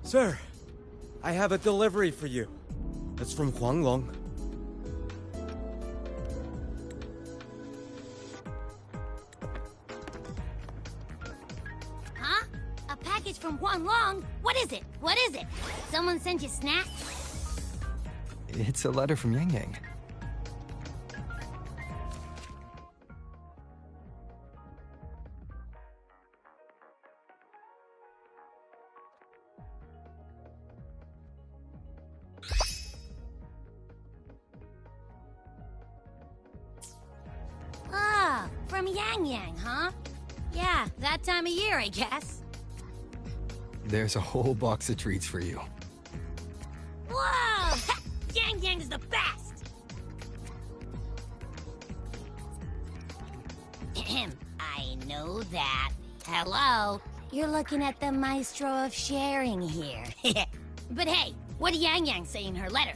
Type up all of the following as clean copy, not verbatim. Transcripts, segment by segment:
Sir, I have a delivery for you. It's from Xuanling. Huh? A package from Xuanling? What is it? What is it? Someone sent you snacks? It's a letter from Yangyang. Ah, from Yangyang, huh? Yeah, that time of year, I guess. There's a whole box of treats for you. Whoa! Yangyang's the best! Ahem, I know that. Hello? You're looking at the maestro of sharing here. But hey, what did Yangyang say in her letter?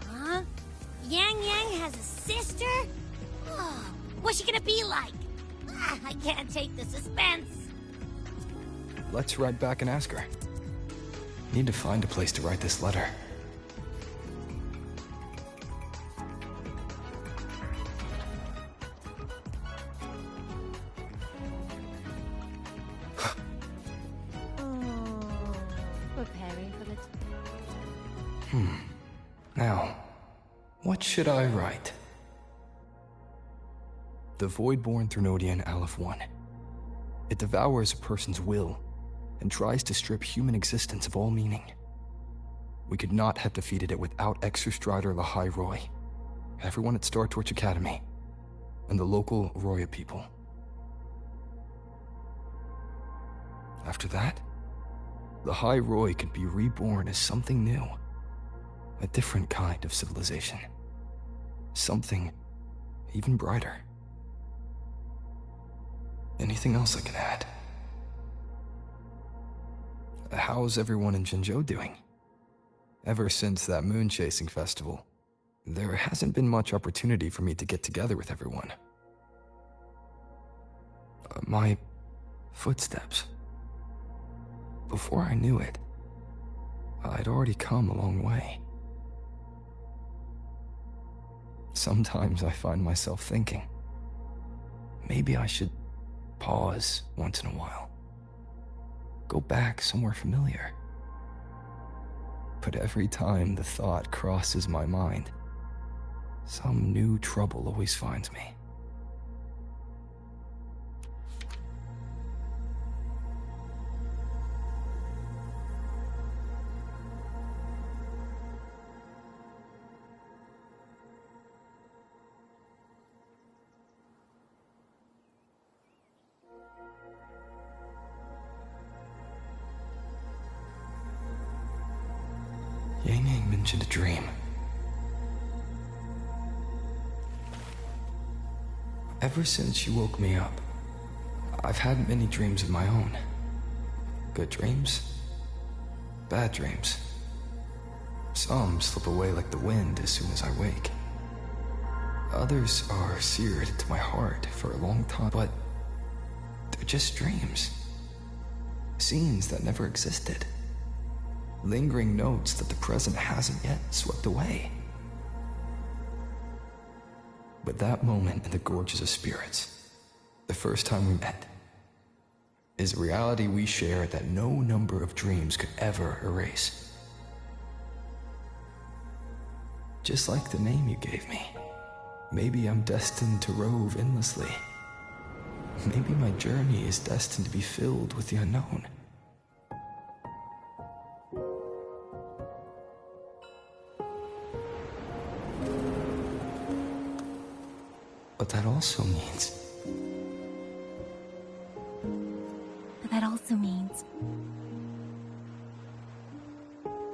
Huh? Yangyang has a sister? Oh, what's she gonna be like? I can't take the suspense. Let's ride back and ask her. Need to find a place to write this letter. Preparing for the... Now, what should I write? The Voidborn Threnodian Aleph 1. It devours a person's will and tries to strip human existence of all meaning. We could not have defeated it without Exostrider Lahai Roy, everyone at Star Torch Academy, and the local Roya people. After that, Lahai Roy could be reborn as something new, a different kind of civilization, something even brighter. Anything else I can add? How's everyone in Zhengzhou doing? Ever since that moon-chasing festival, there hasn't been much opportunity for me to get together with everyone. My footsteps. Before I knew it, I'd already come a long way. Sometimes I find myself thinking, maybe I should pause once in a while. Go back somewhere familiar. But every time the thought crosses my mind, some new trouble always finds me. Yangyang mentioned a dream. Ever since she woke me up, I've had many dreams of my own. Good dreams, bad dreams. Some slip away like the wind as soon as I wake. Others are seared into my heart for a long time, but they're just dreams. Scenes that never existed. Lingering notes that the present hasn't yet swept away. But that moment in the Gorges of Spirits, the first time we met, is a reality we share that no number of dreams could ever erase. Just like the name you gave me, maybe I'm destined to rove endlessly. Maybe my journey is destined to be filled with the unknown. But that also means...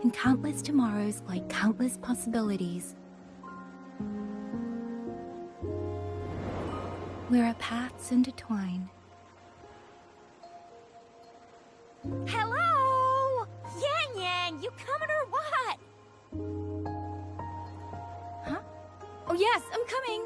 in countless tomorrows lie countless possibilities. Where our paths intertwine. Hello? Yangyang, you coming or what? Huh? Oh yes, I'm coming!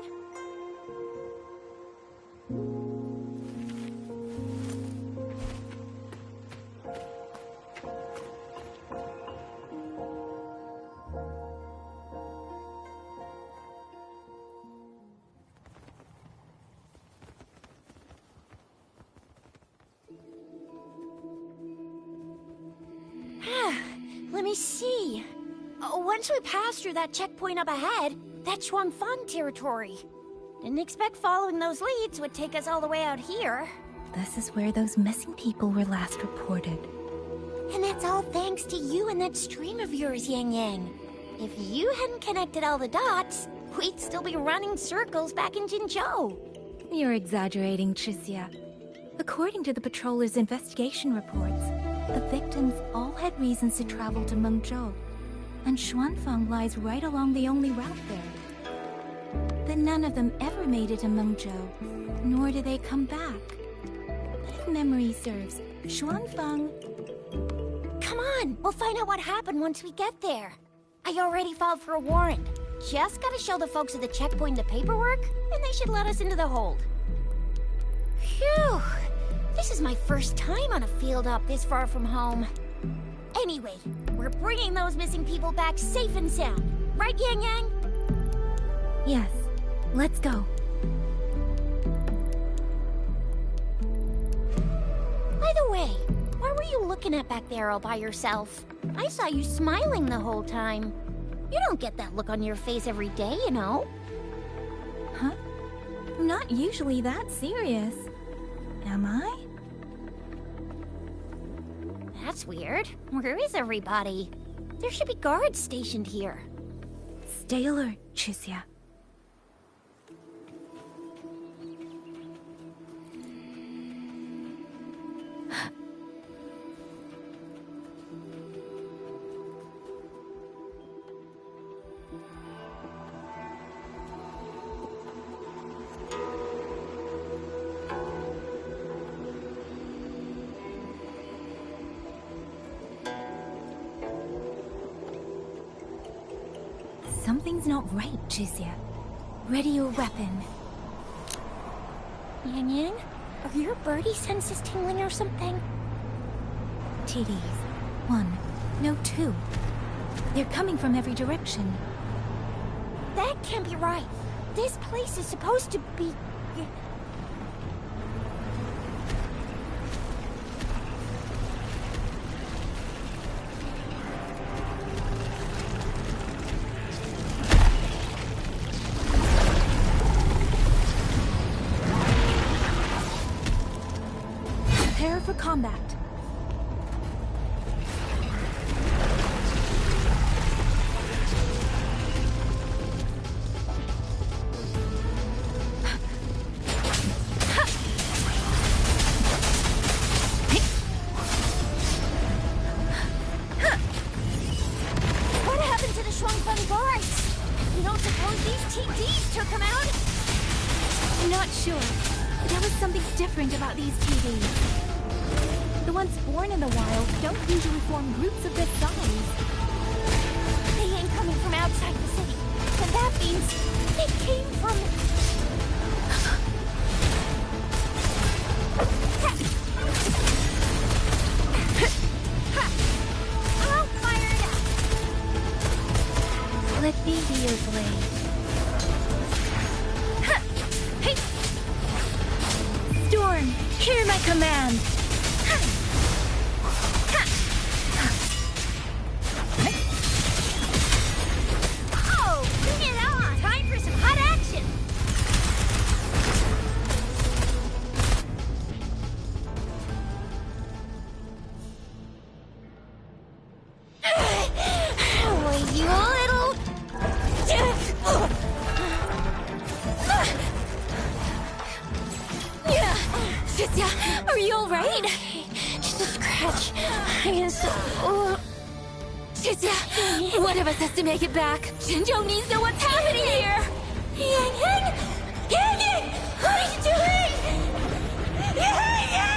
me see. Once we pass through that checkpoint up ahead, that's Xuanling territory. Didn't expect following those leads would take us all the way out here. This is where those missing people were last reported. And that's all thanks to you and that stream of yours, Yangyang. If you hadn't connected all the dots, we'd still be running circles back in Jinzhou. You're exaggerating, Tricia. According to the patroller's investigation reports, the victims all had reasons to travel to Mengzhou, and Xuanling lies right along the only route there. But none of them ever made it to Mengzhou, nor did they come back. But if memory serves, Xuanling... Come on, we'll find out what happened once we get there. I already filed for a warrant. Just gotta show the folks at the checkpoint the paperwork, and they should let us into the hold. Phew! This is my first time on a field op this far from home. Anyway, we're bringing those missing people back safe and sound. Right, Yangyang? Yes, let's go. By the way, what were you looking at back there all by yourself? I saw you smiling the whole time. You don't get that look on your face every day, you know. Huh? I'm not usually that serious. Am I? That's weird. Where is everybody? There should be guards stationed here. Stay alert, Tricia. Something's not right, Tricia. Ready your weapon. Yangyang, are your birdie senses tingling or something? TDs. 1. No, 2. They're coming from every direction. That can't be right. This place is supposed to be... Prepare for combat. What happened to the Xuanling guards? You don't suppose these TDs took them out? I'm not sure, but there was something different about these TVs. The ones born in the wild don't usually form groups of this size. They ain't coming from outside the city. And that means they came from... I'll fire it up. Let me be your blade. Storm, hear my command! Oh, bring it on! Time for some hot action! Will you little... Tricia, are you alright? Just a scratch. I'm so... Tricia, one of us has to make it back. Jinzhou needs to know what's happening here! Yangyang! Yangyang! What are you doing? Yangyang!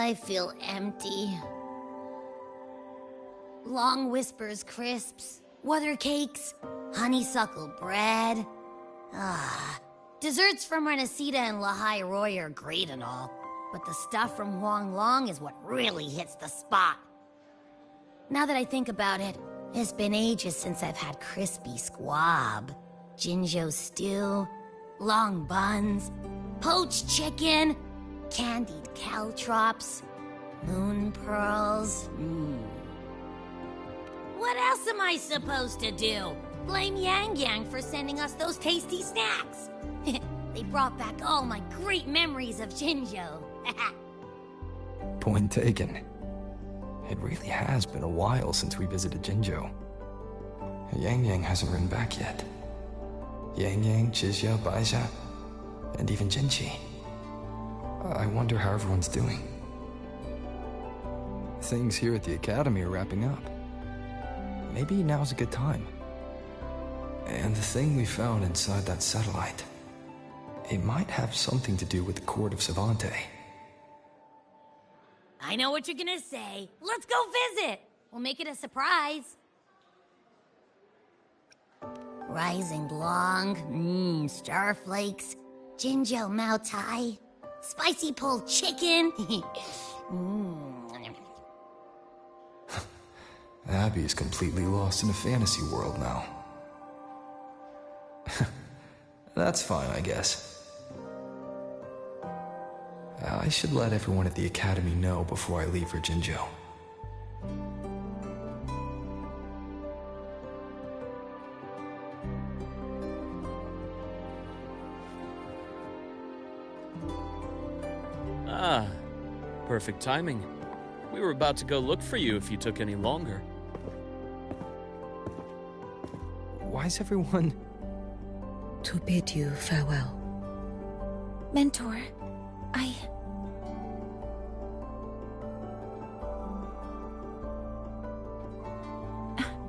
I feel empty. Long whispers crisps, water cakes, honeysuckle bread. Desserts from Renacita and Lahai Roy are great and all, but the stuff from Xuanling is what really hits the spot. Now that I think about it, it's been ages since I've had crispy squab, Jinzhou stew, long buns, poached chicken, candied caltrops, moon pearls. What else am I supposed to do? Blame Yangyang for sending us those tasty snacks. They brought back all my great memories of Jinzhou. Point taken. It really has been a while since we visited Jinzhou. Yangyang hasn't written back yet. Yangyang, Chixia, Baixia, and even Jinchi. I wonder how everyone's doing. Things here at the Academy are wrapping up. Maybe now's a good time. And the thing we found inside that satellite, it might have something to do with the Court of Savante. I know what you're gonna say. Let's go visit! We'll make it a surprise. Rising Long, starflakes, Jinzhou Mao Tai, spicy pulled chicken. Abby is completely lost in a fantasy world now. That's fine, I guess. I should let everyone at the Academy know before I leave for Jinzhou. Ah, perfect timing. We were about to go look for you if you took any longer. Why's everyone... To bid you farewell. Mentor,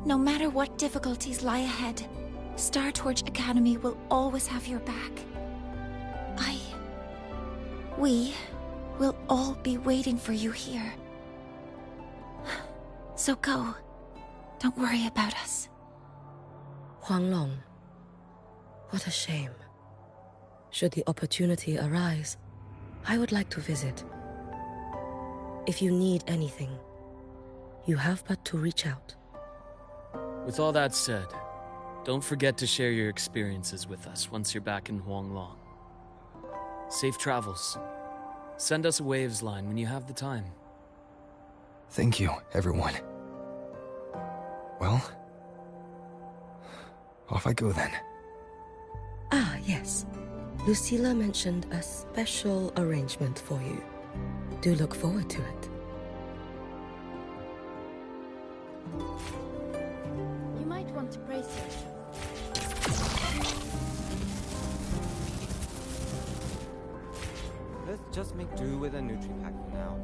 No matter what difficulties lie ahead, Star Torch Academy will always have your back. We will all be waiting for you here. So go. Don't worry about us. Xuanling. What a shame. Should the opportunity arise, I would like to visit. If you need anything, you have but to reach out. With all that said, don't forget to share your experiences with us once you're back in Xuanling. Safe travels. Send us a Waves line when you have the time. Thank you, everyone. Well, off I go then. Ah, yes. Lucilla mentioned a special arrangement for you. Do look forward to it. You might want to brace yourself. Let's just make do with a Nutri-Pack for now.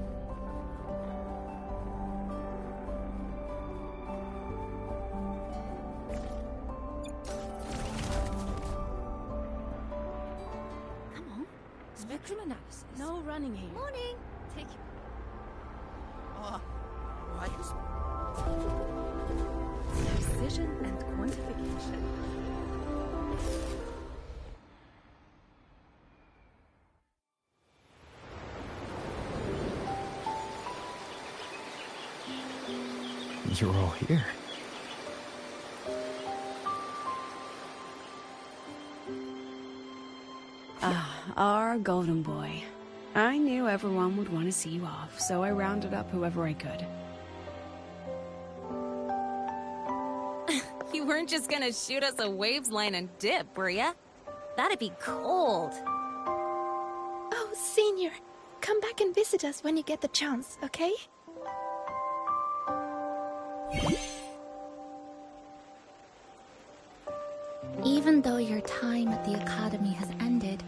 Come on. Spectrum analysis. No running here. Morning. Take your... Precision and quantification. You're all here. Our golden boy. I knew everyone would want to see you off, so I rounded up whoever I could. You weren't just gonna shoot us a Waves line and dip, were ya? That'd be cold. Oh, Senior, come back and visit us when you get the chance, okay? Even though your time at the Academy has ended,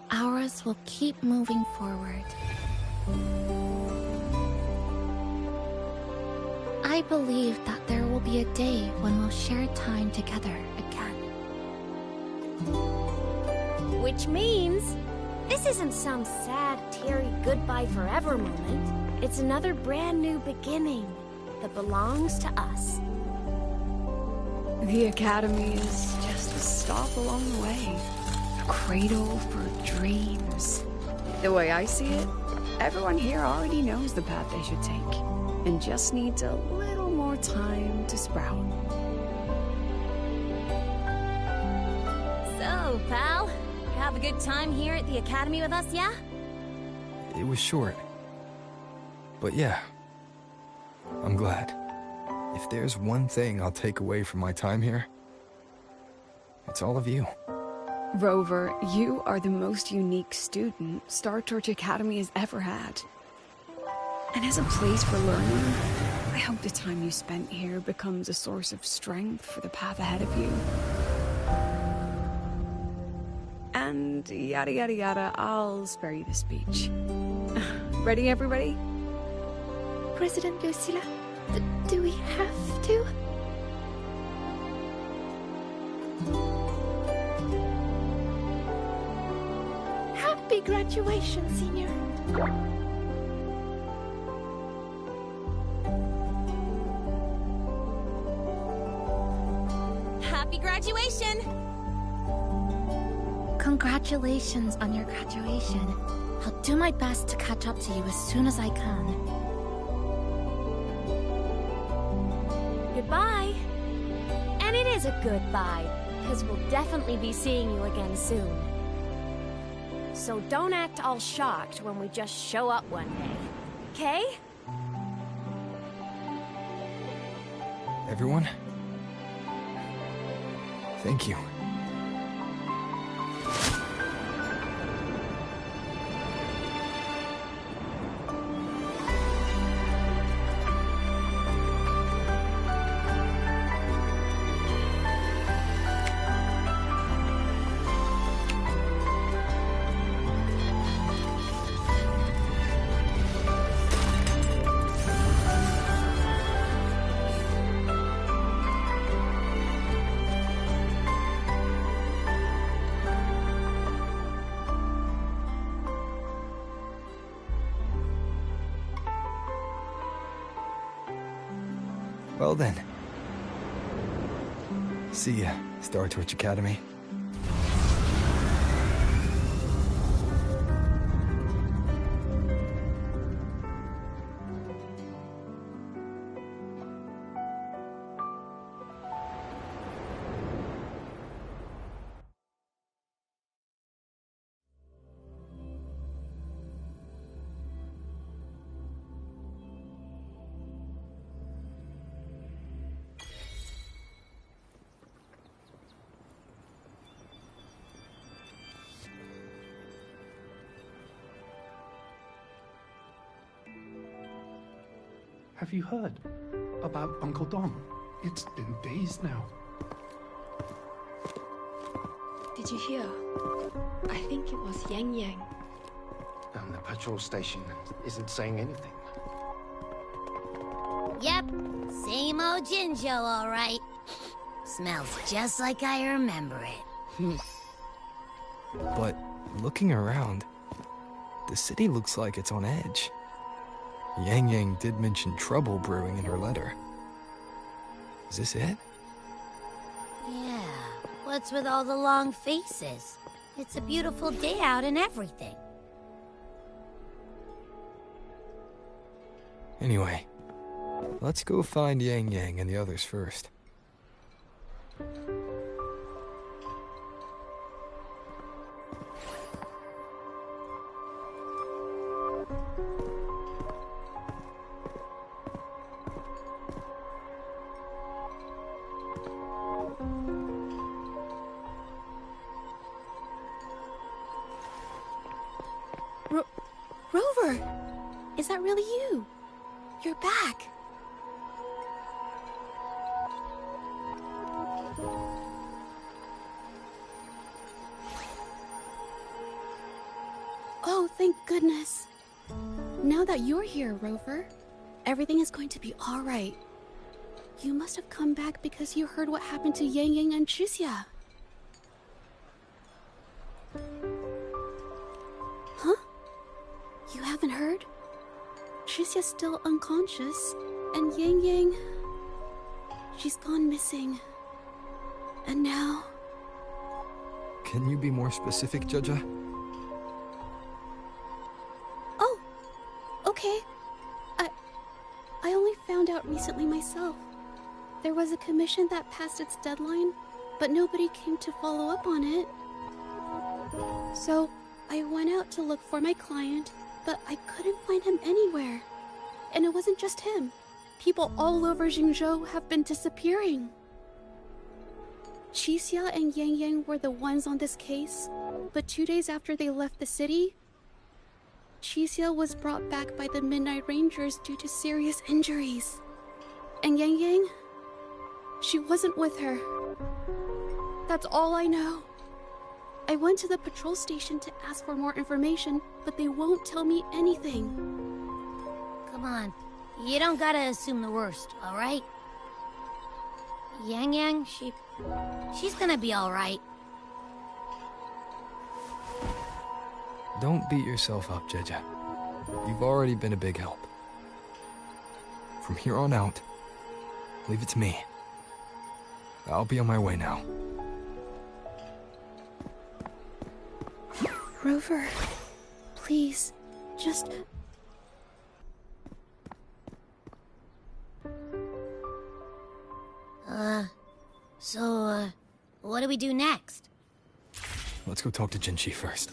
ours will keep moving forward. I believe that there will be a day when we'll share time together again. Which means, this isn't some sad, teary goodbye forever moment. It's another brand new beginning that belongs to us. The Academy is just a stop along the way. A cradle for dreams. The way I see it, everyone here already knows the path they should take, and just needs a little more time to sprout. So, pal, you have a good time here at the Academy with us, yeah? It was short. But yeah, I'm glad. If there's one thing I'll take away from my time here, it's all of you. Rover, you are the most unique student Star Torch Academy has ever had. And as a place for learning, I hope the time you spent here becomes a source of strength for the path ahead of you. And yada yada yada, I'll spare you the speech. Ready, everybody? President Lucilla, do we have to? Happy graduation, Senior. Happy graduation! Congratulations on your graduation. I'll do my best to catch up to you as soon as I can. Goodbye. And it is a goodbye, because we'll definitely be seeing you again soon. So don't act all shocked when we just show up one day, okay? Everyone, thank you. Well then. See ya, Star Torch Academy. Have you heard about Uncle Dom? It's been days now. Did you hear? I think it was Yangyang. And the patrol station isn't saying anything. Yep, same old Jinzhou, all right. Smells just like I remember it. But looking around, the city looks like it's on edge. Yangyang did mention trouble brewing in her letter. Is this it? Yeah, what's with all the long faces? It's a beautiful day out and everything. Anyway, let's go find Yangyang and the others first. Rover! Is that really you? You're back! Oh, thank goodness. Now that you're here, Rover, everything is going to be alright. You must have come back because you heard what happened to Yangyang and Chixia. Huh? You haven't heard? Chixia still unconscious, and Yangyang... she's gone missing. And now... Can you be more specific, Jaja? Oh! Okay. I only found out recently myself. There was a commission that passed its deadline, but nobody came to follow up on it. So, I went out to look for my client, but I couldn't find him anywhere. And it wasn't just him. People all over Jingzhou have been disappearing. Chixia and Yangyang were the ones on this case, but 2 days after they left the city, Chixia was brought back by the Midnight Rangers due to serious injuries. And Yangyang? She wasn't with her. That's all I know. I went to the patrol station to ask for more information, but they won't tell me anything. Come on. You don't gotta assume the worst, alright? Yangyang, she's gonna be alright. Don't beat yourself up, Jaja. You've already been a big help. From here on out, leave it to me. I'll be on my way now. Rover, please, just... So, what do we do next? Let's go talk to Jinchi first.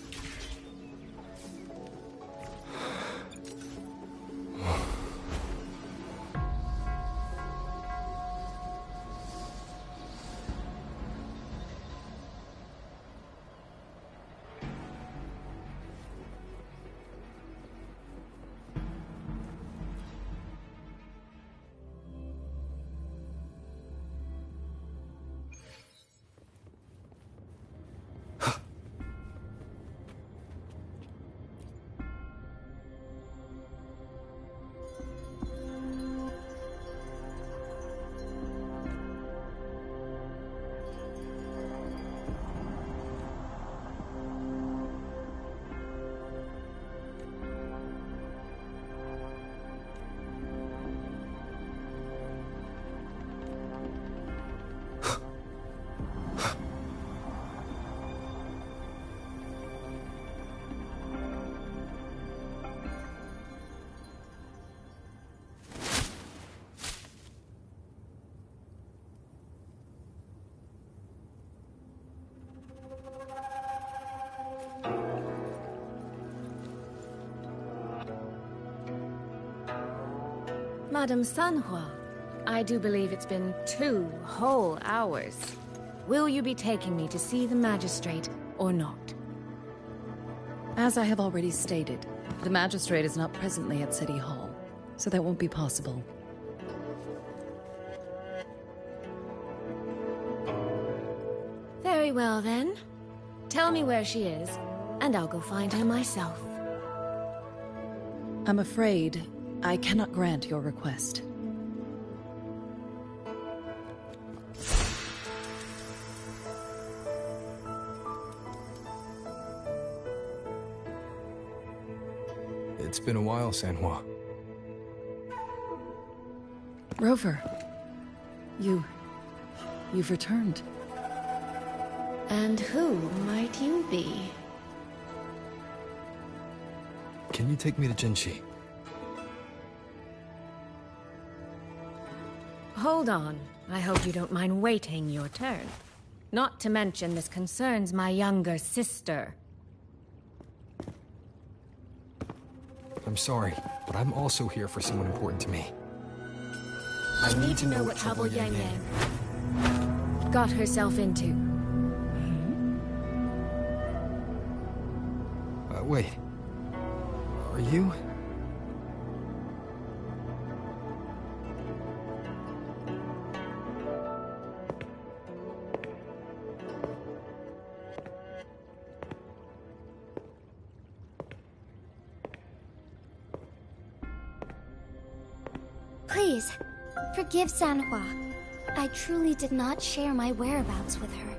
Madame Sanhua, I do believe it's been 2 whole hours. Will you be taking me to see the magistrate or not? As I have already stated, the magistrate is not presently at City Hall, so that won't be possible. Very well then. Tell me where she is, and I'll go find her myself. I'm afraid I cannot grant your request. It's been a while, Sanhua. Rover, you've returned. And who might you be? Can you take me to Jinchi? Hold on. I hope you don't mind waiting your turn. Not to mention this concerns my younger sister. I'm sorry, but I'm also here for someone important to me. I need to know what trouble Yangyang got herself into. Wait. Are you? Please, forgive Sanhua. I truly did not share my whereabouts with her.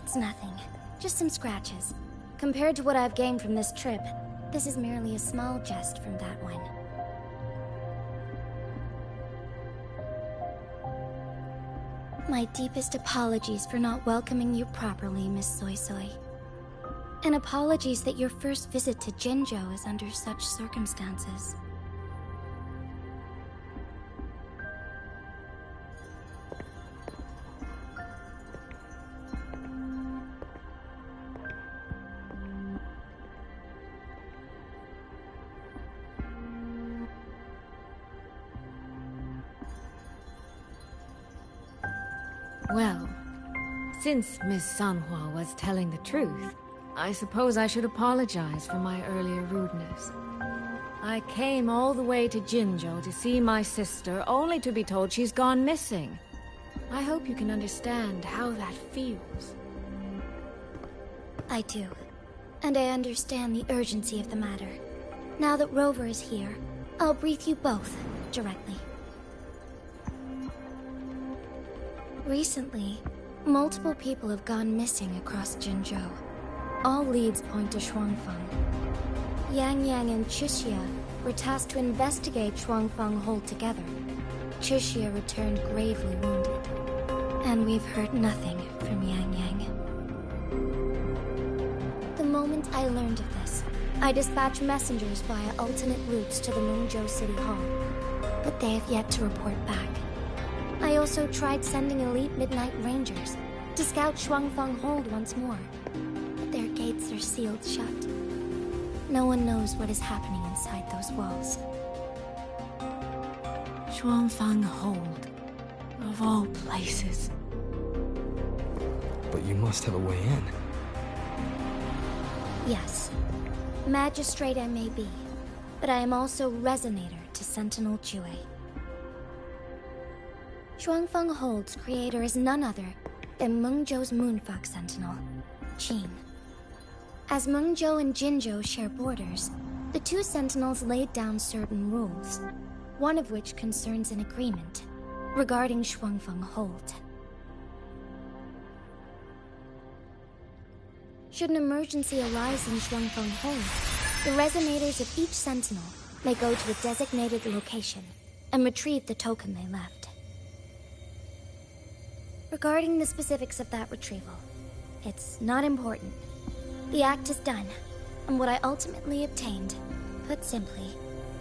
It's nothing. Just some scratches. Compared to what I've gained from this trip, this is merely a small jest from that one. My deepest apologies for not welcoming you properly, Miss Soy Soy. And apologies that your first visit to Jinzhou is under such circumstances. Well, since Miss Sanhua was telling the truth, I suppose I should apologize for my earlier rudeness. I came all the way to Jinzhou to see my sister, only to be told she's gone missing. I hope you can understand how that feels. I do. And I understand the urgency of the matter. Now that Rover is here, I'll brief you both directly. Recently, multiple people have gone missing across Jinzhou. All leads point to Xuanfeng. Yangyang and Chixia were tasked to investigate Xuanfeng Hold together. Chixia returned gravely wounded, and we've heard nothing from Yangyang. The moment I learned of this, I dispatched messengers via alternate routes to the Mengzhou City Hall, but they have yet to report back. I also tried sending elite Midnight Rangers to scout Xuanfeng Hold once more, but their gates are sealed shut. No one knows what is happening inside those walls. Xuanfeng Hold, of all places. But you must have a way in. Yes. Magistrate I may be, but I am also Resonator to Sentinel Jue. Xuanfeng Hold's creator is none other than Mengzhou's Moonfuck Sentinel, Qing. As Mengzhou and Jinzhou share borders, the two Sentinels laid down certain rules, one of which concerns an agreement regarding Xuanfeng Hold. Should an emergency arise in Xuanfeng Hold, the resonators of each Sentinel may go to a designated location and retrieve the token they left. Regarding the specifics of that retrieval, it's not important. The act is done, and what I ultimately obtained, put simply,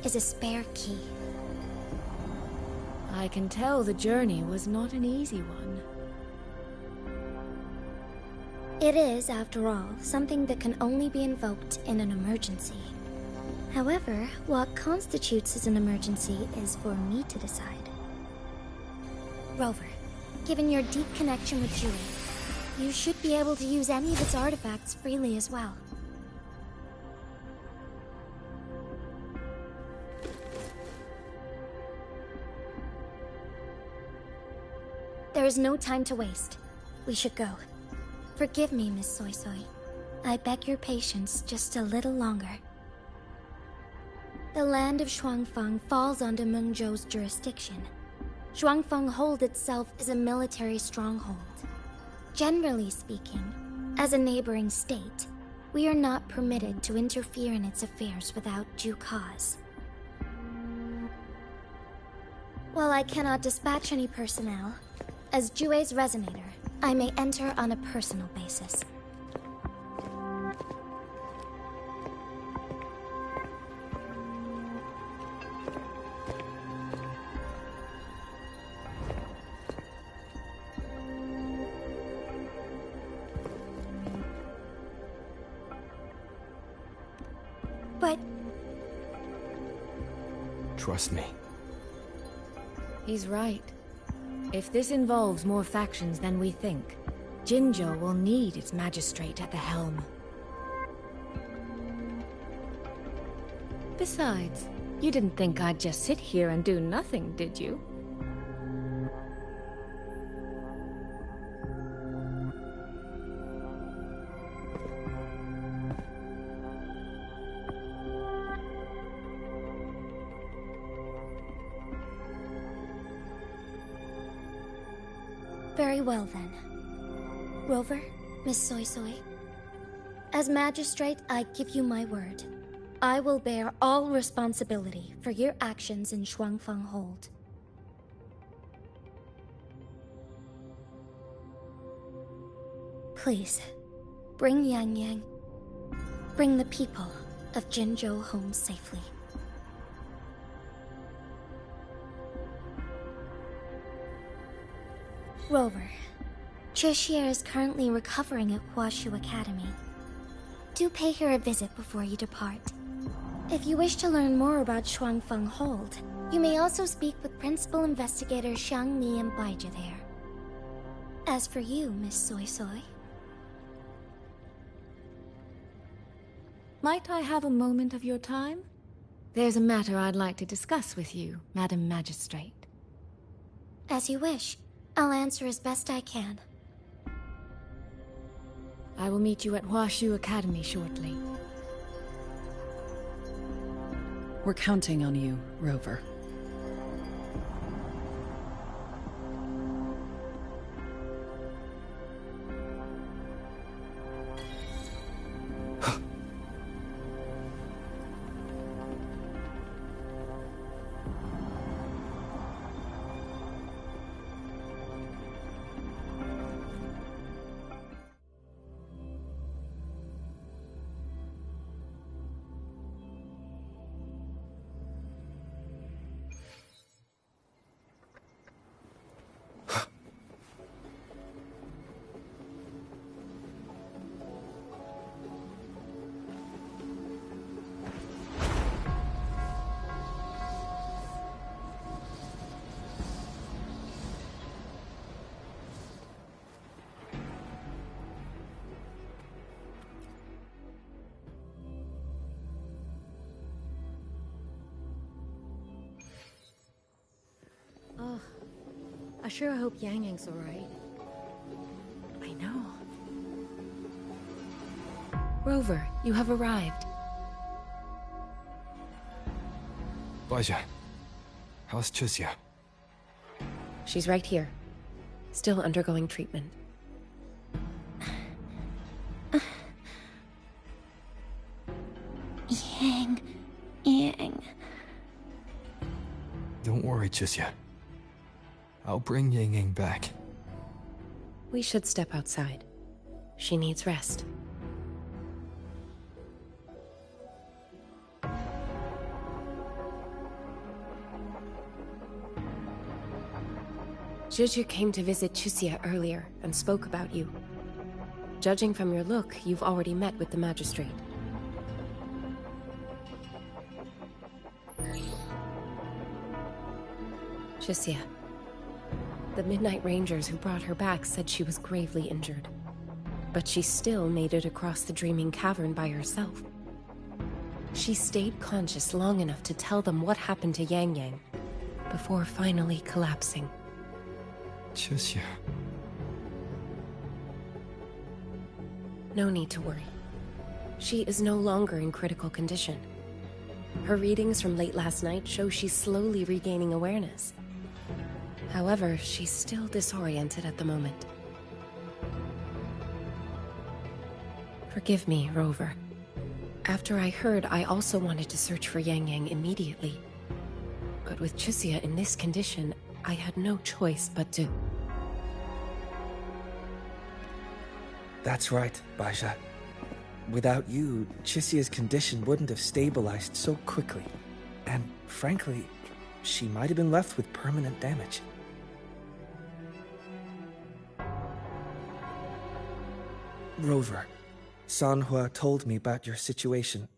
is a spare key. I can tell the journey was not an easy one. It is, after all, something that can only be invoked in an emergency. However, what constitutes as an emergency is for me to decide. Rover, given your deep connection with Jue, you should be able to use any of its artifacts freely as well. There is no time to waste. We should go. Forgive me, Miss Soy Soy. I beg your patience just a little longer. The land of Xuanfeng falls under Mengzhou's jurisdiction. Xuanfeng Hold itself is a military stronghold. Generally speaking, as a neighboring state, we are not permitted to interfere in its affairs without due cause. While I cannot dispatch any personnel, as Jue's Resonator, I may enter on a personal basis. But... Trust me. He's right. If this involves more factions than we think, Jinzhou will need its magistrate at the helm. Besides, you didn't think I'd just sit here and do nothing, did you? Very well then. Rover, Miss Soy Soy. As magistrate, I give you my word. I will bear all responsibility for your actions in Xuanfeng Hold. Please, bring Yangyang. Bring the people of Jinzhou home safely. Rover, Chixia is currently recovering at Huashu Academy. Do pay her a visit before you depart. If you wish to learn more about Xuanfeng Hold, you may also speak with Principal Investigator Xiangmi and Baizhi there. As for you, Miss Soy Soy... Might I have a moment of your time? There's a matter I'd like to discuss with you, Madam Magistrate. As you wish. I'll answer as best I can. I will meet you at Huashu Academy shortly. We're counting on you, Rover. Oh, I sure hope Yangyang's alright. I know. Rover, you have arrived. Baizhi, how's Chixia? She's right here. Still undergoing treatment. Yang. Don't worry, Chixia. I'll bring Yangyang back. We should step outside. She needs rest. Juju came to visit Chixia earlier and spoke about you. Judging from your look, you've already met with the magistrate. Chixia. The Midnight Rangers who brought her back said she was gravely injured. But she still made it across the Dreaming Cavern by herself. She stayed conscious long enough to tell them what happened to Yangyang, before finally collapsing. Chixia. No need to worry. She is no longer in critical condition. Her readings from late last night show she's slowly regaining awareness. However, she's still disoriented at the moment. Forgive me, Rover. After I heard, I also wanted to search for Yangyang immediately. But with Chixia in this condition, I had no choice but to... That's right, Baizhi. Without you, Chixia's condition wouldn't have stabilized so quickly. And frankly, she might have been left with permanent damage. Rover, Sanhua told me about your situation.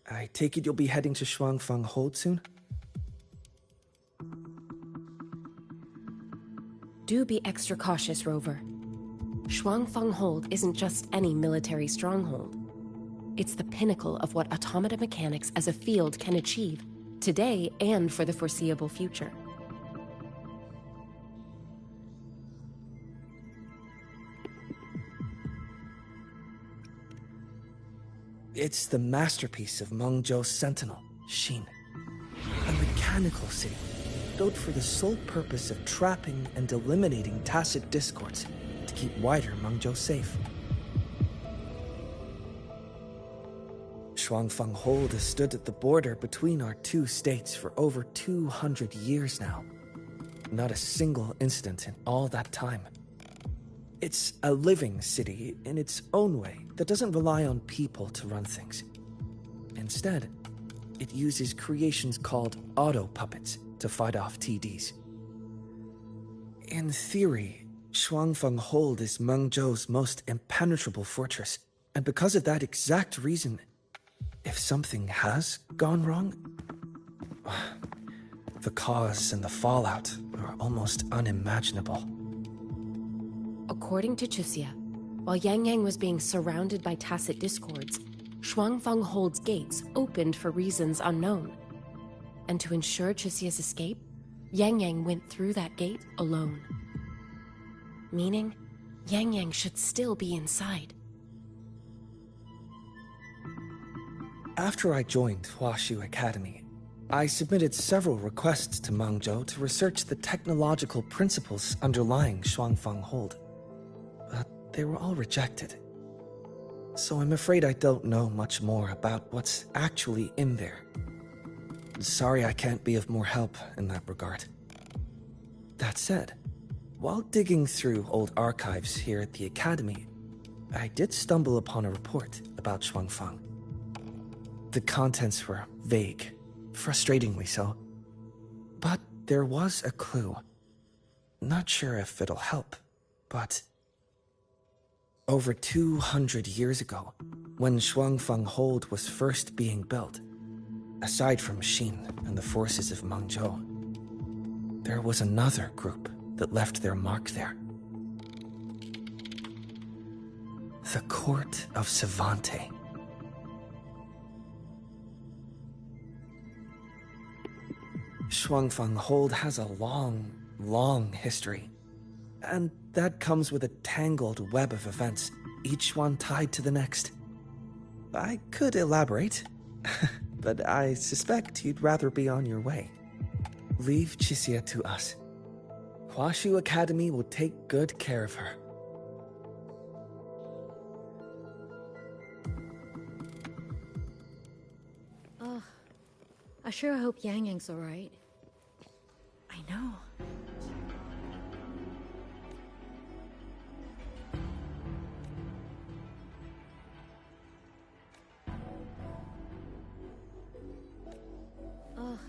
I take it you'll be heading to Xuanfeng Hold soon? Do be extra cautious, Rover. Xuanfeng Hold isn't just any military stronghold. It's the pinnacle of what automata mechanics as a field can achieve, today and for the foreseeable future. It's the masterpiece of Mengzhou's sentinel, Xin. A mechanical city, built for the sole purpose of trapping and eliminating tacit discords to keep wider Mengzhou safe. Xuanfeng Hold has stood at the border between our two states for over 200 years now. Not a single incident in all that time. It's a living city in its own way that doesn't rely on people to run things. Instead, it uses creations called auto-puppets to fight off TDs. In theory, Xuanfeng Hold is Mengzhou's most impenetrable fortress, and because of that exact reason, if something has gone wrong, the cause and the fallout are almost unimaginable. According to Chuxia, while Yangyang was being surrounded by tacit discords, Xuanfeng Hold's gates opened for reasons unknown. And to ensure Chuxia's escape, Yangyang went through that gate alone. Meaning, Yangyang should still be inside. After I joined Huaxu Academy, I submitted several requests to Mengzhou to research the technological principles underlying Xuanfeng Hold. But they were all rejected. So I'm afraid I don't know much more about what's actually in there. Sorry I can't be of more help in that regard. That said, while digging through old archives here at the Academy, I did stumble upon a report about Xuanfeng. The contents were vague, frustratingly so. But there was a clue. Not sure if it'll help, but... Over 200 years ago, when Xuanfeng Hold was first being built, aside from Xin and the forces of Mengzhou, there was another group that left their mark there. The Court of Savante. Xuanfeng Hold has a long history. And that comes with a tangled web of events, each one tied to the next. I could elaborate, but I suspect you'd rather be on your way. Leave Chuxia to us. Huaxu Academy will take good care of her. Oh, I sure hope Yangyang's alright. I know. Oh,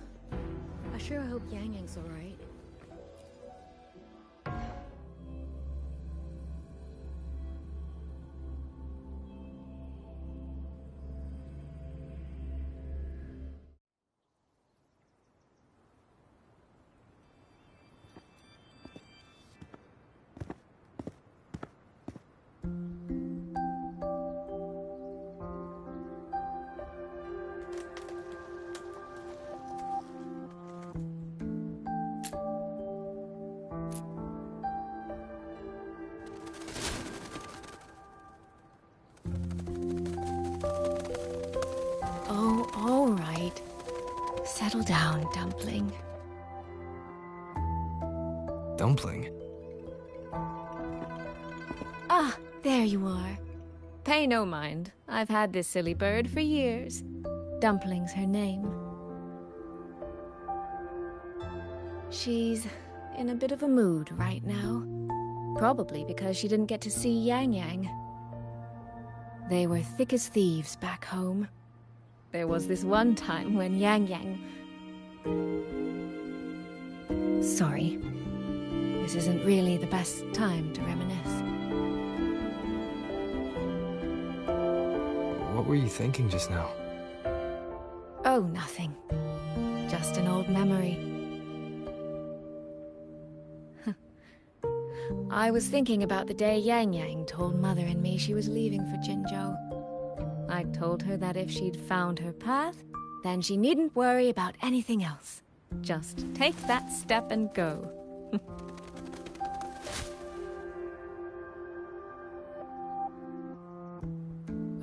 I sure hope Yangyang's alright. Oh, all right. Settle down, Dumpling. Dumpling? Ah, there you are. Pay no mind. I've had this silly bird for years. Dumpling's her name. She's in a bit of a mood right now. Probably because she didn't get to see Yangyang. They were thick as thieves back home. There was this one time when Yangyang... Sorry. This isn't really the best time to reminisce. What were you thinking just now? Oh, nothing. Just an old memory. I was thinking about the day Yangyang told Mother and me she was leaving for Jinzhou. I told her that if she'd found her path, then she needn't worry about anything else. Just take that step and go.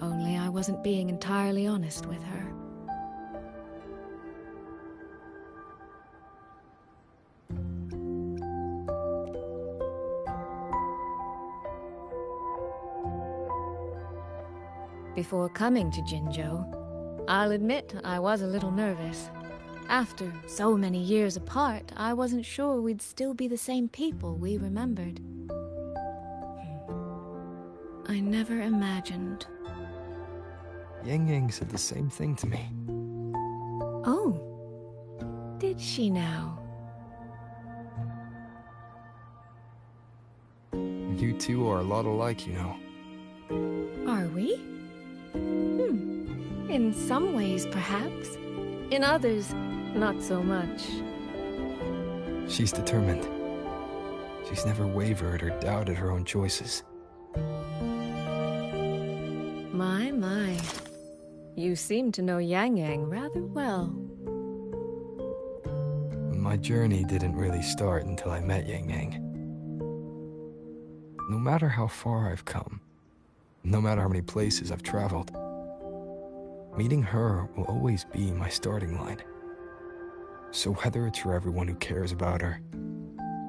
Only I wasn't being entirely honest with her. Before coming to Jinzhou, I'll admit I was a little nervous. After so many years apart, I wasn't sure we'd still be the same people we remembered. I never imagined. Yangyang said the same thing to me. Oh, did she now? You two are a lot alike, you know. Are we? In some ways, perhaps. In others, not so much. She's determined. She's never wavered or doubted her own choices. My. You seem to know Yangyang rather well. My journey didn't really start until I met Yangyang. No matter how far I've come, no matter how many places I've traveled, meeting her will always be my starting line. So whether it's for everyone who cares about her,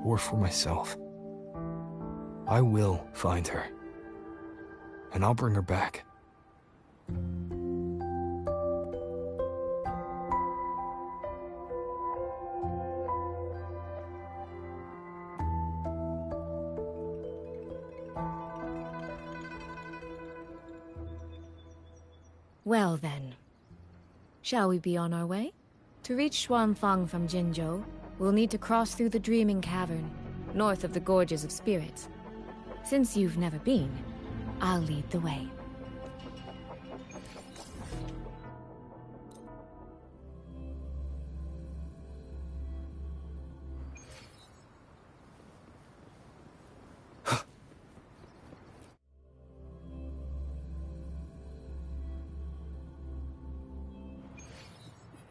or for myself, I will find her. And I'll bring her back. Well then, shall we be on our way? To reach Xuanfang from Jinzhou, we'll need to cross through the Dreaming Cavern, north of the Gorges of Spirits. Since you've never been, I'll lead the way.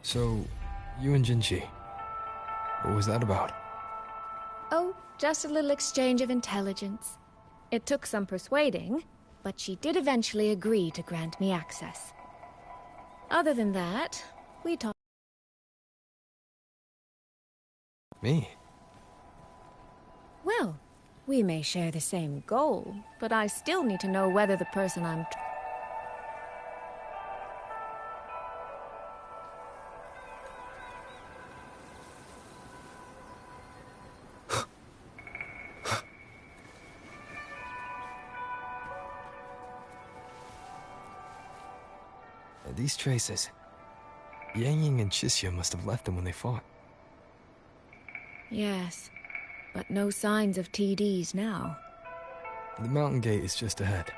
So, you and Jinji, what was that about? Oh, just a little exchange of intelligence. It took some persuading, but she did eventually agree to grant me access. Other than that, we talked. Me? Well, we may share the same goal, but I still need to know whether the person I'm... These traces. Yangyang and Chixia must have left them when they fought. Yes, but no signs of TDs now. The mountain gate is just ahead.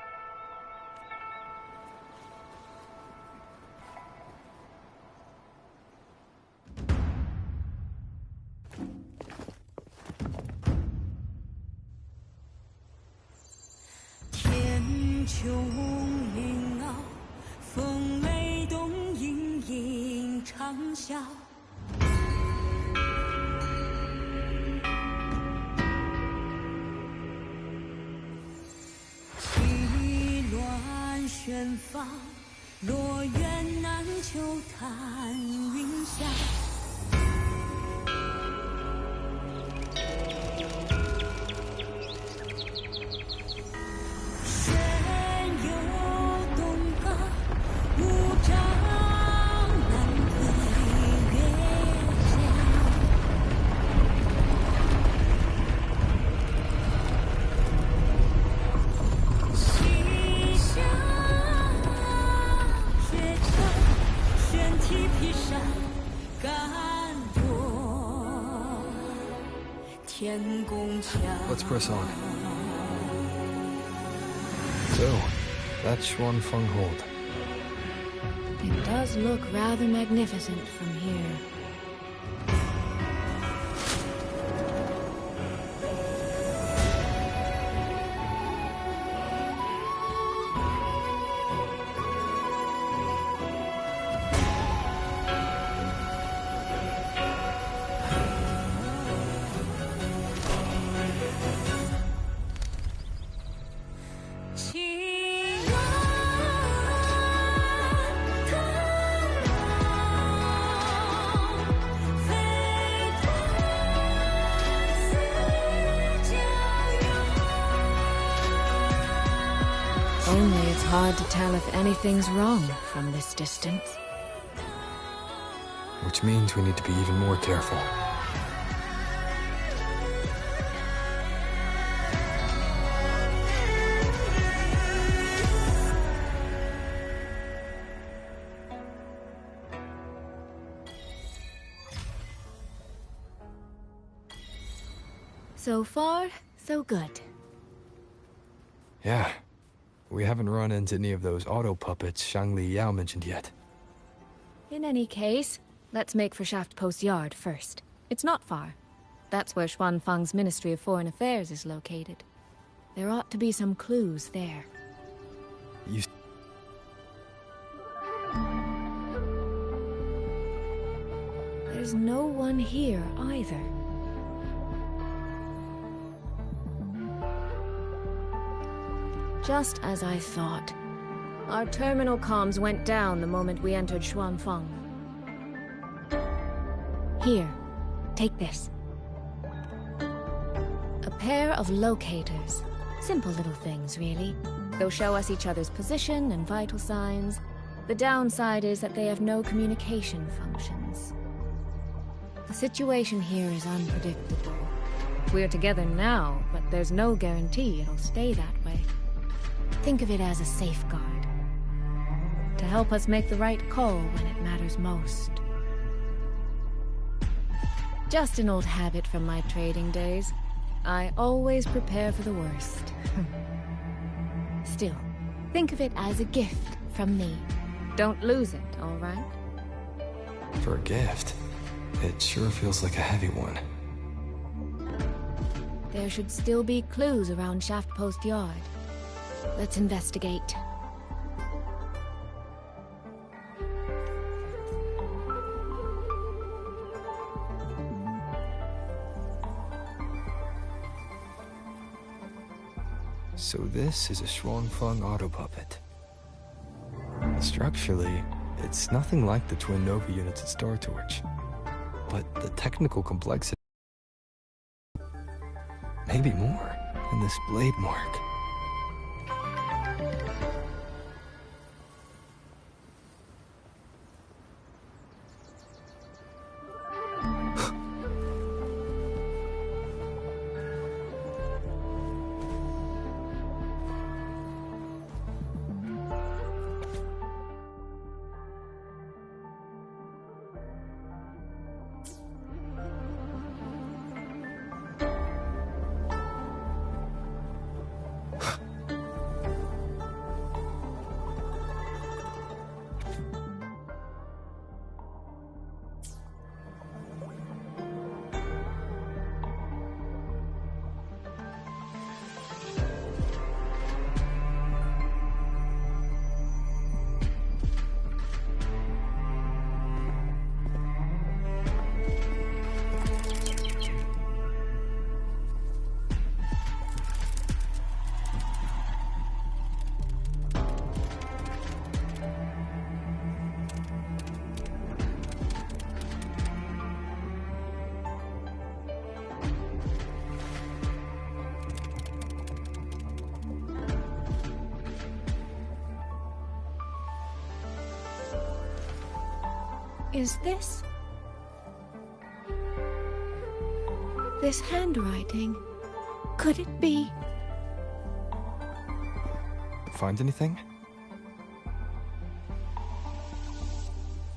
Let's press on. So, that's Xuanfang Hold. It does look rather magnificent from here. Only it's hard to tell if anything's wrong from this distance. which means we need to be even more careful. So far, so good. Yeah. We haven't run into any of those auto puppets Shangli Yao mentioned yet. In any case, let's make for Shaft Post Yard first. It's not far. That's where Xuanfang's Ministry of Foreign Affairs is located. There ought to be some clues there. There's no one here either. Just as I thought. Our terminal comms went down the moment we entered Xuanfang. Here, take this. A pair of locators. Simple little things, really. They'll show us each other's position and vital signs. The downside is that they have no communication functions. The situation here is unpredictable. We're together now, but there's no guarantee it'll stay that way. Think of it as a safeguard. To help us make the right call when it matters most. Just an old habit from my trading days. I always prepare for the worst. Still, think of it as a gift from me. Don't lose it, all right? For a gift, it sure feels like a heavy one. There should still be clues around Shaft Post Yard. Let's investigate. So this is a Xuanfang auto puppet. Structurally, it's nothing like the twin Nova units at Star Torch. But the technical complexity... maybe more in this blade mark. Is this handwriting? Could it be? Find anything?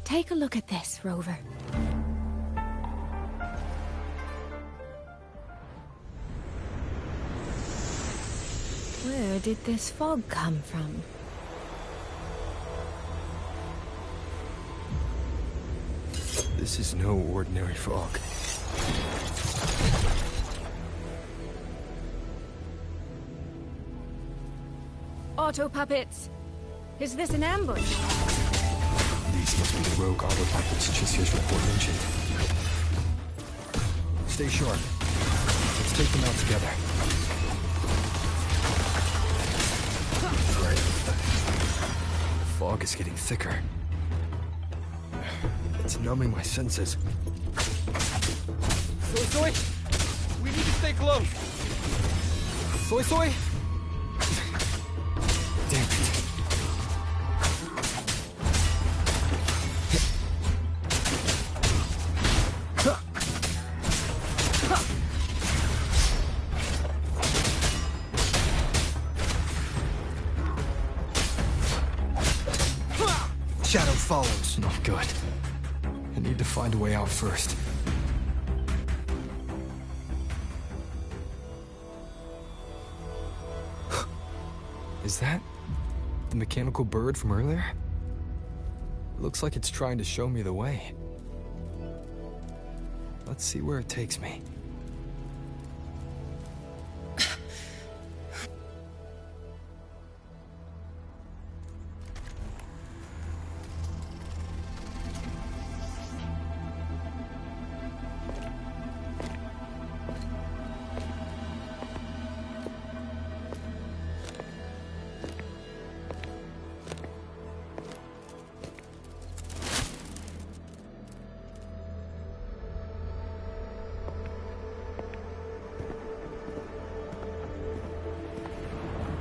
Take a look at this, Rover. Where did this fog come from? This is no ordinary fog. Auto puppets! Is this an ambush? These must be the rogue auto puppets Chisia's report mentioned. Stay sharp. Let's take them out together. The fog is getting thicker. It's numbing my senses. Soy Soy! We need to stay close! Soy Soy! Damn it. follows. Not good. I need to find a way out first. Is that the mechanical bird from earlier? It looks like it's trying to show me the way. Let's see where it takes me.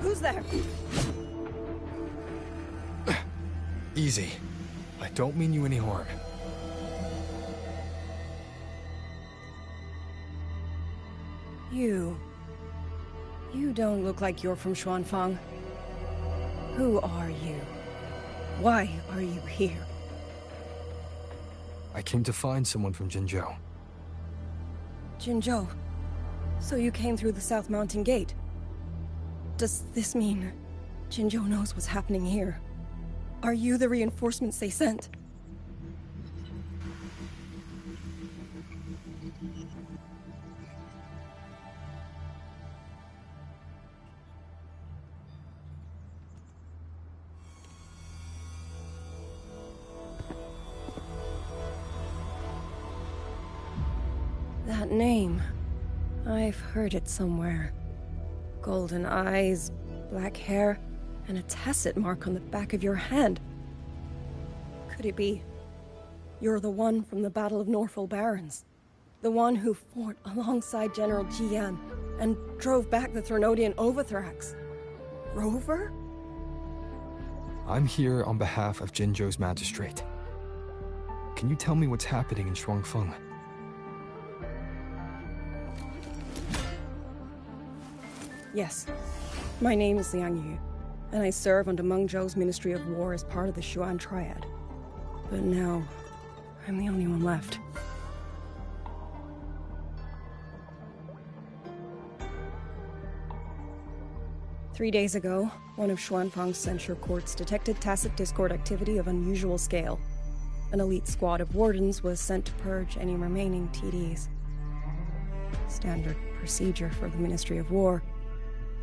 Who's there? Easy. I don't mean you any harm. You don't look like you're from Xuanfang. Who are you? Why are you here? I came to find someone from Jinzhou. Jinzhou. So you came through the South Mountain Gate. Does this mean Jinzhou knows what's happening here? Are you the reinforcements they sent? That name. I've heard it somewhere. Golden eyes, black hair, and a tacit mark on the back of your hand. Could it be you're the one from the Battle of Norfolk Barrens? The one who fought alongside General Jiyan and drove back the Threnodian Overthrax? Rover? I'm here on behalf of Jinzhou's magistrate. Can you tell me what's happening in Xuanfeng? Yes. My name is Yangyang, and I serve under Mengzhou's Ministry of War as part of the Xuan Triad. But now, I'm the only one left. Three days ago, one of Xuanfang's censure courts detected tacit discord activity of unusual scale. An elite squad of wardens was sent to purge any remaining TDs. Standard procedure for the Ministry of War.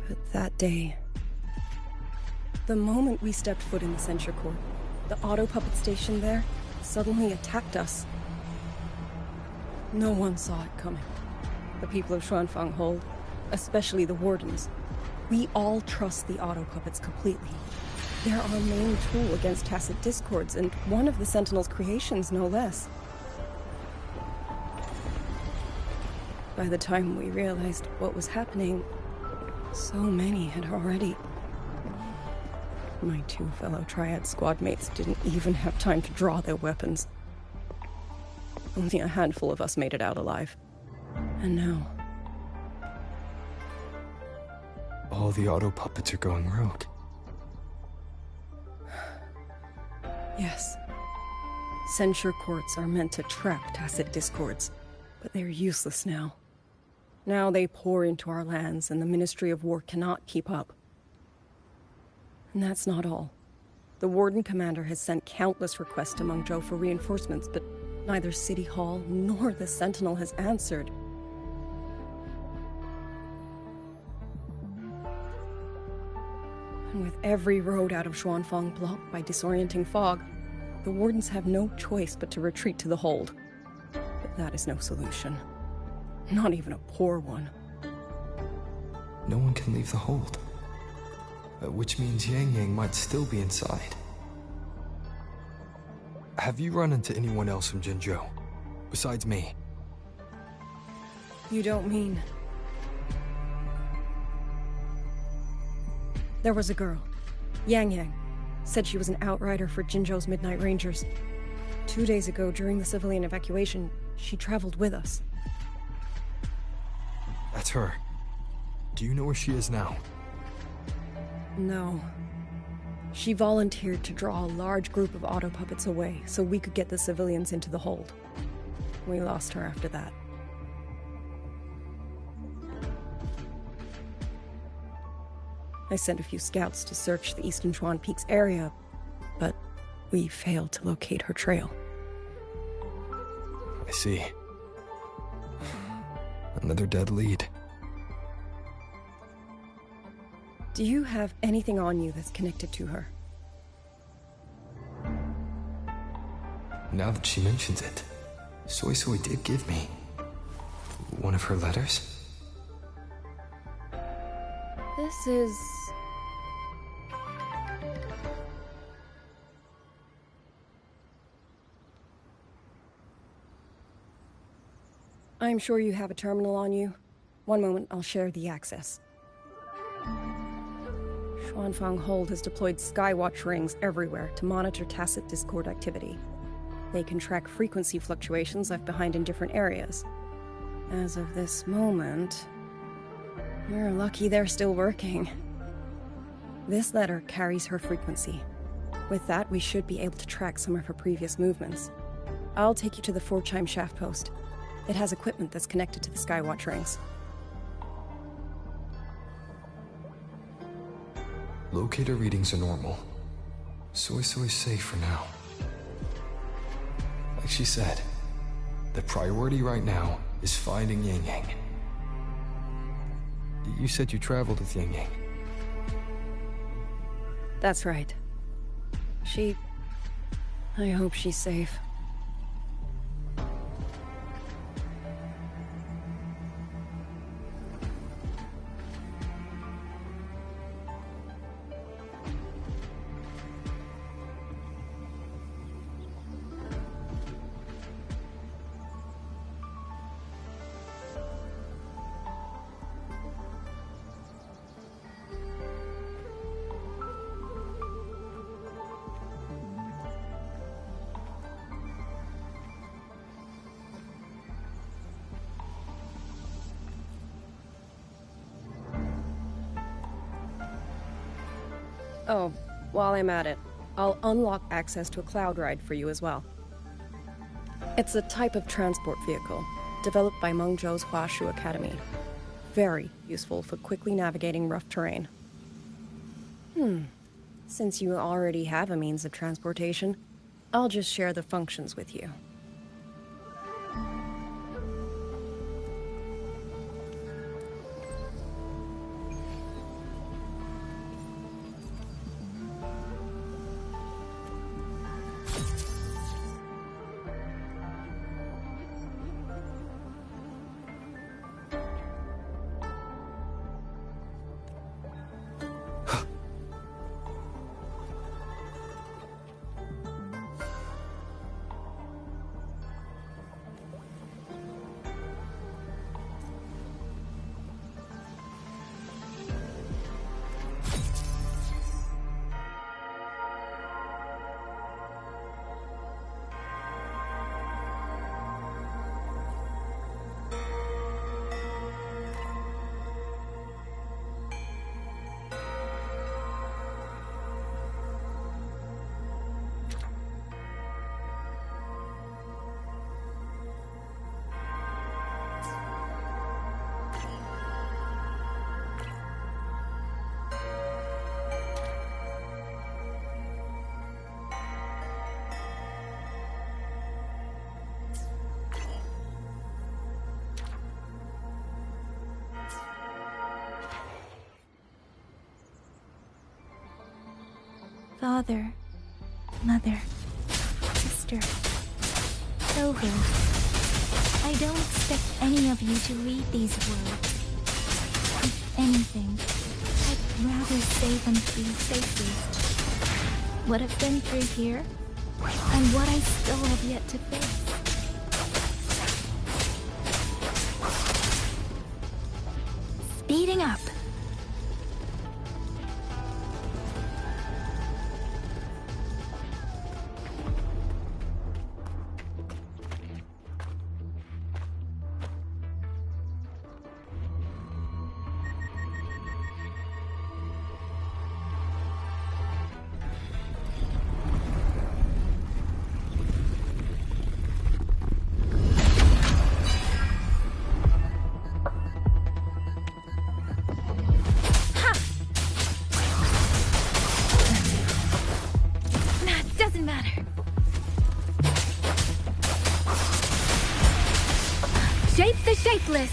But that day, the moment we stepped foot in the censure court, the auto puppet station there suddenly attacked us. No one saw it coming. The people of Xuanfang hold, especially the wardens. We all trust the auto puppets completely. They're our main tool against tacit discords, and one of the Sentinel's creations, no less. By the time we realized what was happening, so many had already. My two fellow Triad squad mates didn't even have time to draw their weapons. Only a handful of us made it out alive. And now... all the auto puppets are going rogue. Yes. Censure courts are meant to trap tacit discords, but they're useless now. Now they pour into our lands, and the Ministry of War cannot keep up. And that's not all. The Warden Commander has sent countless requests to Mengzhou for reinforcements, but neither City Hall nor the Sentinel has answered. And with every road out of Xuanfang blocked by disorienting fog, the Wardens have no choice but to retreat to the hold. But that is no solution. Not even a poor one. No one can leave the hold. Which means Yangyang might still be inside. Have you run into anyone else from Jinzhou? Besides me? You don't mean... There was a girl, Yangyang. Said she was an outrider for Jinzhou's Midnight Rangers. 2 days ago, during the civilian evacuation, she traveled with us. That's her. Do you know where she is now? No. She volunteered to draw a large group of auto puppets away so we could get the civilians into the hold. We lost her after that. I sent a few scouts to search the Eastern Chuan Peaks area, but we failed to locate her trail. I see. Another dead lead. Do you have anything on you that's connected to her? Now that she mentions it, Soy Soy did give me one of her letters. This is... I'm sure you have a terminal on you. One moment, I'll share the access. Xuanfang Hold has deployed Skywatch rings everywhere to monitor tacit Discord activity. They can track frequency fluctuations left behind in different areas. As of this moment, we're lucky they're still working. This letter carries her frequency. With that, we should be able to track some of her previous movements. I'll take you to the 4-chime shaft post. It has equipment that's connected to the Skywatch rings. Locator readings are normal. Soy Soy's safe for now. Like she said, the priority right now is finding Yangyang. You said you traveled with Yangyang. That's right. I hope she's safe. Oh, while I'm at it, I'll unlock access to a cloud ride for you as well. It's a type of transport vehicle, developed by Mengzhou's Huashu Academy. Very useful for quickly navigating rough terrain. Since you already have a means of transportation, I'll just share the functions with you. Father, Mother, Sister, Sohu. I don't expect any of you to read these words. If anything, I'd rather say them to you safely. What I've been through here, and what I still have yet to face. Speeding up. Shape the shapeless!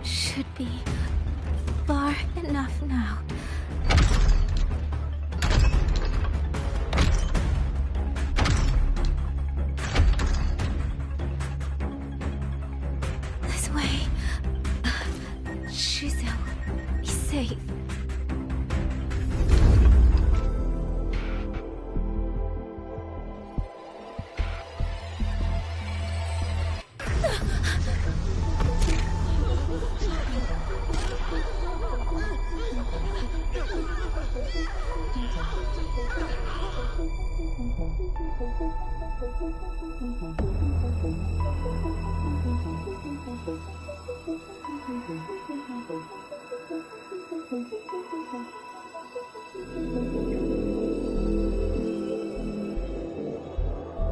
Should be far enough now. This way. Shizel will be safe.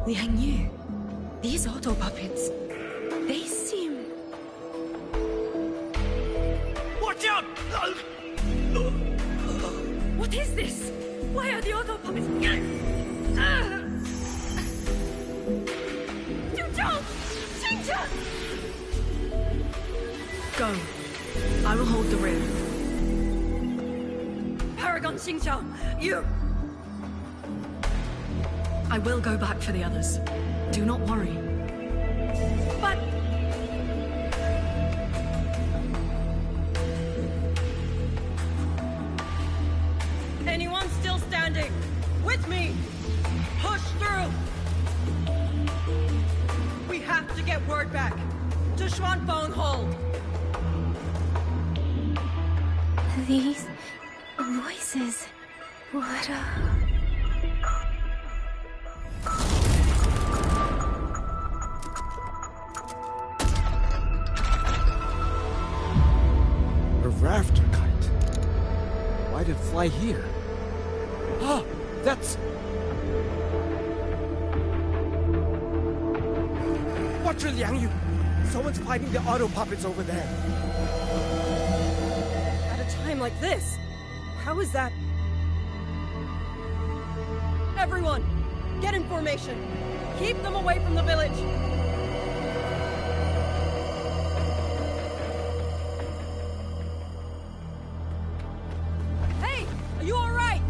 Liang, these auto puppets, they seem... Watch out! What is this? Why are the auto puppets... Go. I will hold the rear. Paragon Xingqiao, you... I will go back for the others. Do not worry. But... Anyone still standing? With me! Push through! We have to get word back to Xuanfeng Hold. These voices. What A rafter kite. Why'd it fly here? Ah, that's... Watch your Liangyu! Someone's fighting the auto puppets over there. At a time like this, how is that? Everyone, get in formation. Keep them away from the village. Hey, are you all right?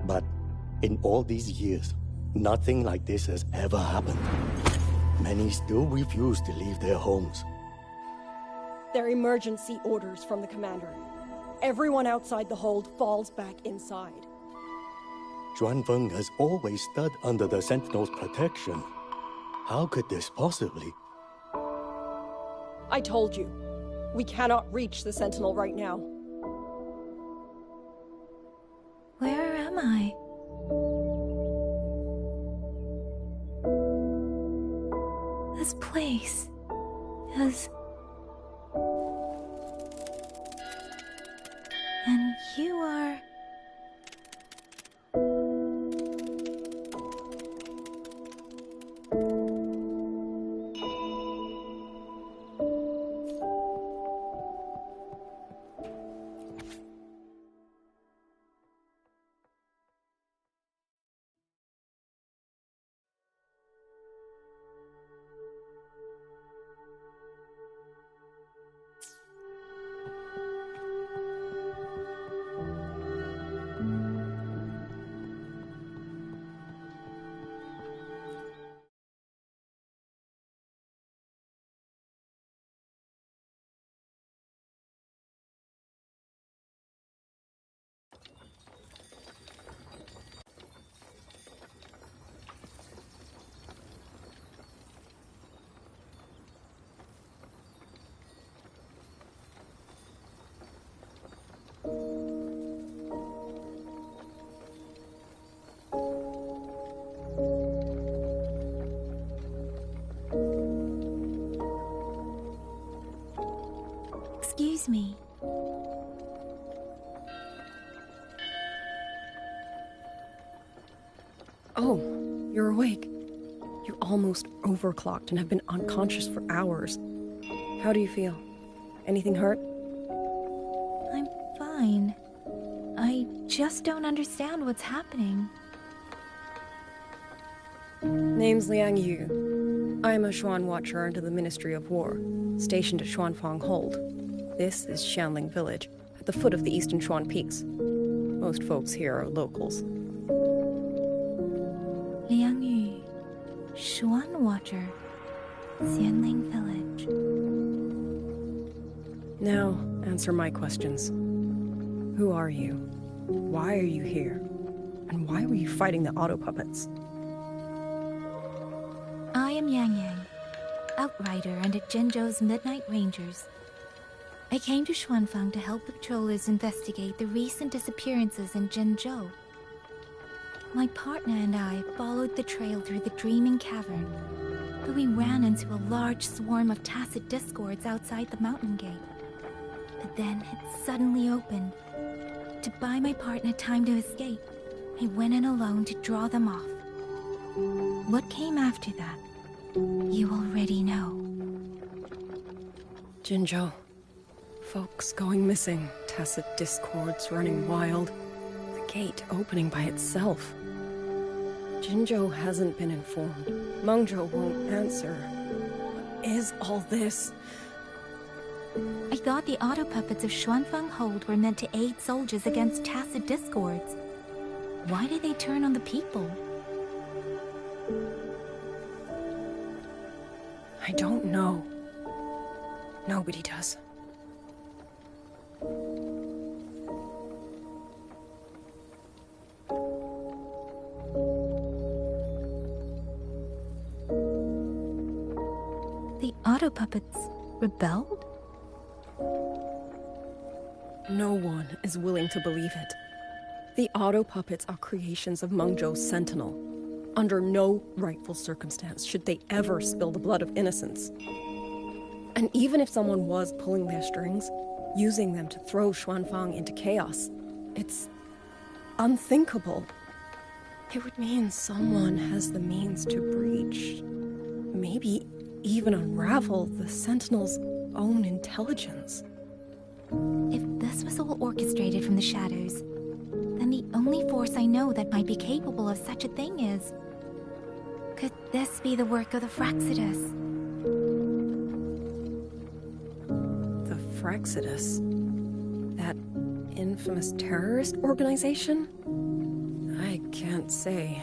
But in all these years, nothing like this has ever happened. Many still refuse to leave their homes. They're emergency orders from the commander. Everyone outside the hold falls back inside. Xuanfeng has always stood under the Sentinel's protection. How could this possibly? I told you, we cannot reach the Sentinel right now. Where am I? This place is... And you are... Excuse me. Oh, you're awake. You almost overclocked and have been unconscious for hours. How do you feel? Anything hurt? I'm fine. I just don't understand what's happening. Name's Liang Yu. I'm a Xuan Watcher under the Ministry of War, stationed at Xuanfang Hold. This is Xuanling village, at the foot of the eastern Xuan Peaks. Most folks here are locals. Liang Yu, Xuan Watcher, Xuanling village. Now, answer my questions. Who are you? Why are you here? And why were you fighting the auto puppets? I am Yangyang, outrider under Jinzhou's Midnight Rangers. I came to Xuanfang to help the patrollers investigate the recent disappearances in Jinzhou. My partner and I followed the trail through the Dreaming Cavern, but we ran into a large swarm of tacit discords outside the mountain gate. But then it suddenly opened. To buy my partner time to escape, I went in alone to draw them off. What came after that, you already know. Jinzhou. Folks going missing, tacit discords running wild, the gate opening by itself. Jinzhou hasn't been informed. Mengzhou won't answer. What is all this? I thought the auto puppets of Xuanfang Hold were meant to aid soldiers against tacit discords. Why did they turn on the people? I don't know. Nobody does. The auto puppets rebelled? No one is willing to believe it. The auto puppets are creations of Mengzhou's Sentinel. Under no rightful circumstance should they ever spill the blood of innocents. And even if someone was pulling their strings, using them to throw Xuanfang into chaos, it's unthinkable. It would mean someone has the means to breach, maybe even unravel the Sentinel's own intelligence. If this was all orchestrated from the shadows, then the only force I know that might be capable of such a thing is... Could this be the work of the Fraxidus? The Fraxidus? That infamous terrorist organization? I can't say.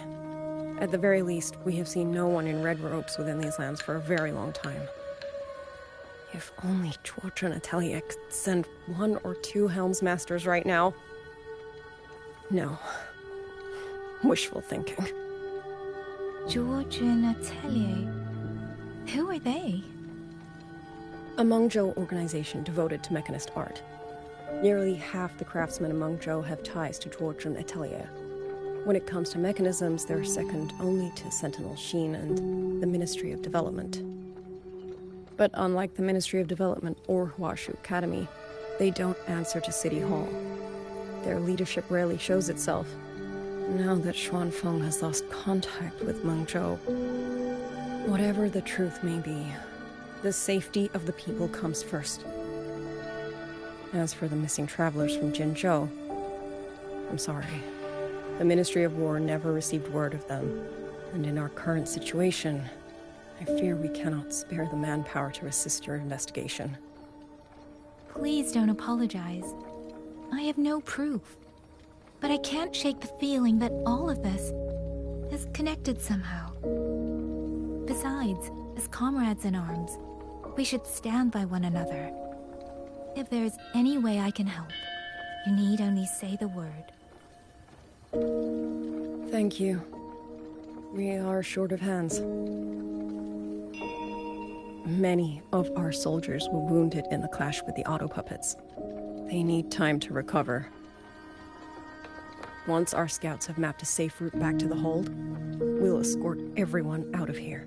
At the very least, we have seen no one in red robes within these lands for a very long time. If only George and Atelier could send 1 or 2 Helmsmasters right now. No. Wishful thinking. George and Atelier? Who are they? A Mengzhou organization devoted to mechanist art. Nearly half the craftsmen in Mengzhou have ties to George and Atelier. When it comes to mechanisms, they're second only to Sentinel Sheen and the Ministry of Development. But unlike the Ministry of Development or Mengzhou Academy, they don't answer to City Hall. Their leadership rarely shows itself. Now that Xuanfeng has lost contact with Mengzhou, whatever the truth may be, the safety of the people comes first. As for the missing travelers from Jinzhou, I'm sorry. The Ministry of War never received word of them, and in our current situation, I fear we cannot spare the manpower to assist your investigation. Please don't apologize. I have no proof. But I can't shake the feeling that all of this is connected somehow. Besides, as comrades in arms, we should stand by one another. If there's any way I can help, you need only say the word. Thank you. We are short of hands. Many of our soldiers were wounded in the clash with the auto puppets. They need time to recover. Once our scouts have mapped a safe route back to the hold, we'll escort everyone out of here.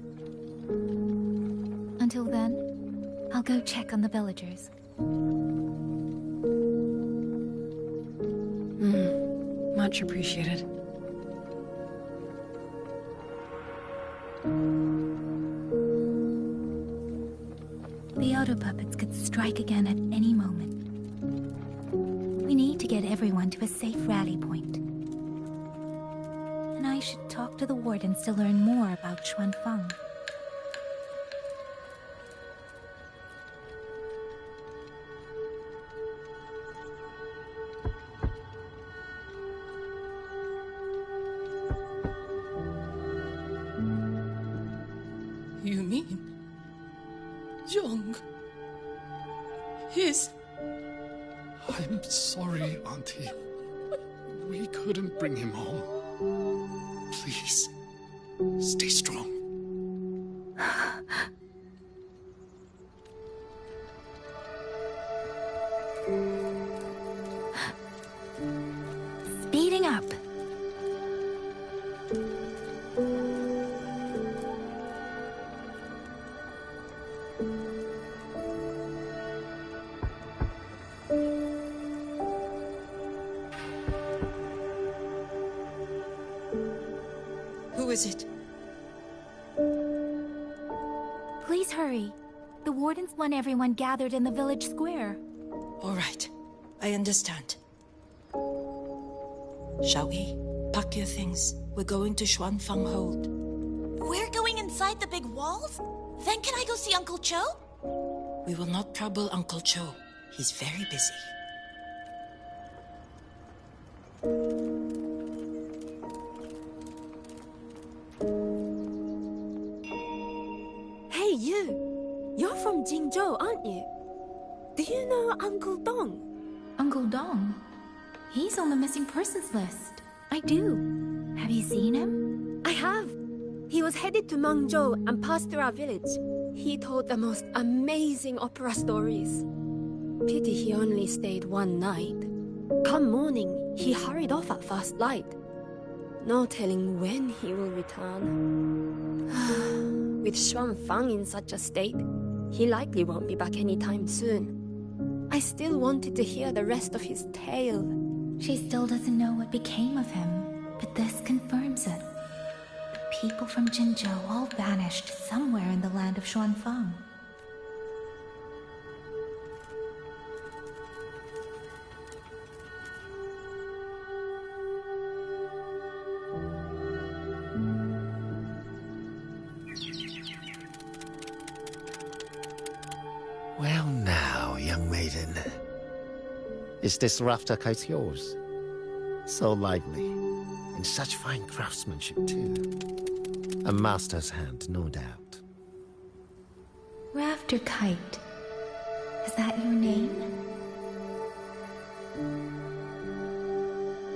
Until then, I'll go check on the villagers. Much appreciated. The other puppets could strike again at any moment. We need to get everyone to a safe rally point. And I should talk to the wardens to learn more about Xuanfang. You mean... Young... He's... I'm sorry, Auntie. We couldn't bring him home. Please, stay strong. Speeding up. Who is it? Please hurry. The wardens want everyone gathered in the village square. All right, I understand. Shall we? Pack your things. We're going to Xuanfang Hold. We're going inside the big walls? Then can I go see Uncle Cho? We will not trouble Uncle Cho. He's very busy. Hey, you! You're from Jingzhou, aren't you? Do you know Uncle Dong? Uncle Dong? He's on the missing persons list. I do. Have you seen him? I have. He was headed to Mengzhou and passed through our village. He told the most amazing opera stories. Pity he only stayed one night. Come morning, he hurried off at first light. No telling when he will return. With Xuanfang in such a state, he likely won't be back anytime soon. I still wanted to hear the rest of his tale. She still doesn't know what became of him, but this confirms it. The people from Jingzhou all vanished somewhere in the land of Xuanfang. Well now, young maiden. Is this rafter kite yours? So lively, and such fine craftsmanship too. A master's hand, no doubt. Rafter Kite. Is that your name?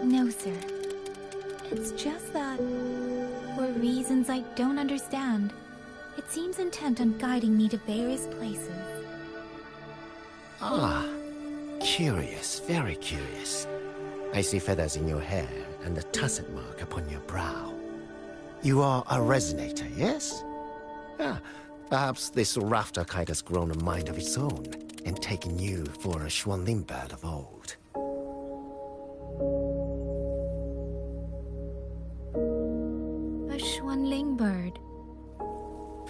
No, sir. It's just that, for reasons I don't understand, it seems intent on guiding me to various places. Ah, curious, very curious. I see feathers in your hair and a tusset mark upon your brow. You are a resonator, yes? Ah, perhaps this rafter kite has grown a mind of its own and taken you for a Xuanling bird of old. A Xuanling bird.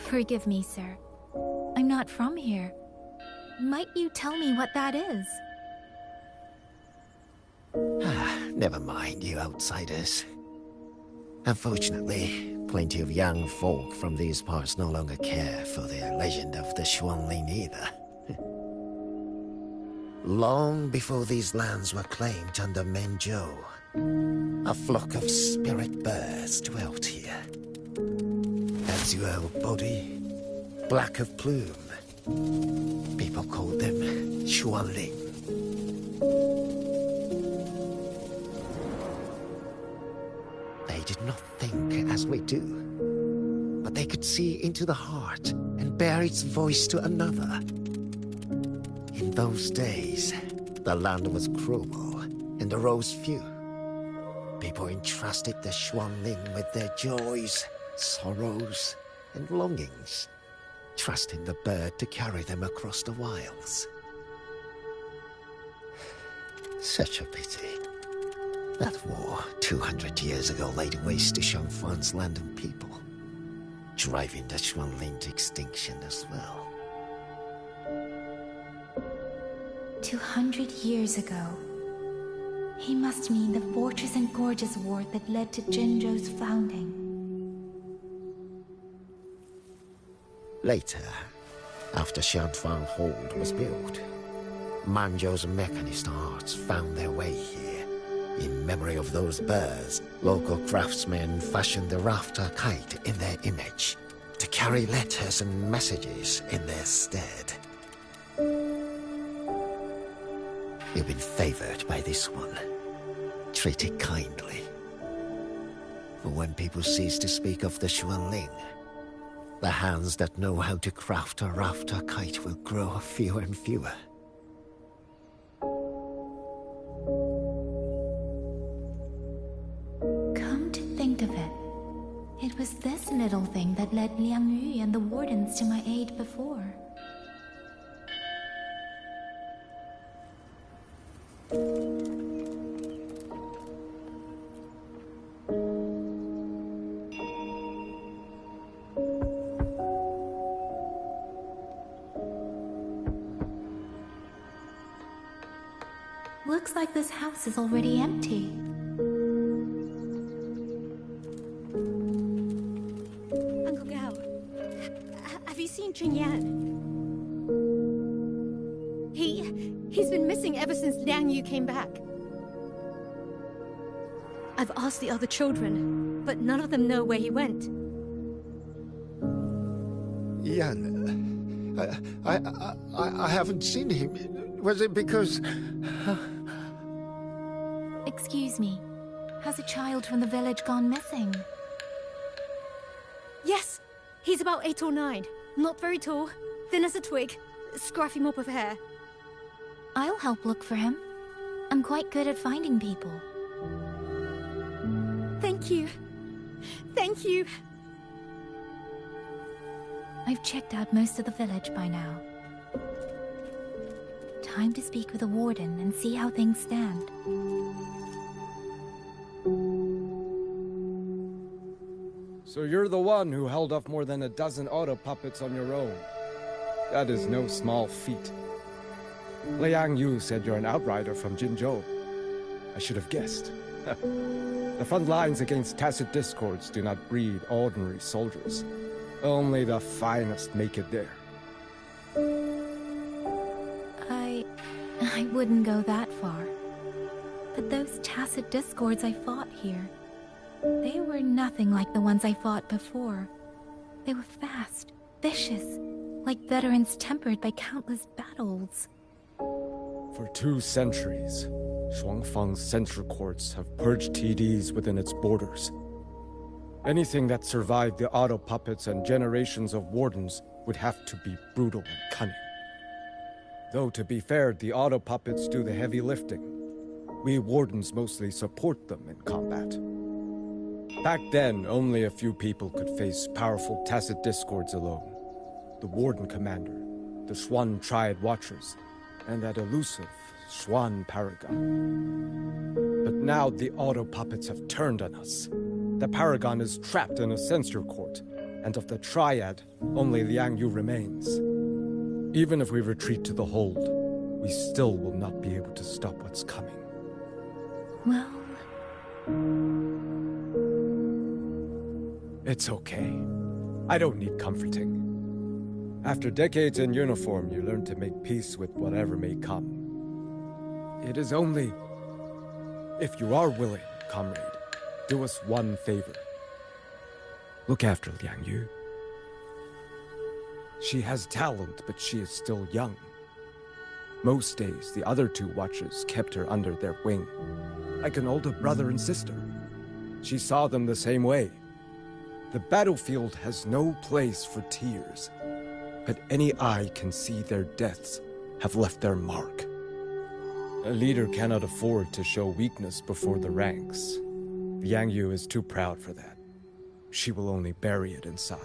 Forgive me, sir. I'm not from here. Might you tell me what that is? Never mind, you outsiders. Unfortunately, plenty of young folk from these parts no longer care for the legend of the Xuanling either. Long before these lands were claimed under Mengzhou, a flock of spirit birds dwelt here. Azure body, black of plume. People called them Xuanling. They did not think as we do, but they could see into the heart and bear its voice to another. In those days, the land was cruel and arose few. People entrusted the Xuanling with their joys, sorrows, and longings, trusting the bird to carry them across the wilds. Such a pity. That war 200 years ago laid waste to Xuanfang's land and people, driving the Xuanling to extinction as well. 200 years ago. He must mean the Fortress and Gorges War that led to Jinzhou's founding. Later, after Xuanfang Hold was built, Mengzhou's mechanist arts found their way here. In memory of those birds, local craftsmen fashioned the rafter kite in their image, to carry letters and messages in their stead. You've been favored by this one. Treat it kindly. For when people cease to speak of the Xuanling, the hands that know how to craft a rafter kite will grow fewer and fewer. Come to think of it, it was this little thing that led Liangyu and the Wardens to my aid before. Looks like this house is already empty. Uncle Gao, have you seen Yangyang? He's been missing ever since Liangyu came back. I've asked the other children, but none of them know where he went. Yan, I haven't seen him. Was it because... Excuse me. Has a child from the village gone missing? Yes! He's about 8 or 9. Not very tall, thin as a twig, scruffy mop of hair. I'll help look for him. I'm quite good at finding people. Thank you. Thank you. I've checked out most of the village by now. Time to speak with the warden and see how things stand. So you're the one who held off more than a dozen auto puppets on your own. That is no small feat. Liang Yu said you're an outrider from Jinzhou. I should have guessed. The front lines against tacit discords do not breed ordinary soldiers. Only the finest make it there. I wouldn't go that far. But those tacit discords I fought here, they were nothing like the ones I fought before. They were fast, vicious, like veterans tempered by countless battles. For 2 centuries, Xuanfang's censure courts have purged TDs within its borders. Anything that survived the auto puppets and generations of wardens would have to be brutal and cunning. Though to be fair, the auto puppets do the heavy lifting. We wardens mostly support them in combat. Back then, only a few people could face powerful tacit discords alone. The warden commander, the Xuan Triad Watchers, and that elusive Xuan Paragon. But now the auto puppets have turned on us. The Paragon is trapped in a censure court, and of the Triad, only Liang Yu remains. Even if we retreat to the hold, we still will not be able to stop what's coming. Well... It's okay. I don't need comforting. After decades in uniform, you learn to make peace with whatever may come. It is only... If you are willing, comrade, do us one favor. Look after Liang Yu. She has talent, but she is still young. Most days, the other 2 watchers kept her under their wing, like an older brother and sister. She saw them the same way. The battlefield has no place for tears, but any eye can see their deaths have left their mark. A leader cannot afford to show weakness before the ranks. Liang Yu is too proud for that. She will only bury it inside.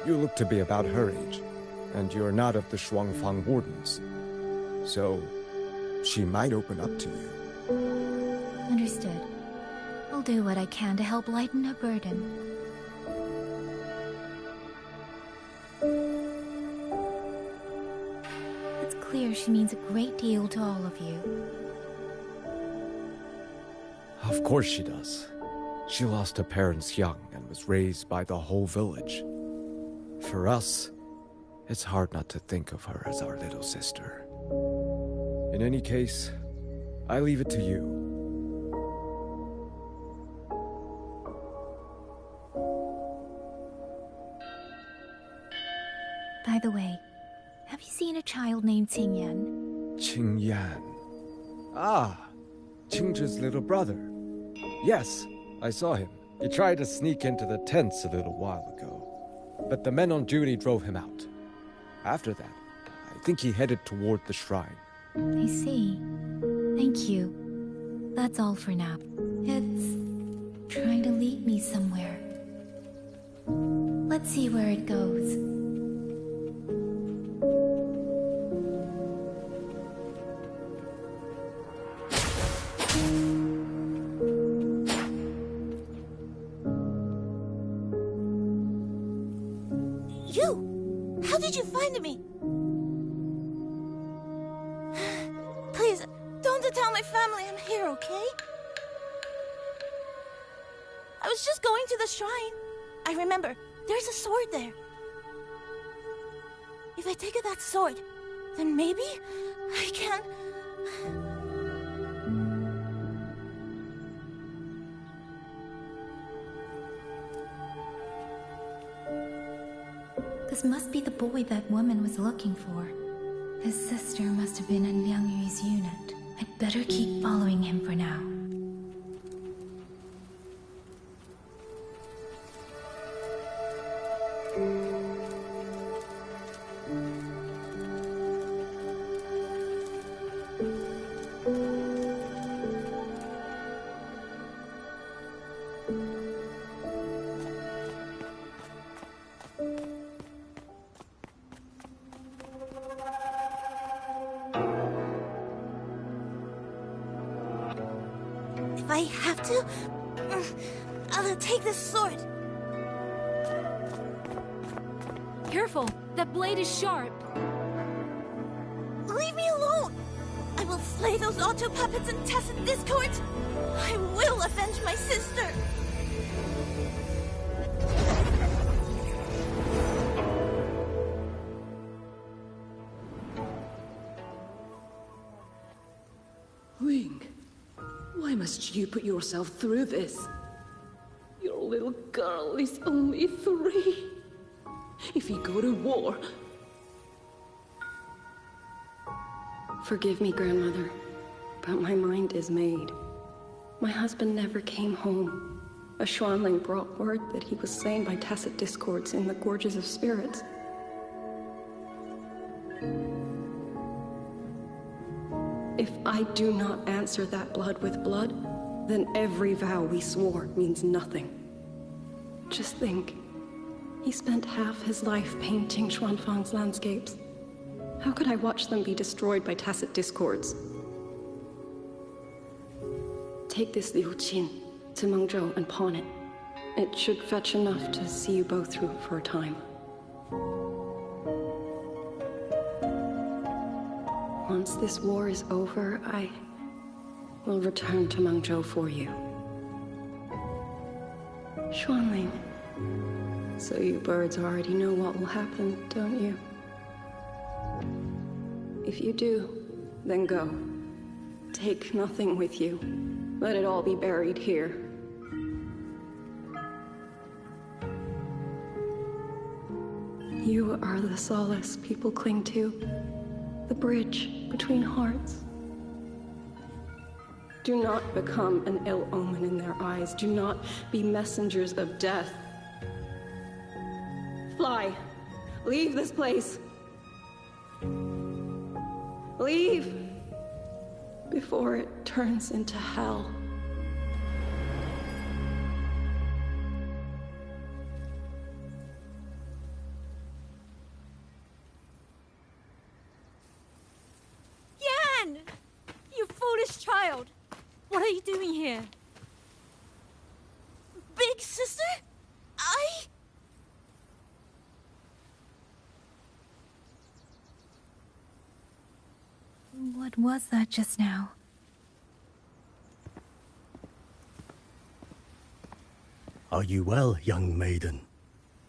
You look to be about her age, and you're not of the Xuanfang Wardens. So, she might open up to you. Understood. I'll do what I can to help lighten her burden. It's clear she means a great deal to all of you. Of course she does. She lost her parents young and was raised by the whole village. For us, it's hard not to think of her as our little sister. In any case, I leave it to you. By the way, have you seen a child named Qingyan? Qingyan. Ah, Qingzhi's little brother. Yes, I saw him. He tried to sneak into the tents a little while ago, but the men on duty drove him out. After that, I think he headed toward the shrine. I see. Thank you. That's all for now. It's trying to lead me somewhere. Let's see where it goes. You! How did you find me? Please, don't tell my family I'm here, okay? I was just going to the shrine. I remember, there's a sword there. If I take that sword, then maybe I can... This must be the boy that woman was looking for. His sister must have been in Liangyu's unit. I'd better keep following him for now. If I have to, I'll take this sword. Careful! That blade is sharp! Leave me alone! I will slay those auto puppets and tacit discord! I will avenge my sister! Ling, why must you put yourself through this? Your little girl is only 3. If you go to war... Forgive me, Grandmother, but my mind is made. My husband never came home. A Xuanling brought word that he was slain by tacit discords in the Gorges of Spirits. If I do not answer that blood with blood, then every vow we swore means nothing. Just think, he spent half his life painting Xuanfang's landscapes. How could I watch them be destroyed by tacit discords? Take this Liu Qin to Mengzhou and pawn it. It should fetch enough to see you both through for a time. Once this war is over, I will return to Mengzhou for you. Xuanling, so you birds already know what will happen, don't you? If you do, then go. Take nothing with you. Let it all be buried here. You are the solace people cling to. The bridge between hearts. Do not become an ill omen in their eyes. Do not be messengers of death. Fly. Leave this place. Leave before it turns into hell. Yan! You foolish child! What are you doing here? Big sister? What was that just now? Are you well, young maiden?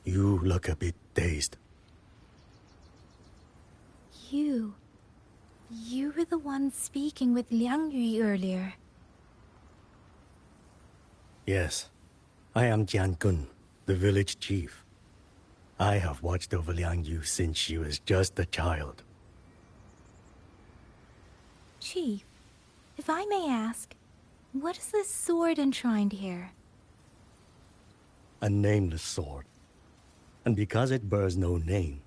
You look a bit dazed. You were the one speaking with Liang Yu earlier. Yes, I am Jian, the village chief. I have watched over Liang Yu since she was just a child. Chief, if I may ask, what is this sword enshrined here? A nameless sword. And because it bears no name,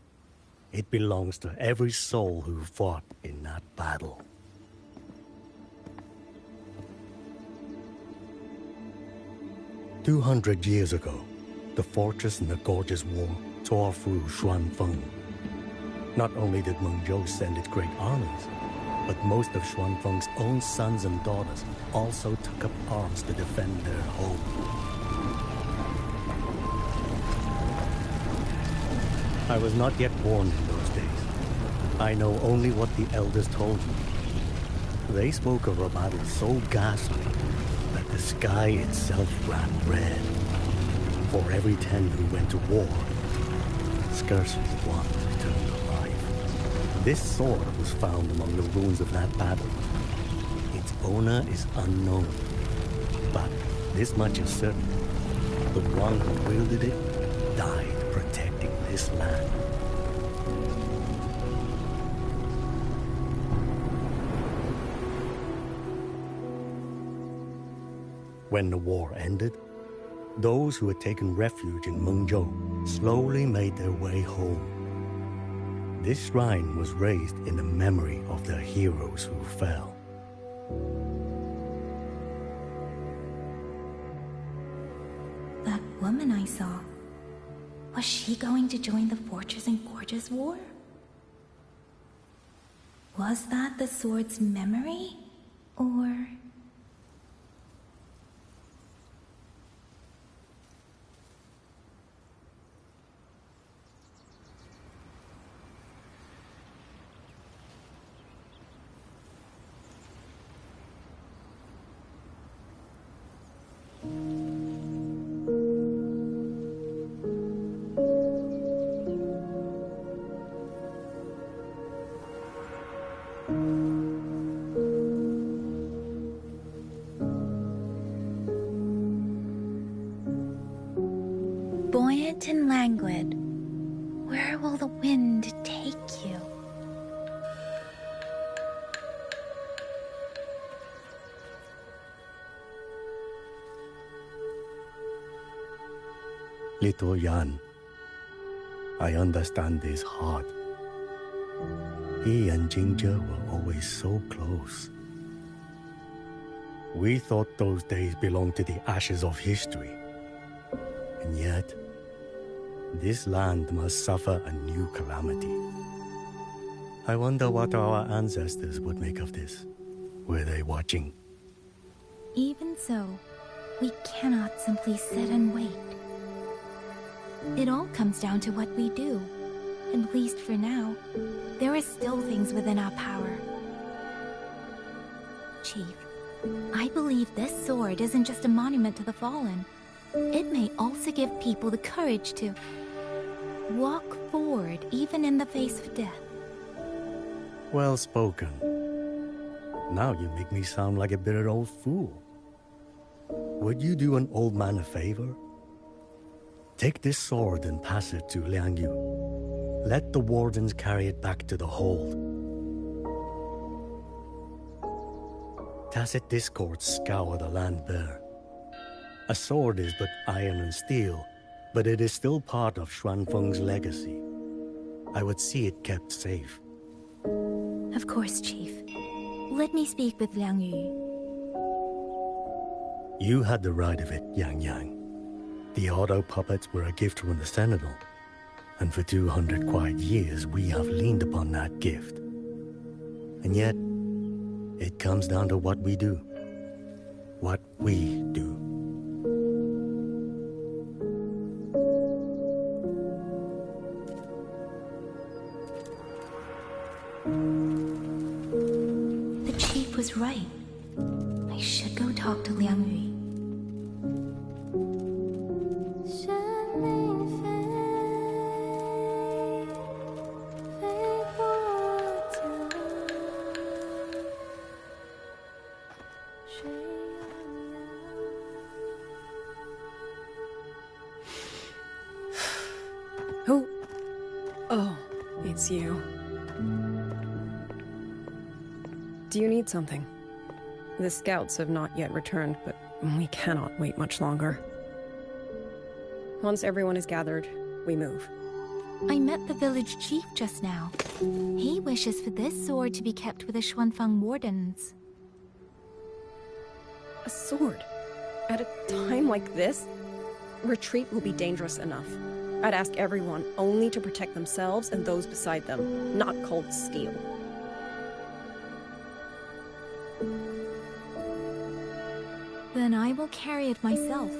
it belongs to every soul who fought in that battle. "200 years ago, the fortress in the Gorgeous War tore through Xuanfeng. Not only did Mengzhou send its great armies, but most of Xuanfeng's own sons and daughters also took up arms to defend their home. I was not yet born in those days. I know only what the elders told me. They spoke of a battle so ghastly that the sky itself ran red. For every 10 who went to war, scarcely one returned alive. This sword was found among the ruins of that battle. Its owner is unknown, but this much is certain. The one who wielded it died protecting this land. When the war ended, those who had taken refuge in Mengzhou slowly made their way home. This shrine was raised in the memory of the heroes who fell. That woman I saw, was she going to join the Fortress and Gorgeous War? Was that the sword's memory? Or... buoyant and languid, where will the wind take you? Little Yan, I understand his heart. He and Jinja were always so close. We thought those days belonged to the ashes of history. And yet, this land must suffer a new calamity. I wonder what our ancestors would make of this. Were they watching? Even so, we cannot simply sit and wait. It all comes down to what we do. At least for now, there are still things within our power. Chief, I believe this sword isn't just a monument to the fallen. It may also give people the courage to walk forward even in the face of death. Well spoken. Now you make me sound like a bitter old fool. Would you do an old man a favor? Take this sword and pass it to Liang Yu. Let the wardens carry it back to the hold. Tacit discords scour the land bare. A sword is but iron and steel, but it is still part of Xuanfeng's legacy. I would see it kept safe. Of course, Chief. Let me speak with Liang Yu. You had the right of it, Yangyang. The auto puppets were a gift from the Sentinel, and for 200 quiet years we have leaned upon that gift. And yet, it comes down to what we do. what we do. The chief was right. I should go talk to Liang Yu. Who? Oh, it's you. Do you need something? The scouts have not yet returned, but we cannot wait much longer. Once everyone is gathered, we move. I met the village chief just now. He wishes for this sword to be kept with the Xuanfang wardens. A sword? At a time like this? Retreat will be dangerous enough. I'd ask everyone only to protect themselves and those beside them, not cold steel. Then I will carry it myself,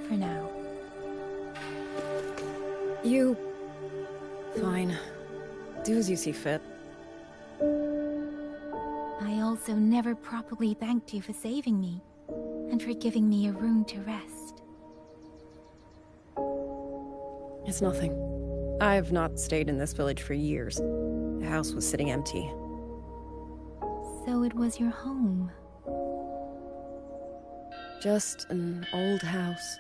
for now. You... Fine. Do as you see fit. I also never properly thanked you for saving me, and for giving me a room to rest. It's nothing. I've not stayed in this village for years. The house was sitting empty. So it was your home. Just an old house.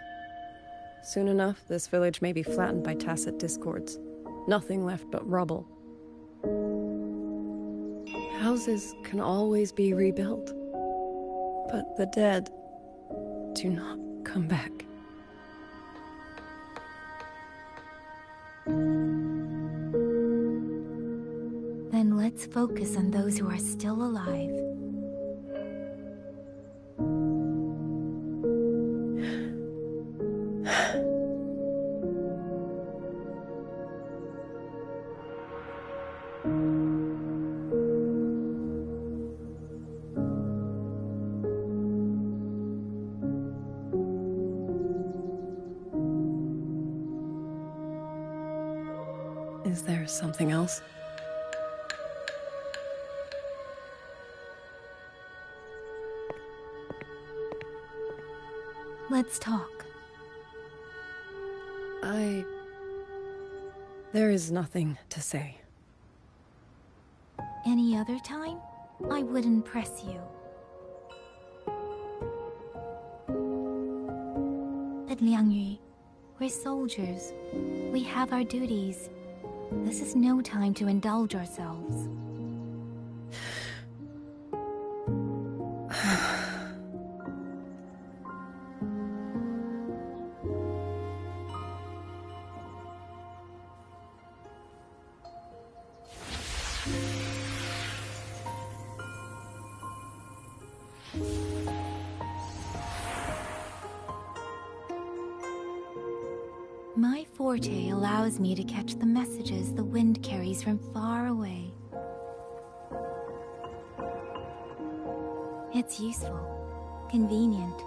Soon enough, this village may be flattened by tacit discords. Nothing left but rubble. Houses can always be rebuilt. But the dead do not come back. Then let's focus on those who are still alive. Is there something else? Let's talk. There is nothing to say. Any other time, I wouldn't press you. But Liang Yu, we're soldiers. We have our duties. This is no time to indulge ourselves. My forte allows me to catch the messages the wind carries from far away. It's useful, convenient.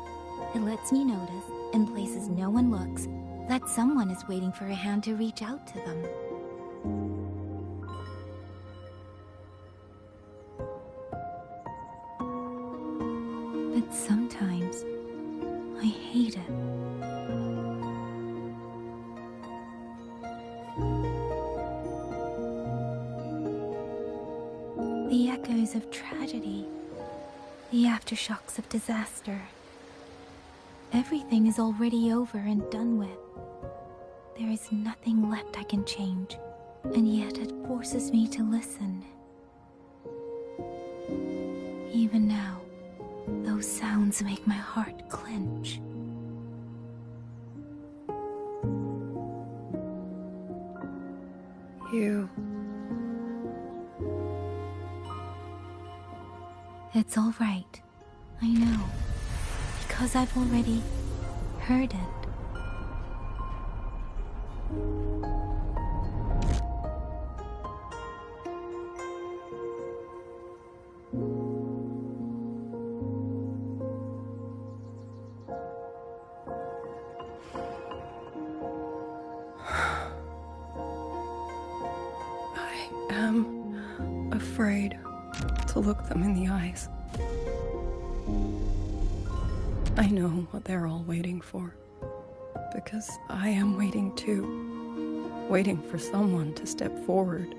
It lets me notice, in places no one looks, that someone is waiting for a hand to reach out to them. But sometimes, I hate it. The echoes of tragedy, the aftershocks of disaster. Everything is already over and done with. There is nothing left I can change, and yet it forces me to listen. Even now, those sounds make my heart clench. It's all right. I know. Because I've already heard it. am afraid to look them in the eyes. I know what they're all waiting for, because I am waiting too. Waiting for someone to step forward.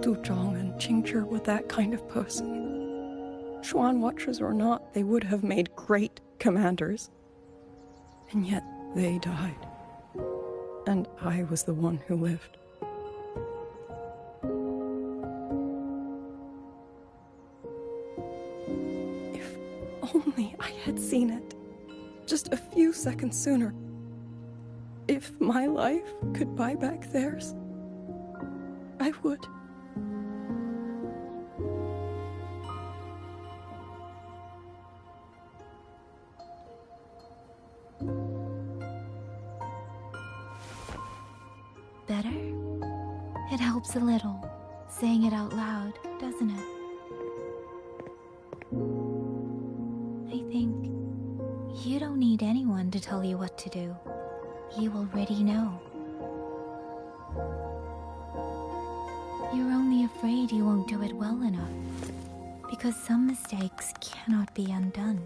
Du Zhong and Qingzhi were that kind of person. Xuan Watchers or not, they would have made great commanders. And yet they died. And I was the one who lived. If only I had seen it. Just a few seconds sooner. If my life could buy back theirs, I would. Better? It helps a little, saying it out loud, doesn't it? I think you don't need anyone to tell you what to do. You already know. You're only afraid you won't do it well enough, because some mistakes cannot be undone.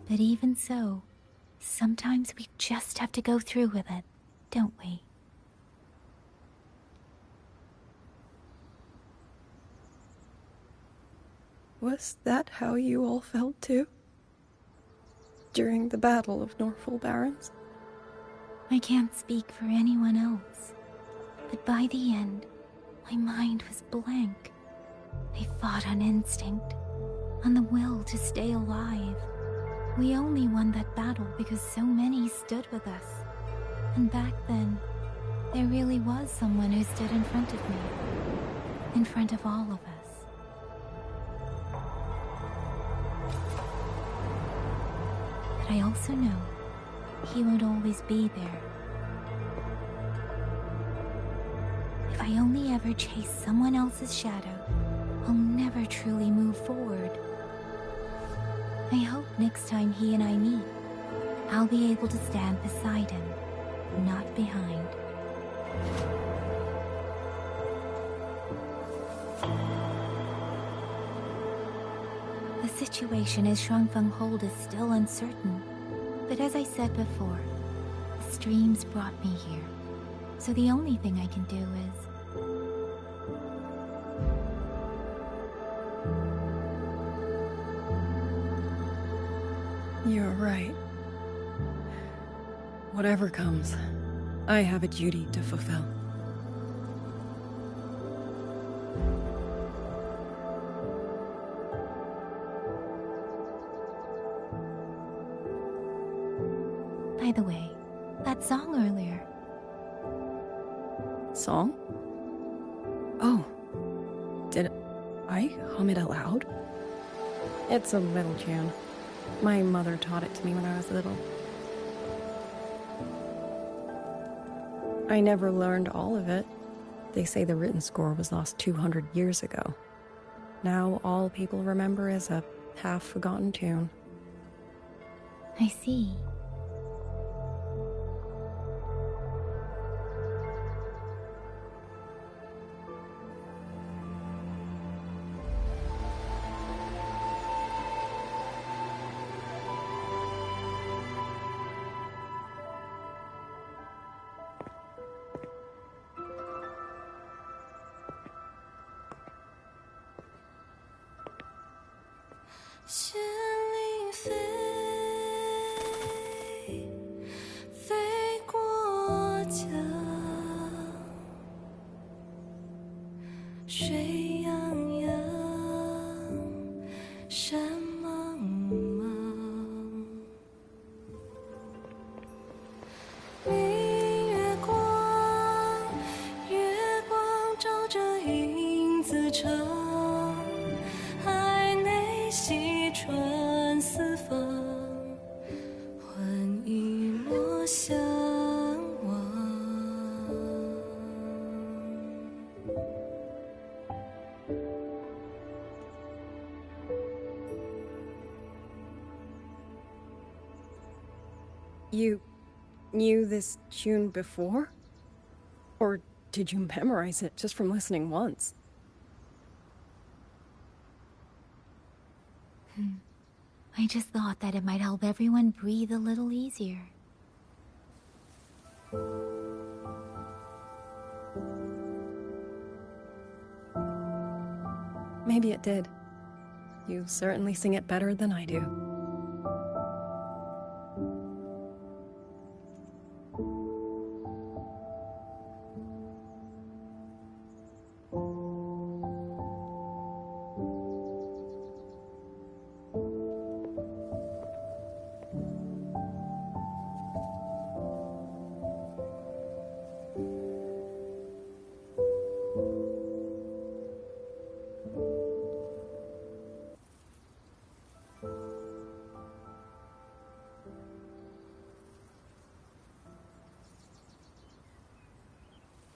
But even so, sometimes we just have to go through with it, don't we? Was that how you all felt too? During the Battle of Norfolk Barrens? I can't speak for anyone else, but by the end, my mind was blank. I fought on instinct, on the will to stay alive. We only won that battle because so many stood with us. And back then, there really was someone who stood in front of me. In front of all of us. But I also know he won't always be there. If I only ever chase someone else's shadow, I'll never truly move forward. I hope next time he and I meet, I'll be able to stand beside him, not behind. The situation as Xuanfeng Hold is still uncertain, but as I said before, the streams brought me here, so the only thing I can do is... You're right. Whatever comes, I have a duty to fulfill. By the way, that song earlier. Song? Oh. Did I hum it aloud? It's a little tune. My mother taught it to me when I was little. I never learned all of it. They say the written score was lost 200 years ago. Now all people remember is a half-forgotten tune. I see. You knew this tune before? Or did you memorize it just from listening once? I just thought that it might help everyone breathe a little easier. Maybe it did. You certainly sing it better than I do.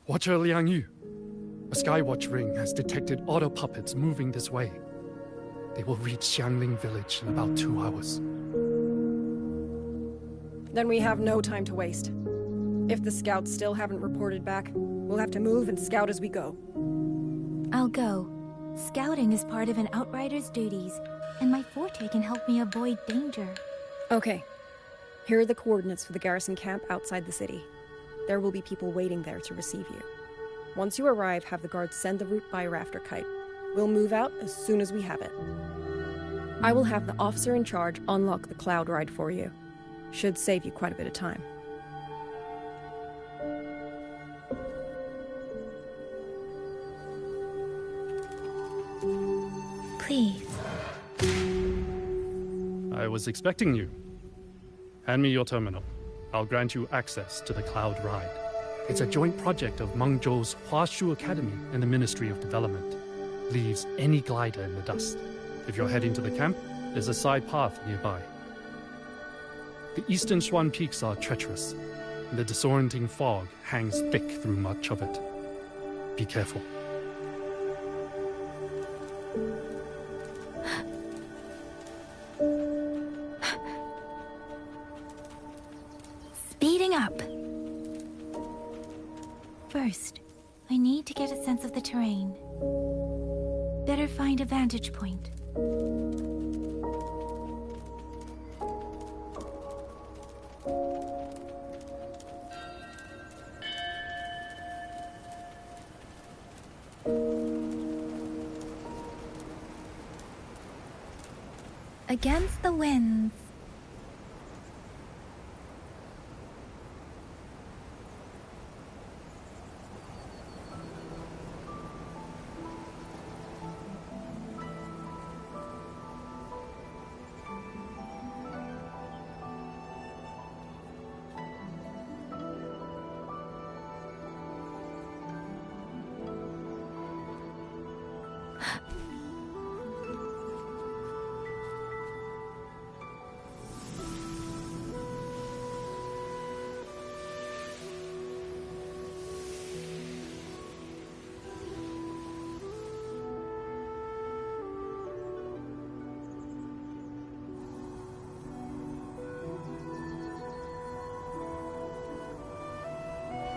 Watcher Liang Yu, a Skywatch ring has detected auto puppets moving this way. They will reach Xuanling village in about 2 hours. Then we have no time to waste. If the scouts still haven't reported back, we'll have to move and scout as we go. I'll go. Scouting is part of an outrider's duties, and my forte can help me avoid danger. Okay. Here are the coordinates for the garrison camp outside the city. There will be people waiting there to receive you. Once you arrive, have the guards send the route by rafter kite. We'll move out as soon as we have it. I will have the officer in charge unlock the cloud ride for you. Should save you quite a bit of time. Please. I was expecting you. Hand me your terminal. I'll grant you access to the Cloud Ride. It's a joint project of Mengzhou's Huashu Academy and the Ministry of Development. Leaves any glider in the dust. If you're heading to the camp, there's a side path nearby. The eastern Xuan peaks are treacherous, and the disorienting fog hangs thick through much of it. Be careful. Speeding up. First, I need to get a sense of the terrain. Better find a vantage point. Against the winds.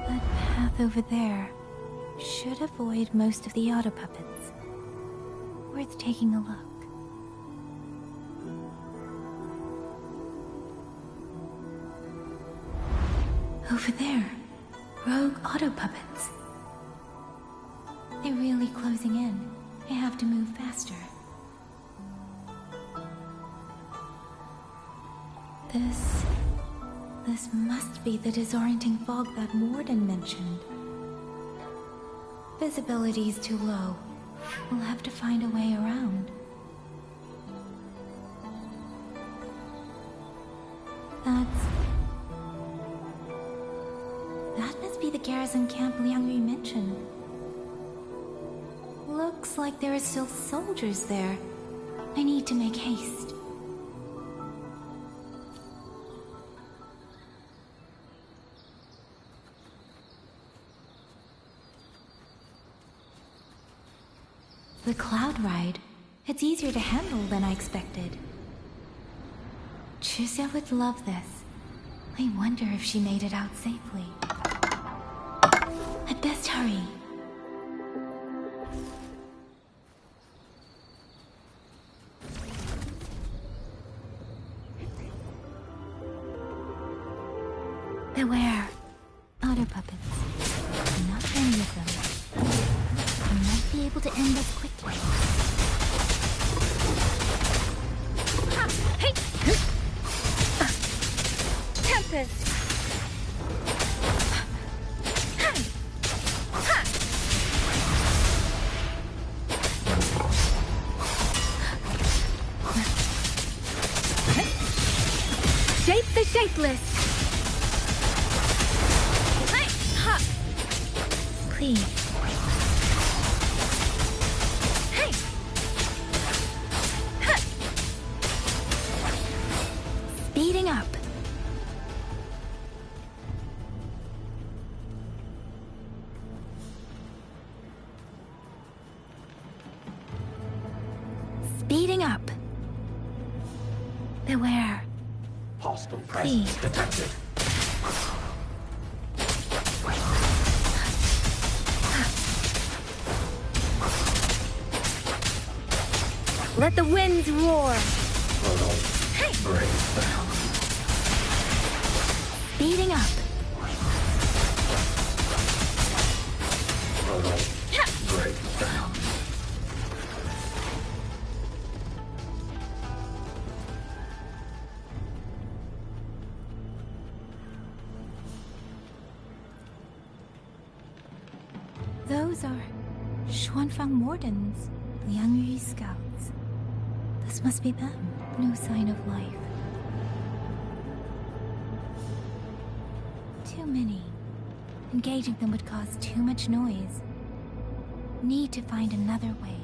That path over there should avoid most of the auto puppets. Worth taking a look. Over there, rogue auto puppets. They're really closing in. I have to move faster. This must be the disorienting fog that Morden mentioned. Visibility's too low. We'll have to find a way around. That must be the garrison camp Liang Yu mentioned. Looks like there are still soldiers there. I need to make haste. The cloud ride. It's easier to handle than I expected. Chixia would love this. I wonder if she made it out safely. I'd best hurry. Beware. Otter puppets. Not many of them. I might be able to end this quickly. Hey! Tempest! Shape the shapeless! Clean. Hey! Speeding up. Speeding up. Beware. Hostile presence detected. Let the winds roar! Hey! Break down. Speeding up. Break down. Those are Xuanfang Wardens, Yangyang scouts. This must be them. No sign of life. Too many. Engaging them would cause too much noise. Need to find another way.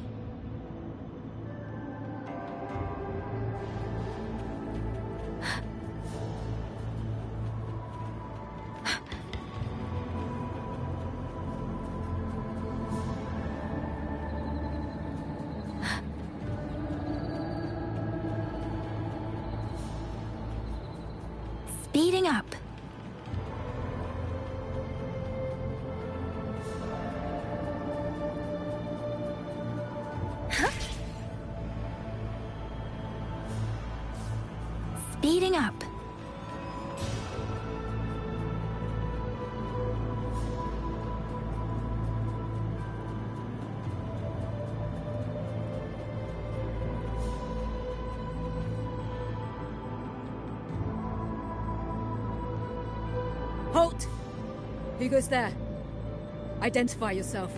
Speeding up. Speeding up. Halt! Who goes there? Identify yourself.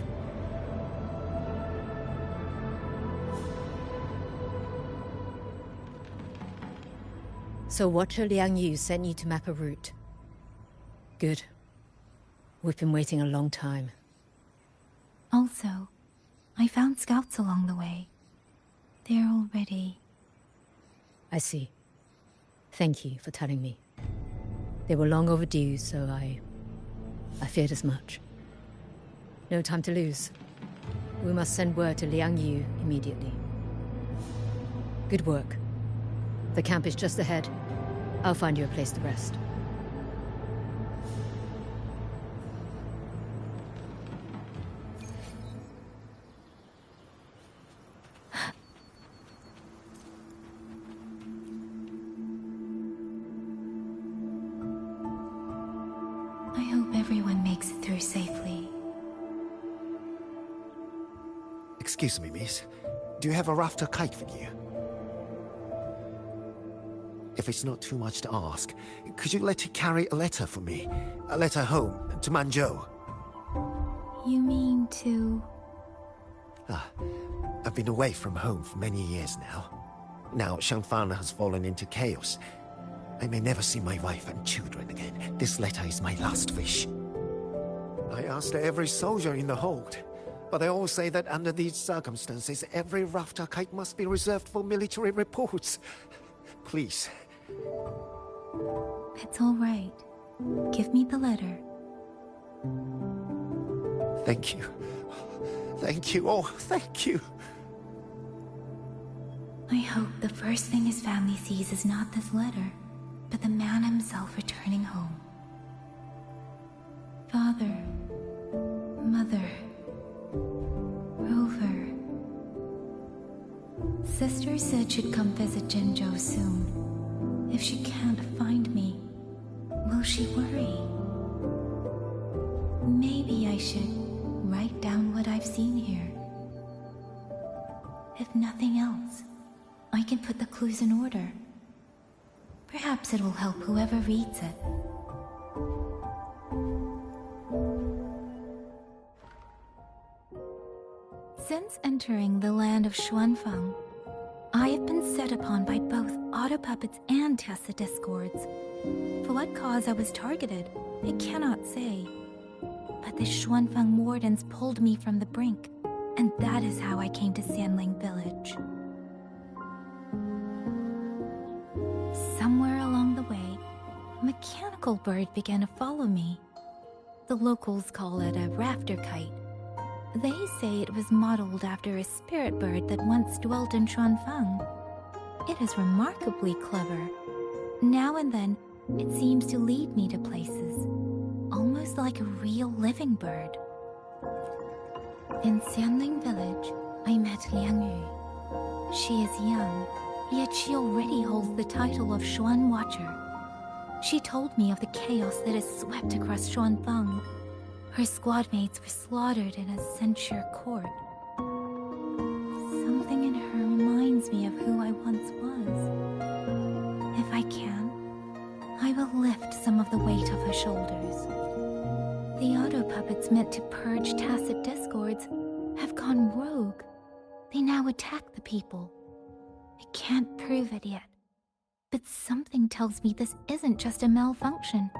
So Watcher Liang Yu sent you to map a route. Good. We've been waiting a long time. Also, I found scouts along the way. They're all ready. I see. Thank you for telling me. They were long overdue, so I feared as much. No time to lose. We must send word to Liang Yu immediately. Good work. The camp is just ahead. I'll find you a place to rest. I hope everyone makes it through safely. Excuse me, miss. Do you have a rafter kite with you? If it's not too much to ask, could you let it carry a letter for me? A letter home, to Mengzhou. You mean to... I've been away from home for many years now. Now Xuanfang has fallen into chaos. I may never see my wife and children again. This letter is my last wish. I asked every soldier in the hold, but they all say that under these circumstances, every rafter kite must be reserved for military reports. Please. It's all right. Give me the letter. Thank you. Thank you. Oh, thank you. I hope the first thing his family sees is not this letter, but the man himself returning returning home. Father, Mother, Rover. Sister said she'd come visit Jinzhou soon. If she can't find me, will she worry? Maybe I should write down what I've seen here. If nothing else, I can put the clues in order. Perhaps it will help whoever reads it. Since entering the land of Xuanfang, I have been set upon by both autopuppets and Tacet discords. For what cause I was targeted, I cannot say. But the Xuanfang wardens pulled me from the brink, and that is how I came to Xuanling village. Somewhere along the way, a mechanical bird began to follow me. The locals call it a rafter kite. They say it was modeled after a spirit bird that once dwelt in Xuanfang. It is remarkably clever. Now and then, it seems to lead me to places, almost like a real living bird. In Xuanling village, I met Yangyang. She is young, yet she already holds the title of Xuan Watcher. She told me of the chaos that has swept across Xuanfang. Her squad mates were slaughtered in a censure court. Something in her reminds me of who I once was. If I can, I will lift some of the weight of her shoulders. The auto-puppets meant to purge Tacet discords have gone rogue. They now attack the people. I can't prove it yet, but something tells me this isn't just a malfunction.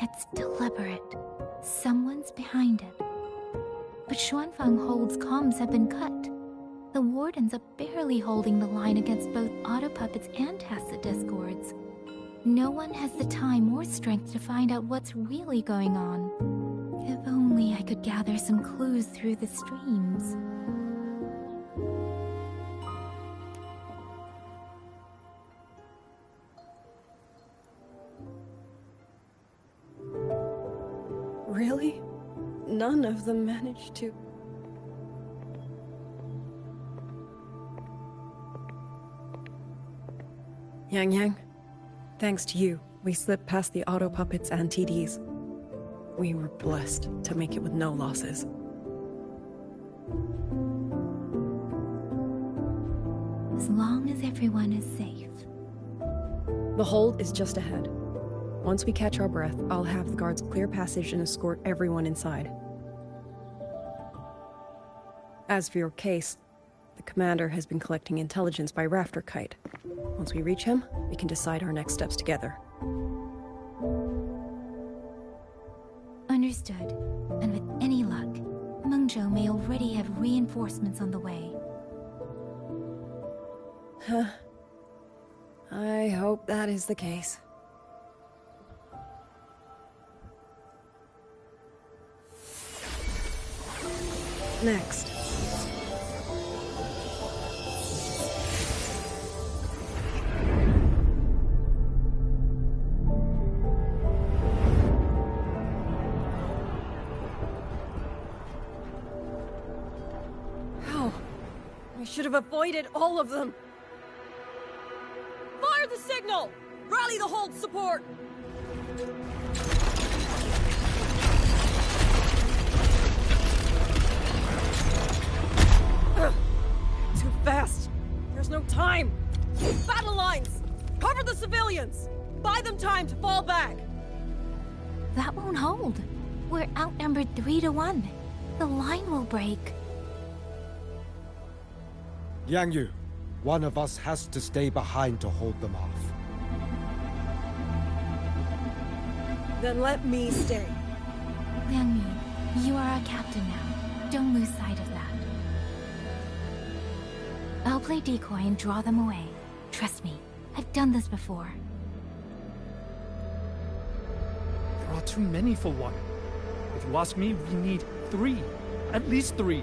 It's deliberate. Someone's behind it. But Xuanfang Hold's comms have been cut. The wardens are barely holding the line against both auto-puppets and Tacet discords. No one has the time or strength to find out what's really going on. If only I could gather some clues through the streams. Really? None of them managed to... Yangyang, thanks to you, we slipped past the auto-puppets and TDs. We were blessed to make it with no losses. As long as everyone is safe. The hold is just ahead. Once we catch our breath, I'll have the guards clear passage and escort everyone inside. As for your case, the commander has been collecting intelligence by Rafter Kite. Once we reach him, we can decide our next steps together. Understood. And with any luck, Mengzhou may already have reinforcements on the way. Huh. I hope that is the case. Next. How? I should have avoided all of them. Fire the signal! Rally the hold support! Too fast! There's no time! Battle lines! Cover the civilians! Buy them time to fall back! That won't hold. We're outnumbered 3-1. The line will break. Yangyu, one of us has to stay behind to hold them off. Then let me stay. Liangyu, you are our captain now. Don't lose sight of that. I'll play decoy and draw them away. Trust me, I've done this before. There are too many for one. If you ask me, we need 3. At least 3.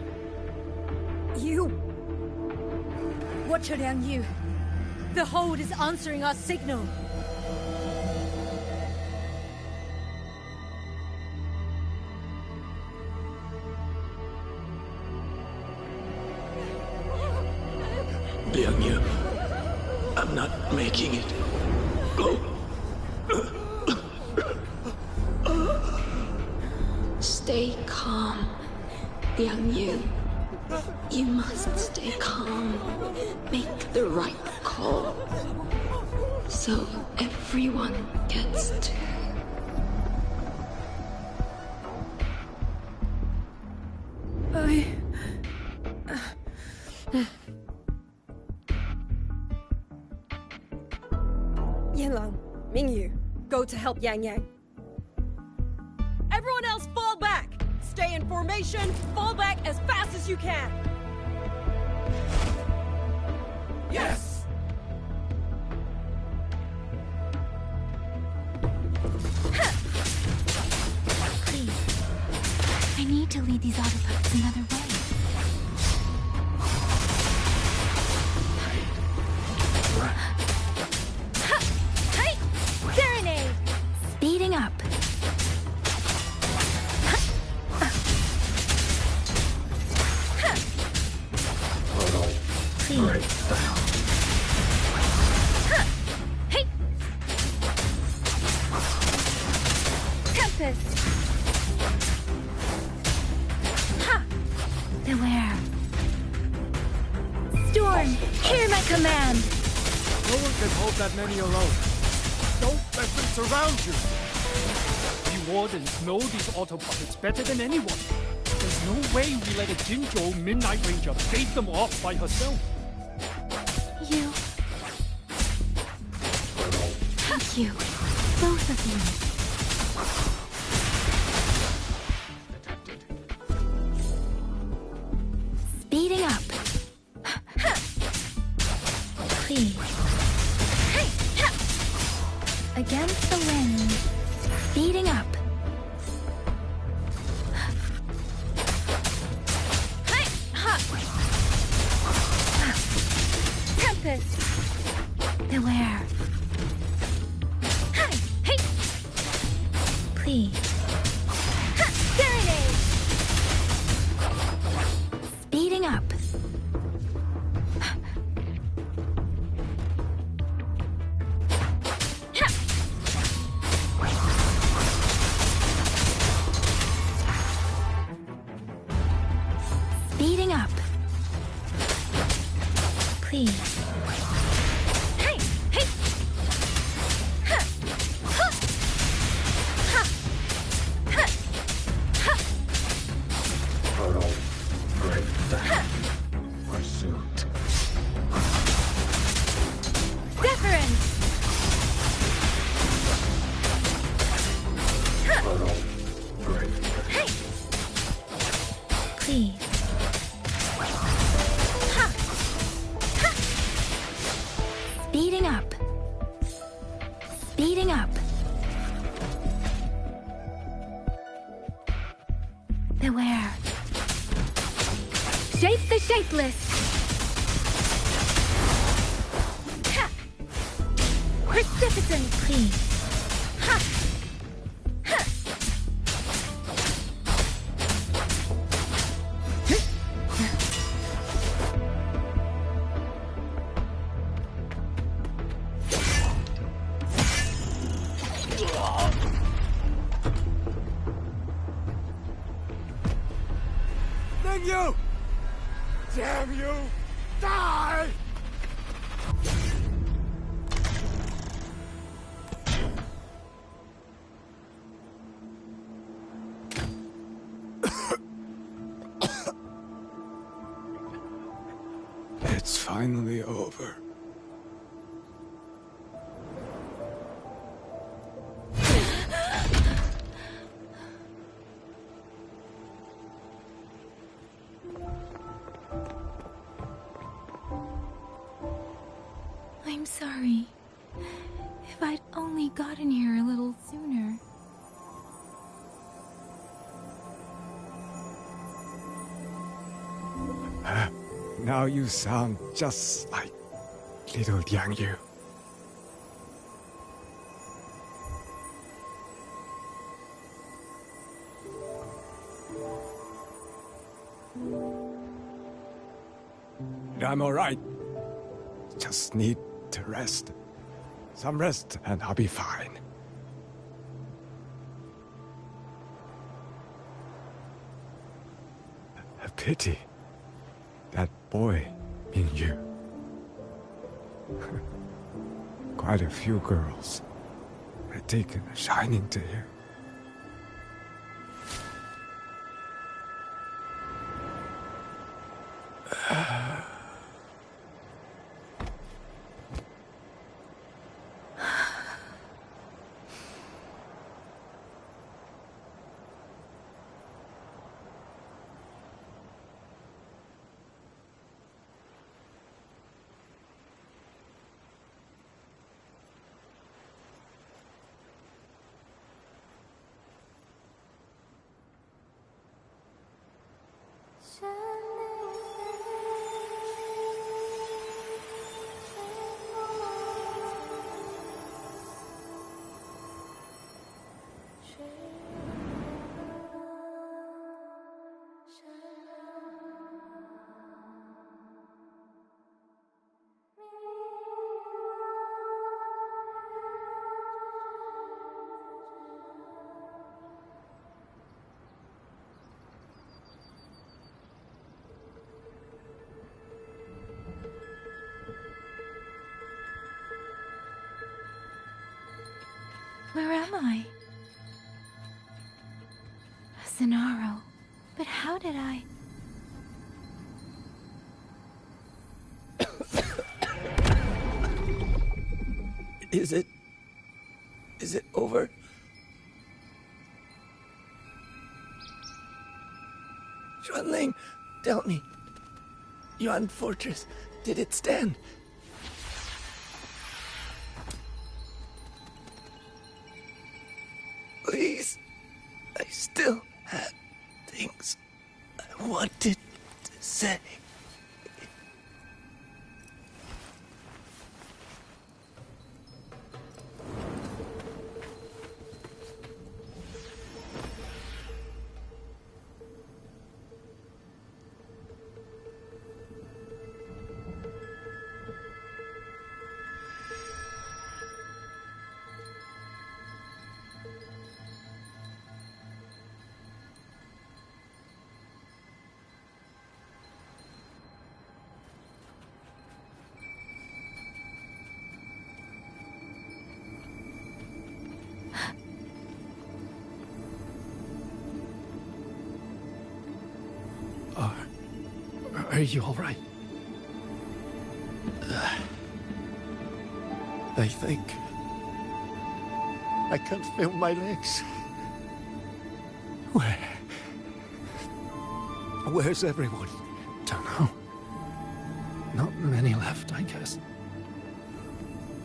You! Watch it, Yangyang. The hold is answering our signal. making it go. Stay calm, Yangyang. You must stay calm. Make the right call. So everyone gets to. Yanlang, Mingyu, go to help Yangyang. Everyone else fall back! Stay in formation, fall back as fast as you can! Yes! Please. I need to lead these autopups another way. Serenade! Speeding up. Break down. Hey! Tempest! Ha! Beware. Storm, hear my command. No one can hold that many alone. Don't let them surround you. You Wardens know these auto puppets better than anyone. There's no way we let a Jinzhou Midnight Ranger bait them off by herself. You. Thank you. Both of you. Speeding up. Please. Against the wind. Speeding up. Tempest! Beware. Please. Serenade! Speeding up. Speeding up. Please. Total breakdown. Pursuit. Deference! Total breakdown. Please. Speeding up. Speeding up. Beware. Shape the shapeless! Precipitant! Please. You! Damn you! Die! It's finally over. I'm sorry. If I'd only gotten here a little sooner. Now you sound just like little Yangyang. I'm alright. Just need to rest. Some rest, and I'll be fine. A pity. That boy, Mingyu. Quite a few girls had taken a shining to him. Where am I? Zenaro. But how did I... Is it over? Xuanling, tell me. Yuan Fortress, did it stand? Please, I still had things I wanted to say. Are you all right? I think I can't feel my legs. Where's everyone? Don't know. Not many left, I guess.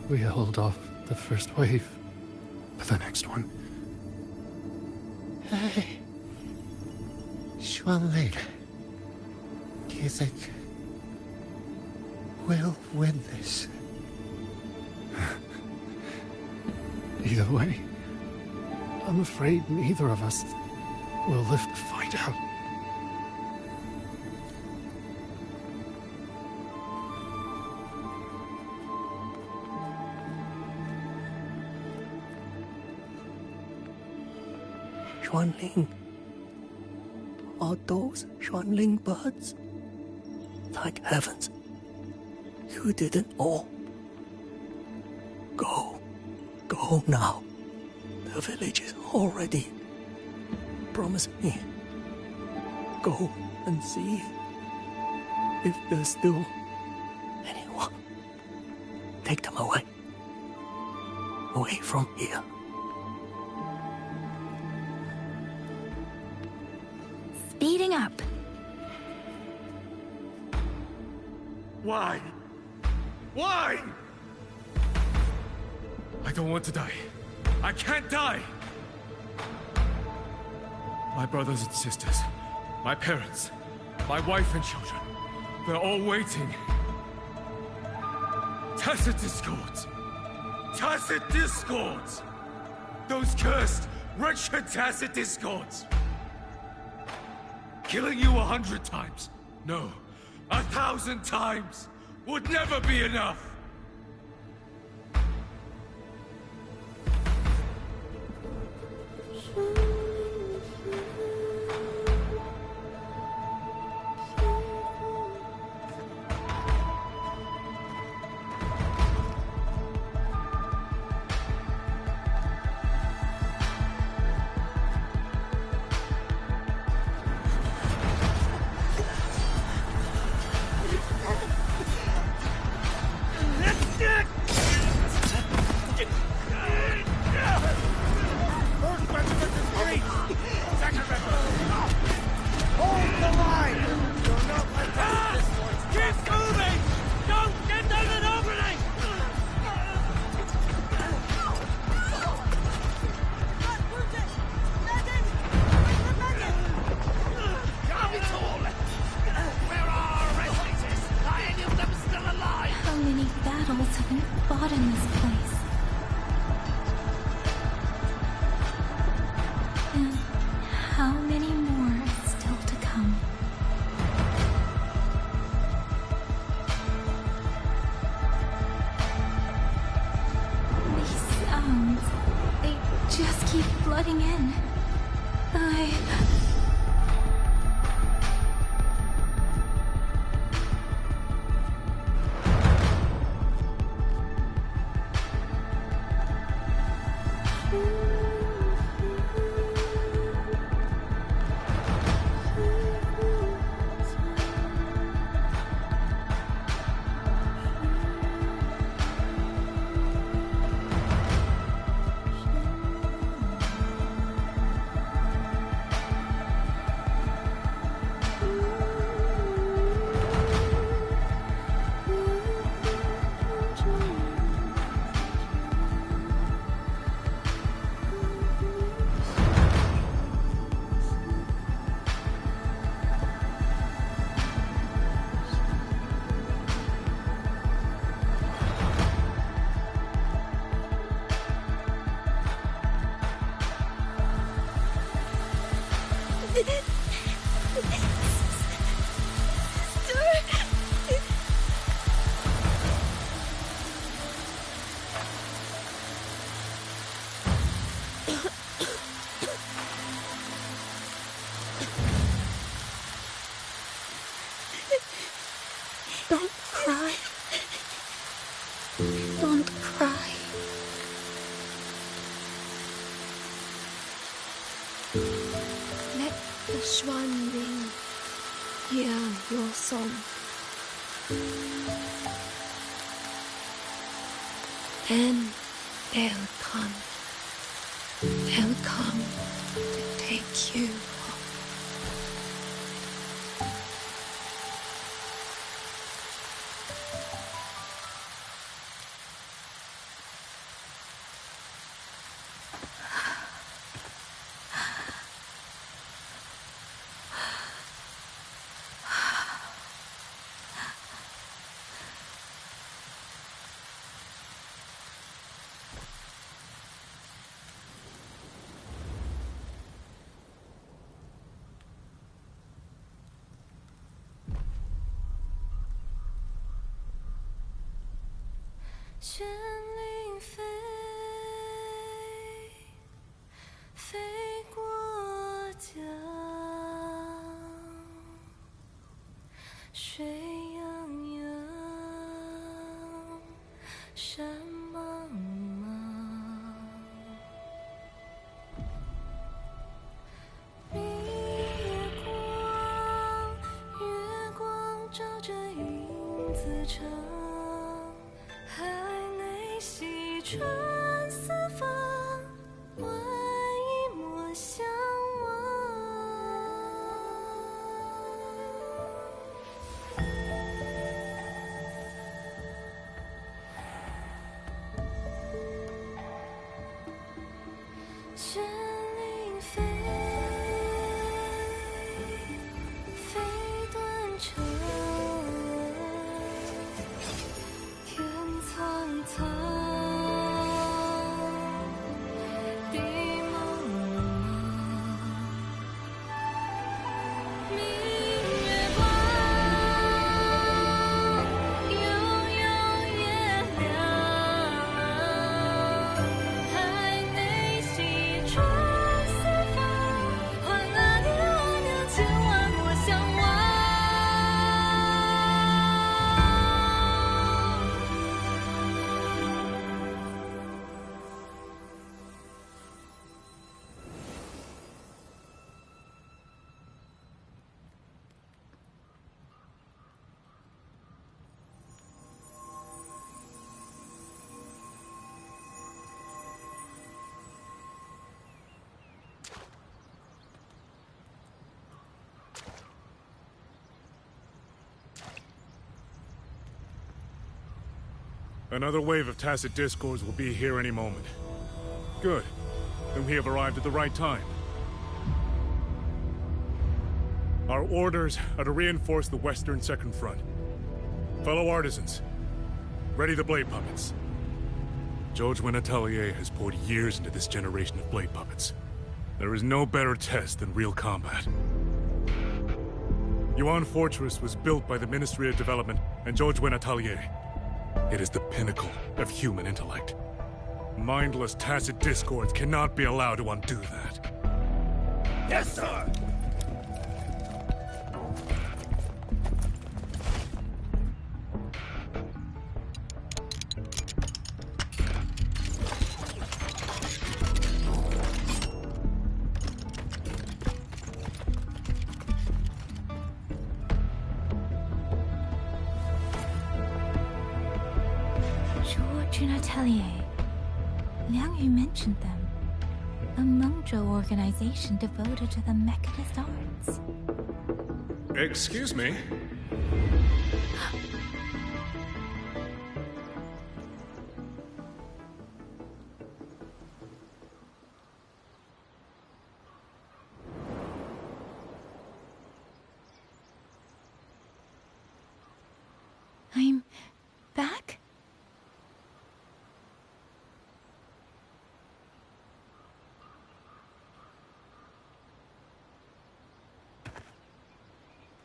We held off the first wave, but the next one. Hey, Xuanling. Do you think we'll win this? Either way, I'm afraid neither of us will live to find out. Xuanling. Are those Xuanling birds? Thank heavens. You didn't all. Go. Go now. The village is all ready. Promise me. Go and see if there's still anyone. Take them away. Away from here. Speeding up. Why? Why? I don't want to die. I can't die! My brothers and sisters, my parents, my wife and children, they're all waiting. Tacit discords! Tacit discords! Those cursed, wretched tacit discords! Killing you 100 times, no, 1,000 times, would never be enough! Xuanling, hear your song. Then they'll come. They'll come to take you home.绚丽飞，飞过江，水泱泱，山茫茫。明月光，月光照着影子城。海内西川四方，万一莫相绚丽飞，飞断肠。苍苍， Another wave of tacit discords will be here any moment. Good. Then we have arrived at the right time. Our orders are to reinforce the western second front. Fellow artisans, ready the blade puppets. Xuanling Atelier has poured years into this generation of blade puppets. There is no better test than real combat. Yuan Fortress was built by the Ministry of Development and Xuanling Atelier. It is the pinnacle of human intellect. Mindless tacit discords cannot be allowed to undo that. Yes, sir! Xuanling Atelier. Liang Yu mentioned them. A Mengzhou organization devoted to the mechanist arts. Excuse me? I'm back?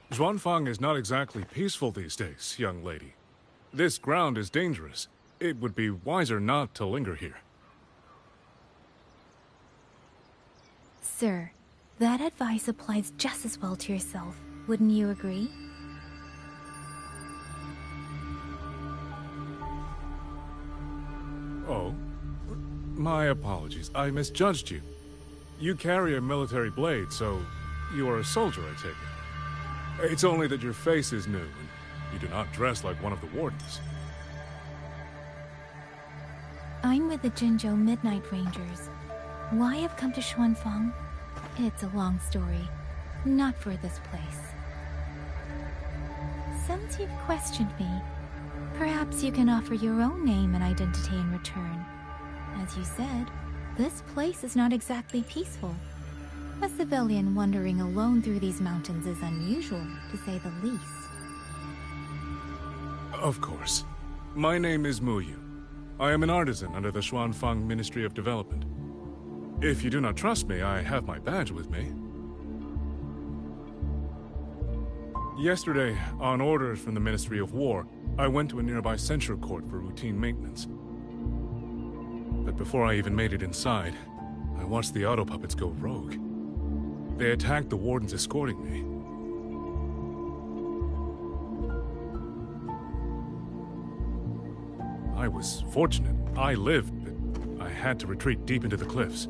Xuanfang is not exactly peaceful these days, young lady. This ground is dangerous. It would be wiser not to linger here. Sir, that advice applies just as well to yourself. Wouldn't you agree? Oh? My apologies. I misjudged you. You carry a military blade, so you are a soldier, I take it. It's only that your face is new, and you do not dress like one of the wardens. I'm with the Jinzhou Midnight Rangers. Why I've come to Xuanfang? It's a long story. Not for this place. Since you've questioned me, perhaps you can offer your own name and identity in return. As you said, this place is not exactly peaceful. A civilian wandering alone through these mountains is unusual, to say the least. Of course. My name is Muyu. I am an artisan under the Xuanfang Ministry of Development. If you do not trust me, I have my badge with me. Yesterday, on orders from the Ministry of War, I went to a nearby censure court for routine maintenance. But before I even made it inside, I watched the auto puppets go rogue. They attacked the wardens escorting me. I was fortunate. I lived, but I had to retreat deep into the cliffs.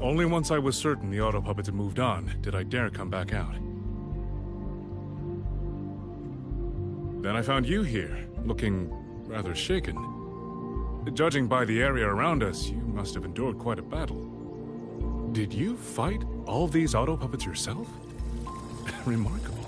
Only once I was certain the auto puppets had moved on did I dare come back out. Then I found you here, looking rather shaken. Judging by the area around us, you must have endured quite a battle. Did you fight all these auto puppets yourself? Remarkable.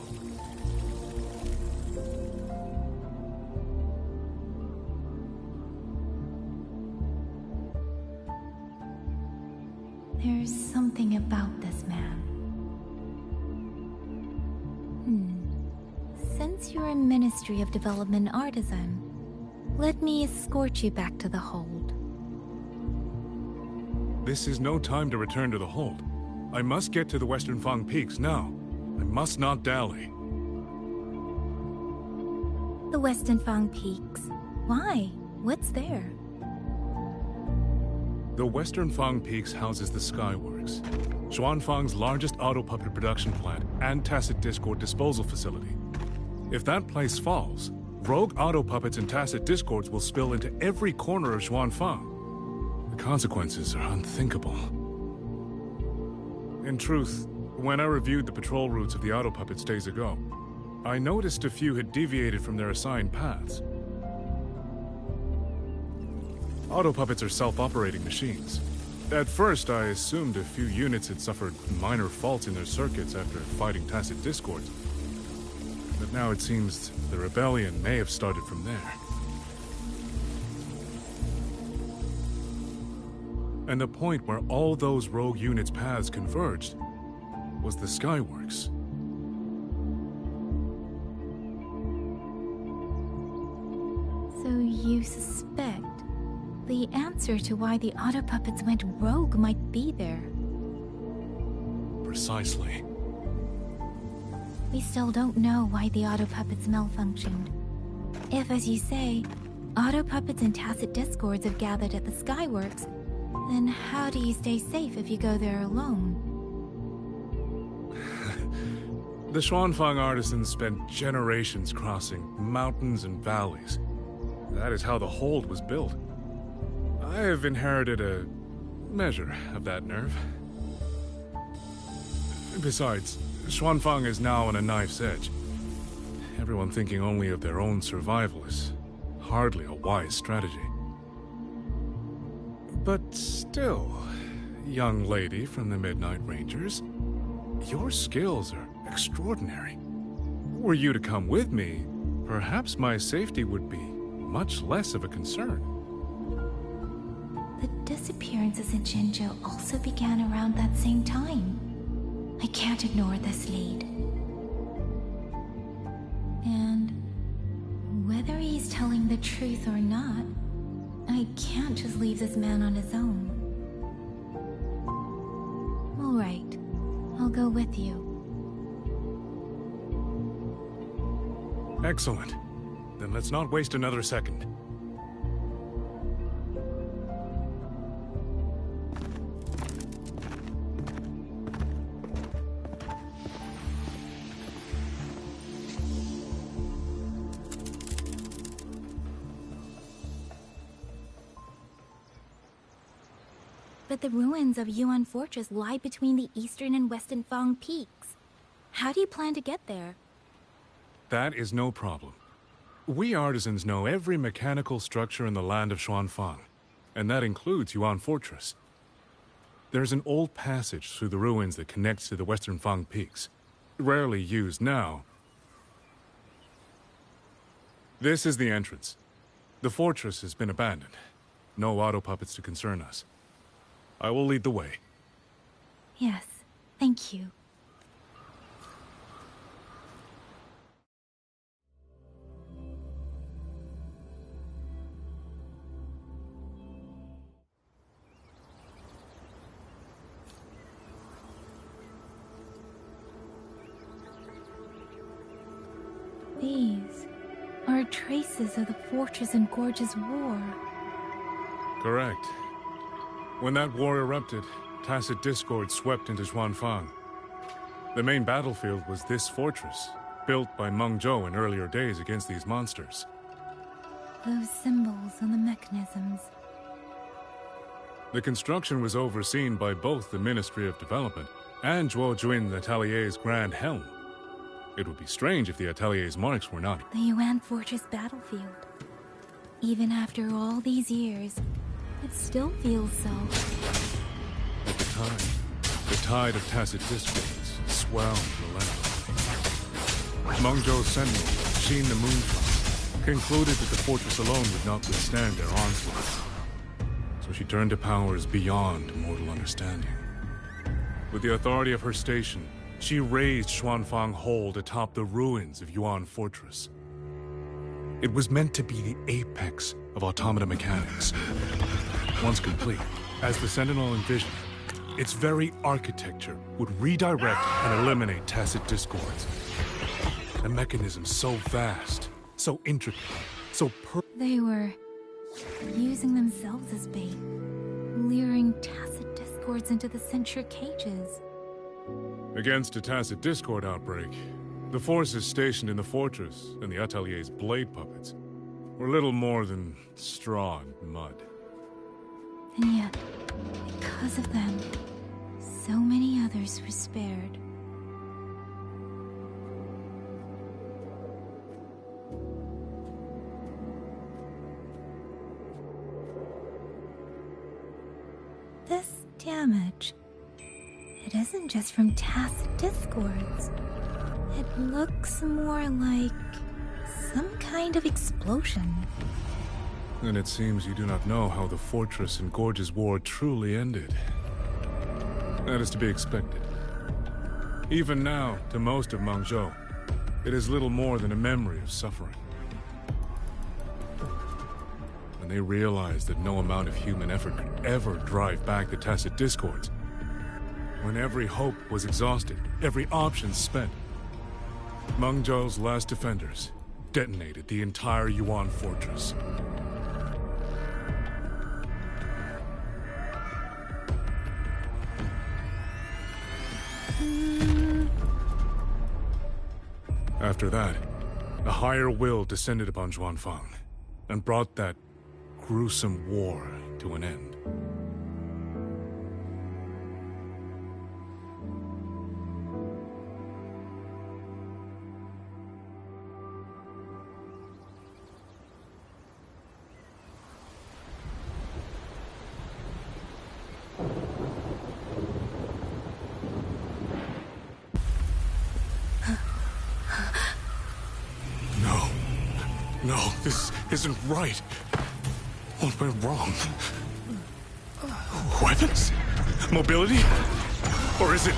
There's something about this man. Since you're a Ministry of Development artisan, let me escort you back to the hold. This is no time to return to the hold. I must get to the Western Fang Peaks now. I must not dally. The Western Fang Peaks? Why? What's there? The Western Fang Peaks houses the Skyworks, Xuanfang's largest auto puppet production plant and tacit discord disposal facility. If that place falls, rogue auto puppets and tacit discords will spill into every corner of Xuanfang. The consequences are unthinkable. In truth, when I reviewed the patrol routes of the auto puppets days ago, I noticed a few had deviated from their assigned paths. Auto puppets are self-operating machines. At first, I assumed a few units had suffered minor faults in their circuits after fighting tacit discords. But now it seems the rebellion may have started from there. And the point where all those rogue units' paths converged was the Skyworks. So you suspect the answer to why the auto puppets went rogue might be there? Precisely. We still don't know why the auto puppets malfunctioned. If, as you say, auto puppets and tacit discords have gathered at the Skyworks, then how do you stay safe if you go there alone? The Xuanfang artisans spent generations crossing mountains and valleys. That is how the hold was built. I have inherited a measure of that nerve. Besides, Xuanfang is now on a knife's edge. Everyone thinking only of their own survival is hardly a wise strategy. But still, young lady from the Midnight Rangers, your skills are extraordinary. Were you to come with me, perhaps my safety would be much less of a concern. The disappearances in Jinzhou also began around that same time. I can't ignore this lead. And whether he's telling the truth or not, I can't just leave this man on his own. All right, I'll go with you. Excellent. Then let's not waste another second. But the ruins of Yuan Fortress lie between the eastern and western Fang peaks. How do you plan to get there? That is no problem. We artisans know every mechanical structure in the land of Xuanfang, and that includes Yuan Fortress. There's an old passage through the ruins that connects to the western Fang peaks. Rarely used now. This is the entrance. The fortress has been abandoned. No auto puppets to concern us. I will lead the way. Yes, thank you. These are traces of the Fortress and Gorge's war. Correct. When that war erupted, tacit discord swept into Xuanfang. The main battlefield was this fortress, built by Mengzhou in earlier days against these monsters. Those symbols on the mechanisms. The construction was overseen by both the Ministry of Development and Zhuo Jun Atelier's Grand Helm. It would be strange if the Atelier's marks were not. The Yuan Fortress battlefield. Even after all these years, it still feels so. At the tide of tacit discords swelled relentlessly. Mengzhou's sentinel, Xin the Moonflower, concluded that the fortress alone would not withstand their onslaught. So she turned to powers beyond mortal understanding. With the authority of her station, she raised Xuanfang Hold atop the ruins of Yuan Fortress. It was meant to be the apex of automata mechanics. Once complete, as the Sentinel envisioned, its very architecture would redirect and eliminate tacit discords. A mechanism so vast, so intricate, so They were using themselves as bait, luring tacit discords into the censure cages. Against a tacit discord outbreak, the forces stationed in the fortress and the Atelier's blade puppets were little more than straw and mud. And yet, because of them, so many others were spared. This damage, it isn't just from tacit discords. It looks more like some kind of explosion. And it seems you do not know how the Fortress and Gorge's war truly ended. That is to be expected. Even now, to most of Mengzhou, it is little more than a memory of suffering. When they realized that no amount of human effort could ever drive back the Tacit Discords, when every hope was exhausted, every option spent, Mengzhou's last defenders detonated the entire Yuan fortress. After that, a higher will descended upon Xuanfang and brought that gruesome war to an end. No, this isn't right. What went wrong? Weapons? Mobility? Or is it...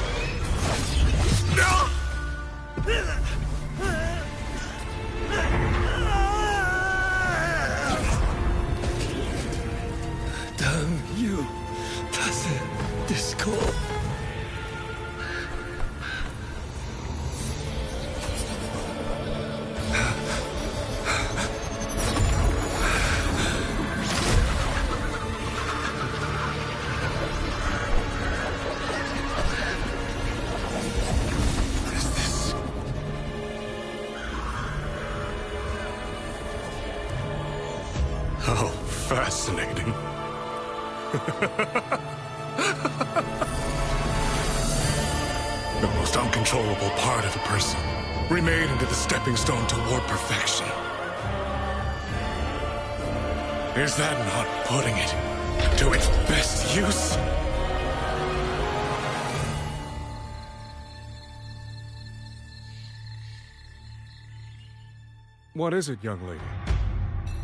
No! Damn you, Tacit Discord. Oh, fascinating. The most uncontrollable part of a person, remade into the stepping stone toward perfection. Is that not putting it to its best use? What is it, young lady?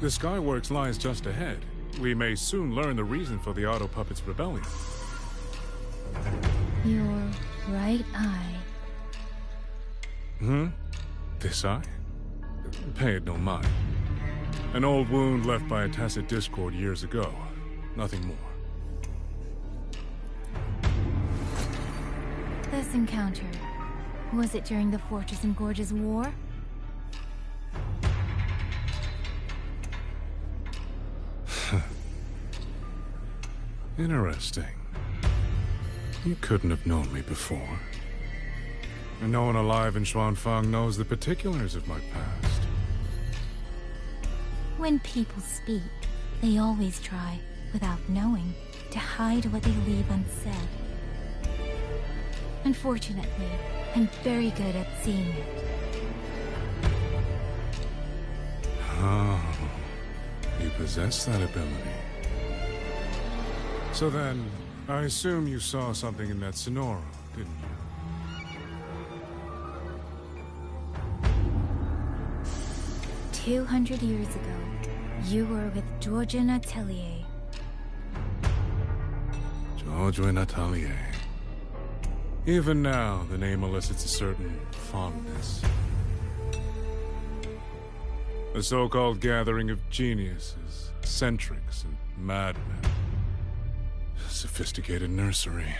The Skyworks lies just ahead. We may soon learn the reason for the Auto Puppet's rebellion. Your right eye. This eye? Pay it no mind. An old wound left by a Tacit Discord years ago. Nothing more. This encounter, was it during the Fortress and Gorge's war? Interesting. You couldn't have known me before. And no one alive in Xuanfang knows the particulars of my past. When people speak, they always try, without knowing, to hide what they leave unsaid. Unfortunately, I'm very good at seeing it. Oh, you possess that ability. So then, I assume you saw something in that Sonora, didn't you? 200 years ago, you were with Georgian Atelier. Georgian Atelier. Even now, the name elicits a certain fondness. A so-called gathering of geniuses, eccentrics, and madmen. Sophisticated nursery.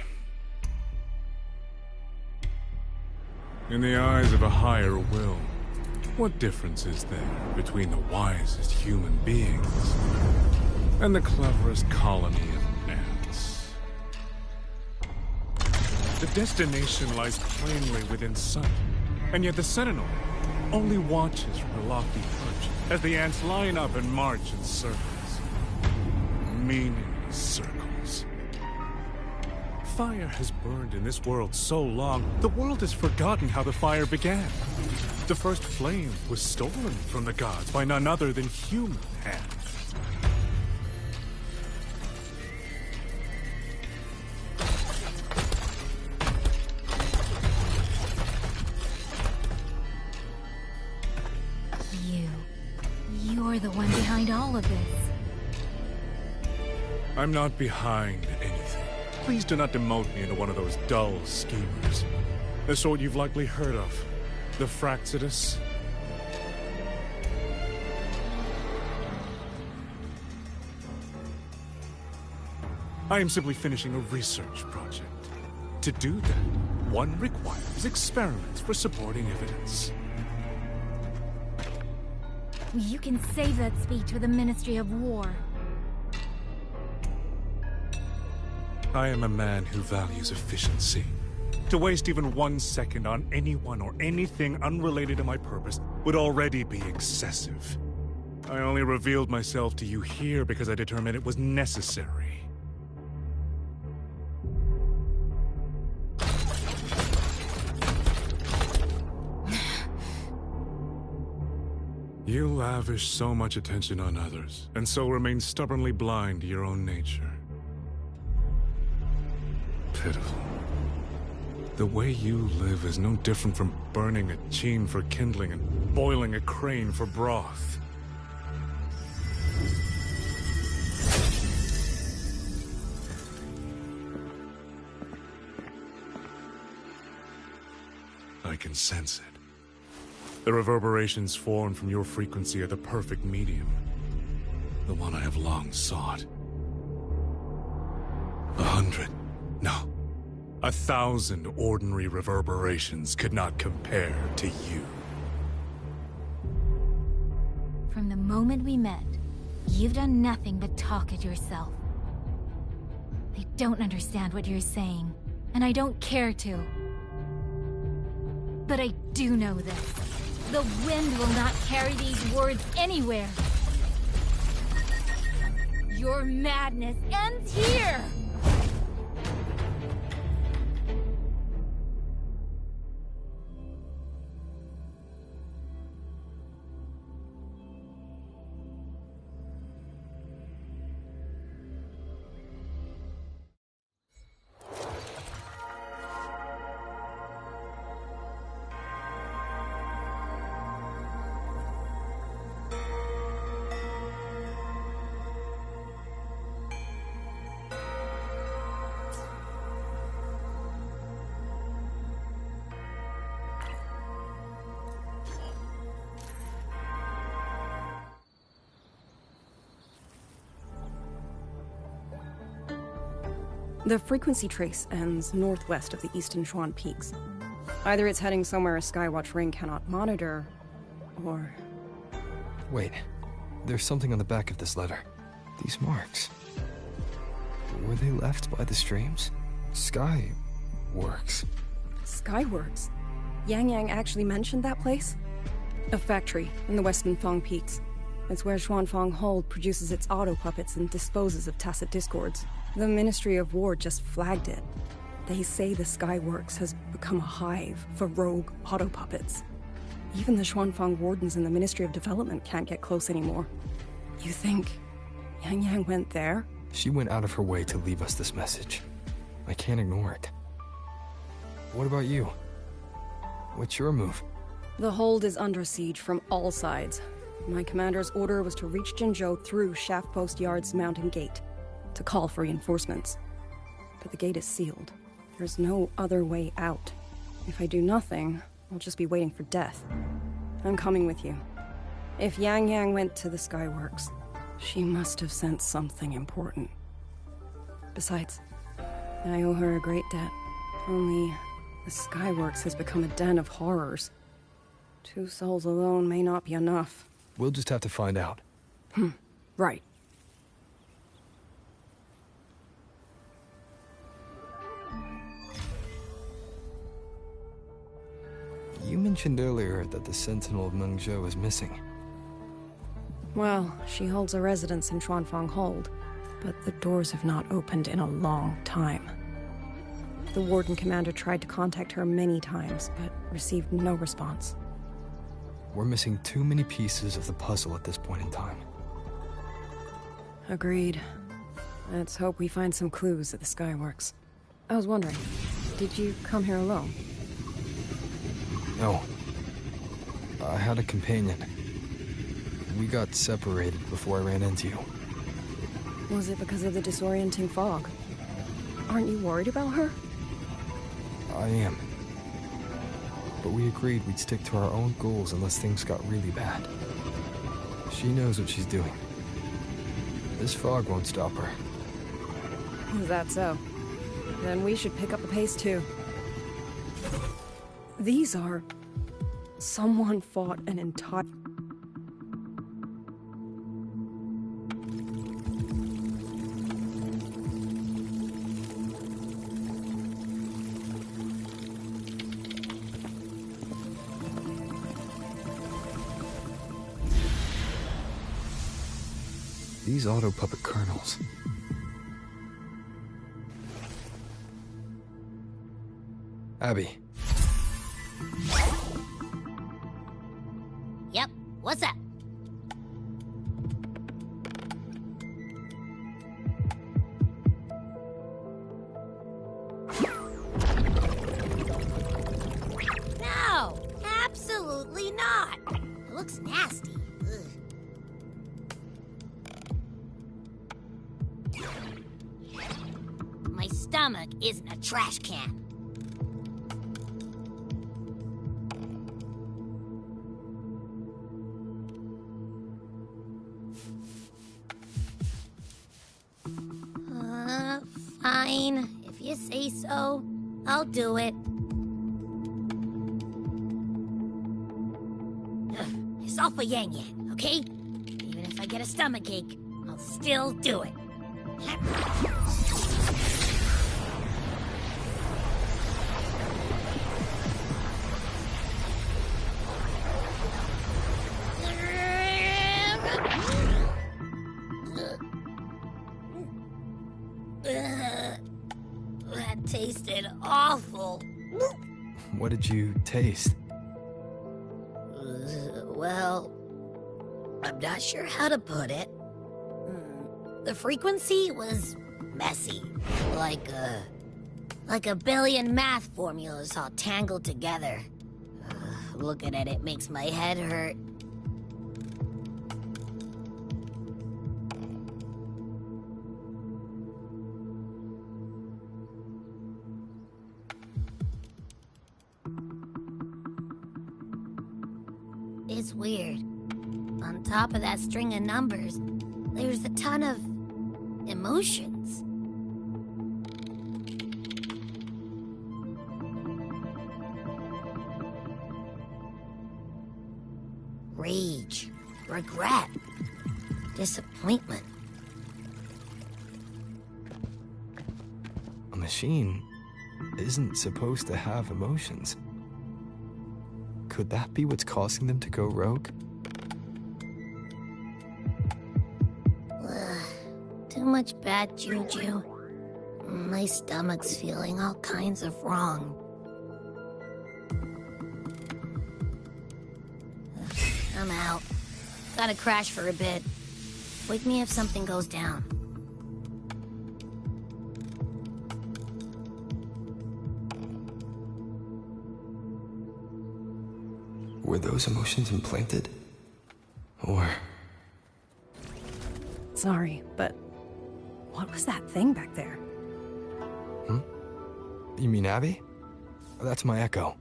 In the eyes of a higher will, what difference is there between the wisest human beings and the cleverest colony of ants? The destination lies plainly within sight, and yet the Sentinel only watches from a lofty perch as the ants line up and march in circles. Meaningless circles. Fire has burned in this world so long, the world has forgotten how the fire began. The first flame was stolen from the gods by none other than human hands. You're the one behind all of this. I'm not behind anything. Please do not demote me into one of those dull schemers. The sort you've likely heard of. The Fraxidus. I am simply finishing a research project. To do that, one requires experiments for supporting evidence. You can save that speech for the Ministry of War. I am a man who values efficiency. To waste even 1 second on anyone or anything unrelated to my purpose would already be excessive. I only revealed myself to you here because I determined it was necessary. You lavish so much attention on others, and so remain stubbornly blind to your own nature. Pitiful. The way you live is no different from burning a chine for kindling and boiling a crane for broth. I can sense it. The reverberations formed from your frequency are the perfect medium. The one I have long sought. 100, no, 1,000 ordinary reverberations could not compare to you. From the moment we met, you've done nothing but talk at yourself. I don't understand what you're saying, and I don't care to. But I do know this. The wind will not carry these words anywhere. Your madness ends here! The frequency trace ends northwest of the Eastern Xuan Peaks. Either it's heading somewhere a Skywatch ring cannot monitor, or... Wait, there's something on the back of this letter. These marks. Were they left by the streams? Skyworks. Skyworks? Yangyang actually mentioned that place? A factory in the Western Fang Peaks. It's where Xuanfang Hold produces its auto puppets and disposes of tacit discords. The Ministry of War just flagged it. They say the Skyworks has become a hive for rogue auto puppets. Even the Xuanfang wardens in the Ministry of Development can't get close anymore. You think Yangyang went there? She went out of her way to leave us this message. I can't ignore it. What about you? What's your move? The Hold is under siege from all sides. My commander's order was to reach Jinzhou through Shaft Post Yard's mountain gate, to call for reinforcements. But the gate is sealed. There's no other way out. If I do nothing, I'll just be waiting for death. I'm coming with you. If Yangyang went to the Skyworks, she must have sent something important. Besides, I owe her a great debt. Only, the Skyworks has become a den of horrors. 2 souls alone may not be enough. We'll just have to find out. Right. You mentioned earlier that the Sentinel of Mengzhou is missing. Well, she holds a residence in Xuanfang Hold, but the doors have not opened in a long time. The Warden Commander tried to contact her many times, but received no response. We're missing too many pieces of the puzzle at this point in time. Agreed. Let's hope we find some clues at the Skyworks. I was wondering, did you come here alone? No. I had a companion. We got separated before I ran into you. Was it because of the disorienting fog? Aren't you worried about her? I am. But we agreed we'd stick to our own goals unless things got really bad. She knows what she's doing. This fog won't stop her. Is that so? Then we should pick up the pace too. These are... Someone fought an entire... These auto puppet kernels. Abby. Yep, what's up? No, absolutely not. It looks nasty. Ugh. My stomach isn't a trash can. Fine. If you say so, I'll do it. It's all for Yangyang, okay? Even if I get a stomachache, I'll still do it. That tasted awful. What did you taste? Well, I'm not sure how to put it. The frequency was messy, like a billion math formulas all tangled together. Looking at it makes my head hurt. It's weird. On top of that string of numbers, there's a ton of emotions. Rage, regret, disappointment. A machine isn't supposed to have emotions. Could that be what's causing them to go rogue? Too much bad juju. My stomach's feeling all kinds of wrong. I'm out. Gotta crash for a bit. Wake me if something goes down. Were those emotions implanted? Or... Sorry, but what was that thing back there? You mean Abby? That's my echo.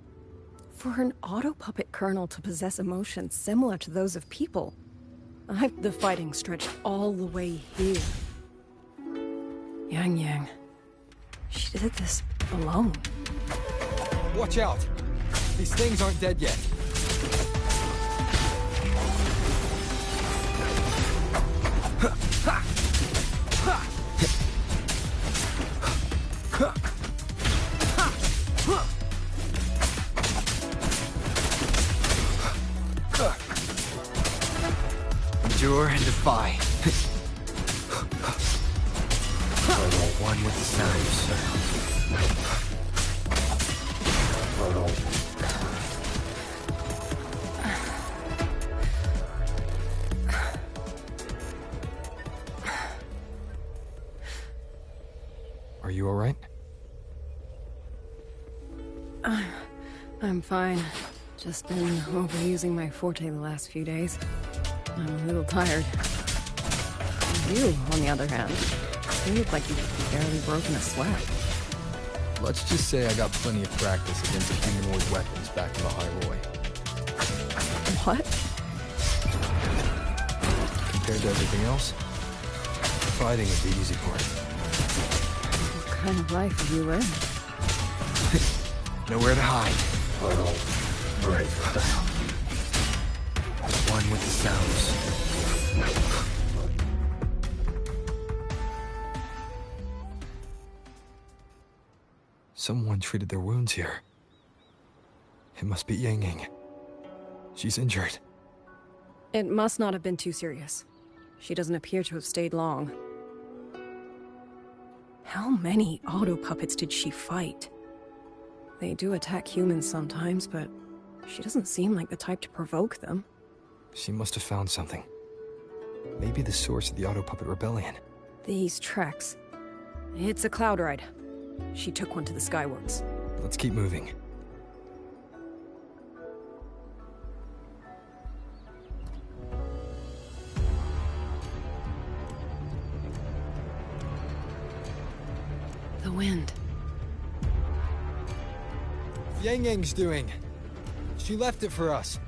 For an auto-puppet kernel to possess emotions similar to those of people, the fighting stretched all the way here. Yangyang. She did this alone. Watch out! These things aren't dead yet. Endure and defy. One with the sound. Are you all right? I'm fine. Just been overusing my forte the last few days. I'm a little tired. You, on the other hand, you look like you've barely broken a sweat. Let's just say I got plenty of practice against humanoid weapons back in the High Roy. What? Compared to everything else, fighting is the easy part. What kind of life have you lived? Nowhere to hide. Brave. One with the sounds. Someone treated their wounds here. It must be Yangyang. She's injured. It must not have been too serious. She doesn't appear to have stayed long. How many auto puppets did she fight? They do attack humans sometimes, but she doesn't seem like the type to provoke them. She must have found something. Maybe the source of the auto puppet rebellion. These tracks. It's a cloud ride. She took one to the Skyworks. Let's keep moving. The wind. Yangyang's doing. She left it for us.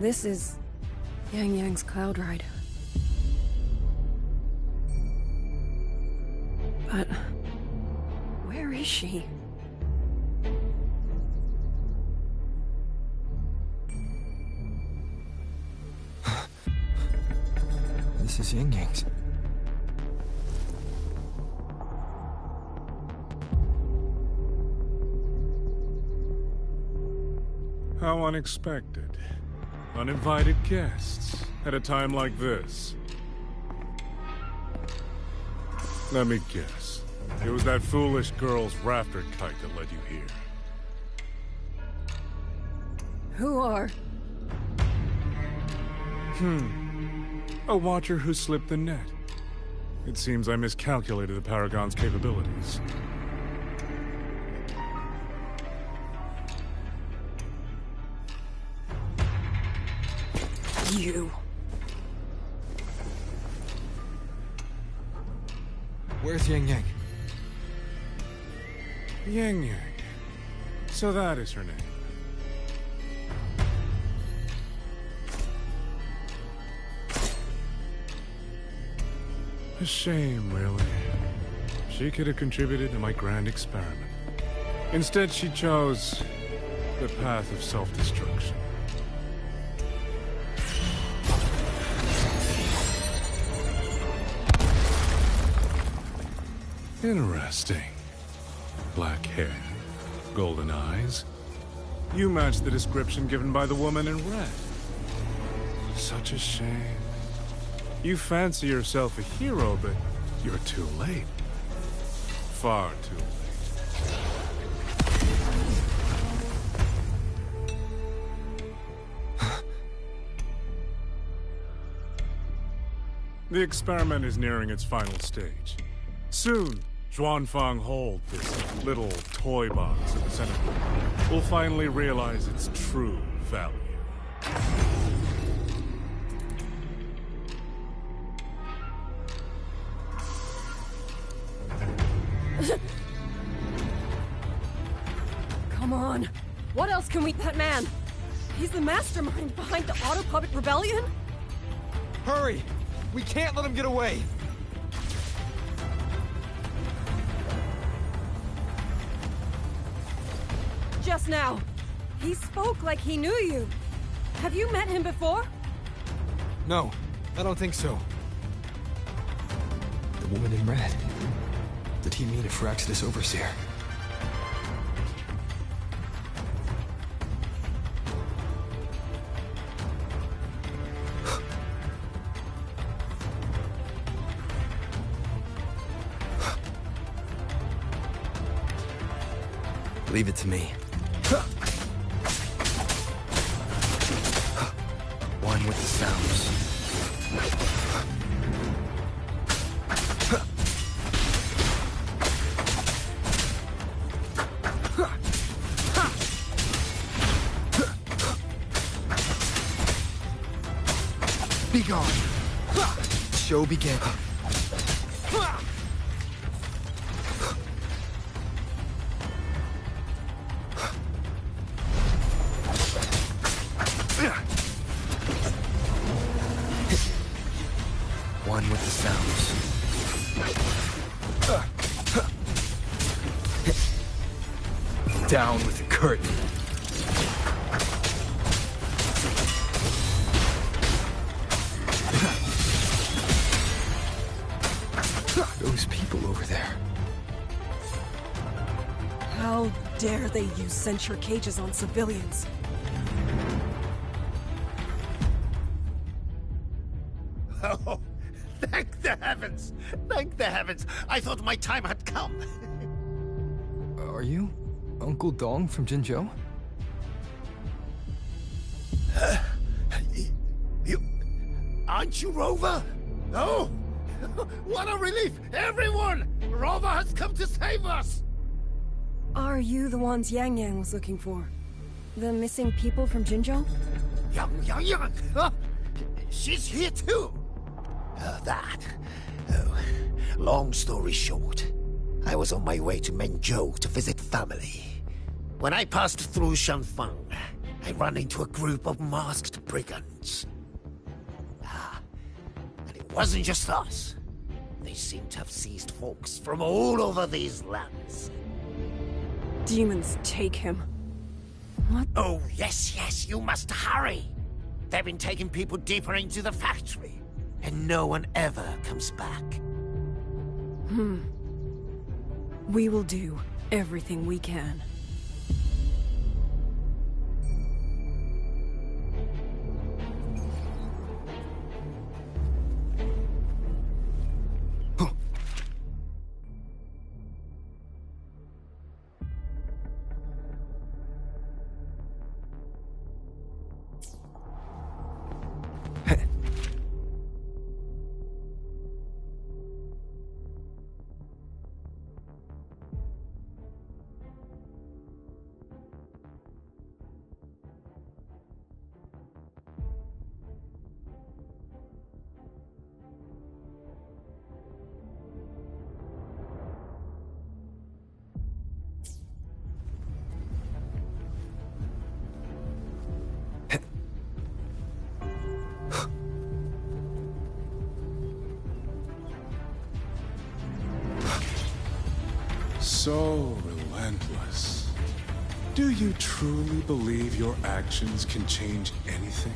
This is Yangyang's cloud ride. But where is she? This is Yangyang's. How unexpected. Uninvited guests at a time like this. Let me guess. It was that foolish girl's rafter kite that led you here. Who are? A watcher who slipped the net. It seems I miscalculated the Paragon's capabilities. You. Where's Yangyang? Yangyang. So that is her name. A shame, really. She could have contributed to my grand experiment. Instead, she chose the path of self-destruction. Interesting. Black hair, golden eyes. You match the description given by the woman in red. Such a shame. You fancy yourself a hero, but you're too late. Far too late. The experiment is nearing its final stage. Soon, Xuanfang Hold, this little toy box in the center, will finally realize its true value. Come on. What else can we... That man! He's the mastermind behind the Auto Puppet Rebellion? Hurry! We can't let him get away! Just now. He spoke like he knew you. Have you met him before? No, I don't think so. The woman in red. Did he mean a Firaxis overseer? Leave it to me. One with the sounds. Be gone. Show begin. One with the sounds. Down with the curtain. Those people over there. How dare they use censure cages on civilians? Oh, thank the heavens! Thank the heavens! I thought my time had come. Are you Uncle Dong from Jinzhou? You... Aren't you Rover? No! What a relief! Everyone! Rover has come to save us! Are you the ones Yangyang was looking for? The missing people from Jinzhou? Yangyang! Huh? She's here too! That... Oh, long story short, I was on my way to Mengzhou to visit family. When I passed through Xuanfang, I ran into a group of masked brigands. And it wasn't just us. They seem to have seized folks from all over these lands. Demons take him. What? Oh, yes, you must hurry! They've been taking people deeper into the factory, and no one ever comes back. We will do everything we can. So relentless. Do you truly believe your actions can change anything?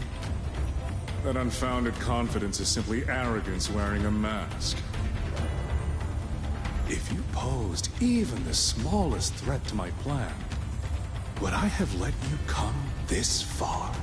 That unfounded confidence is simply arrogance wearing a mask. If you posed even the smallest threat to my plan, would I have let you come this far?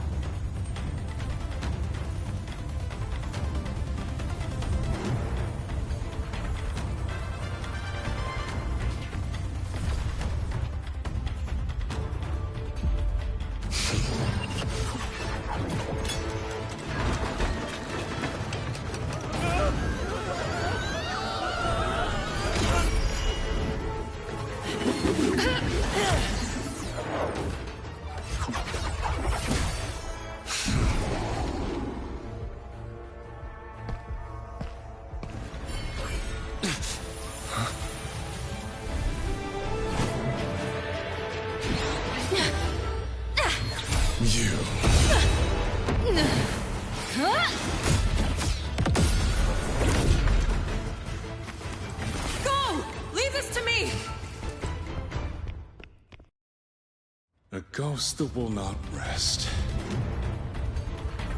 A ghost that will not rest.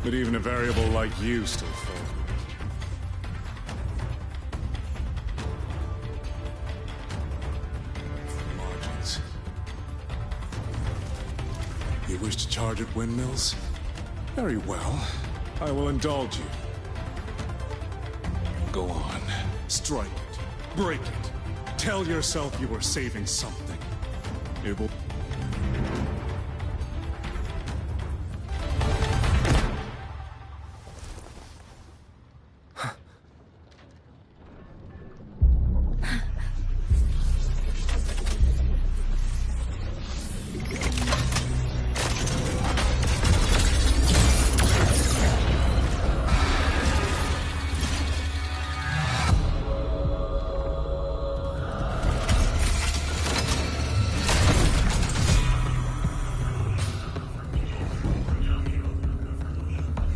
But even a variable like you still falls. Margins. You wish to charge at windmills? Very well. I will indulge you. Go on. Strike it. Break it. Tell yourself you are saving something. It will...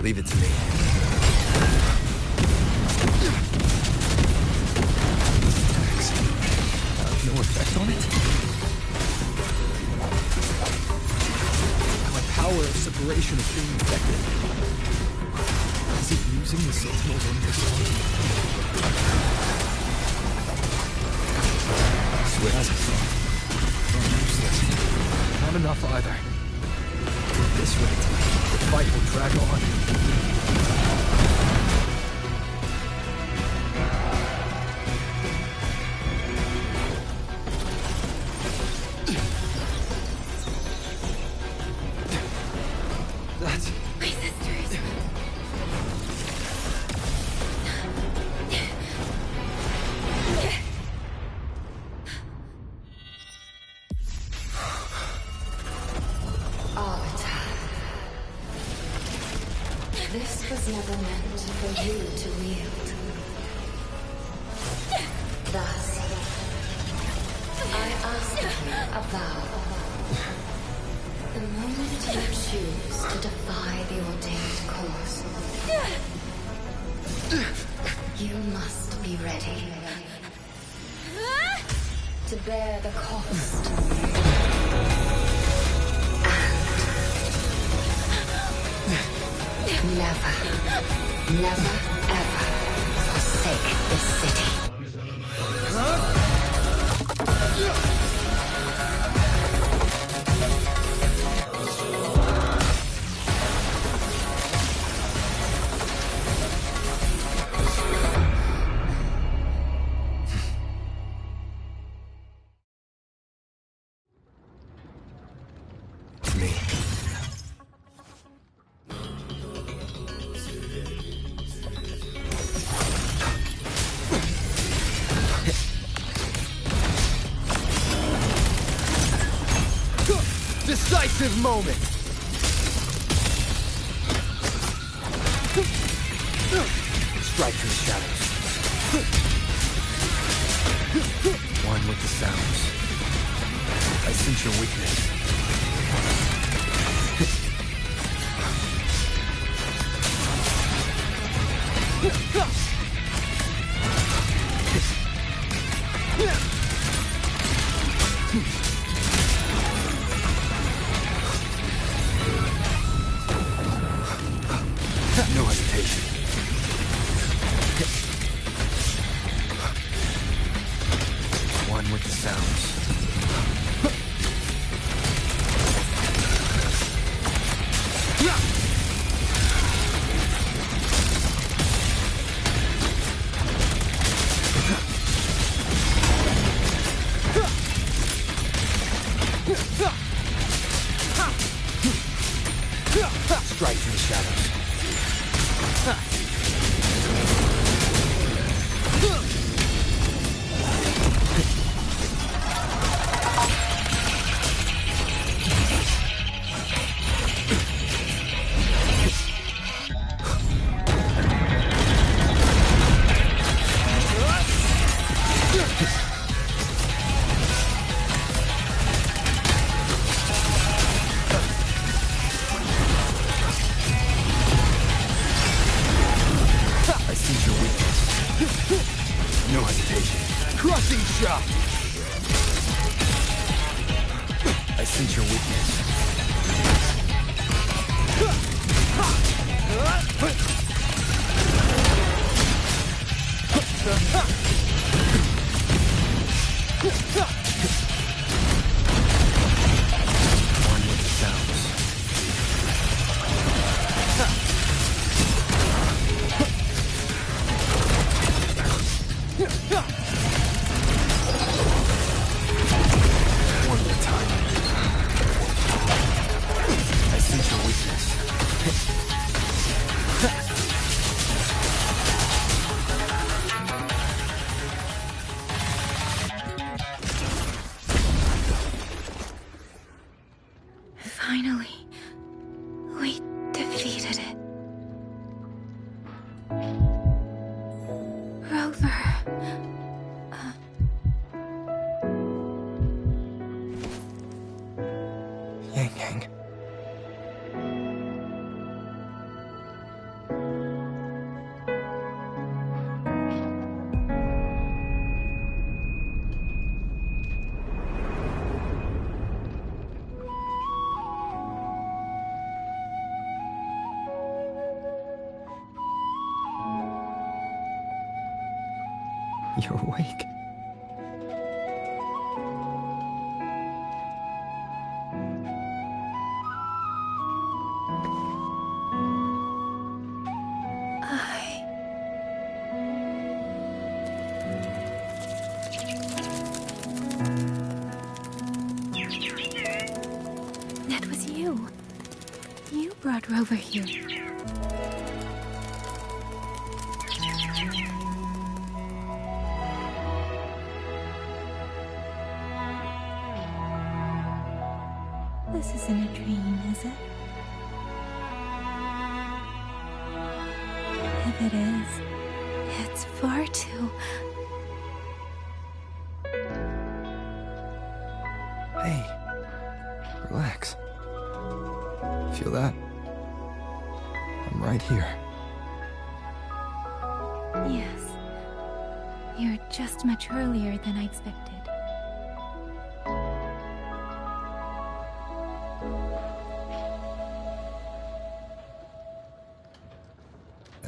Leave it to me. No effect on it? My power of separation is being infected. Is it using the sentinels on your side? Swear as I saw. Useless. Not enough either. At this rate, the fight will drag on. That's... My sisters. This was never meant for you to wield. Thus, I ask you a vow. The moment you choose to defy the ordained course, you must be ready to bear the cost. Never, never, ever forsake this city. Me. Decisive moment! Strike through the shadows. One with the sounds. I sense your weakness. No hesitation. One with the sounds. Strike from the shadows. No hesitation. Crushing shot! I sense your weakness. with the sounds. One at a time. I sense your weakness. Finally, we defeated it. Rover. Yangyang. You're awake. That was you. You brought Rover here. This isn't a dream, is it? If it is, it's far too... Hey, relax. Feel that? I'm right here. Yes. You're just much earlier than I expected.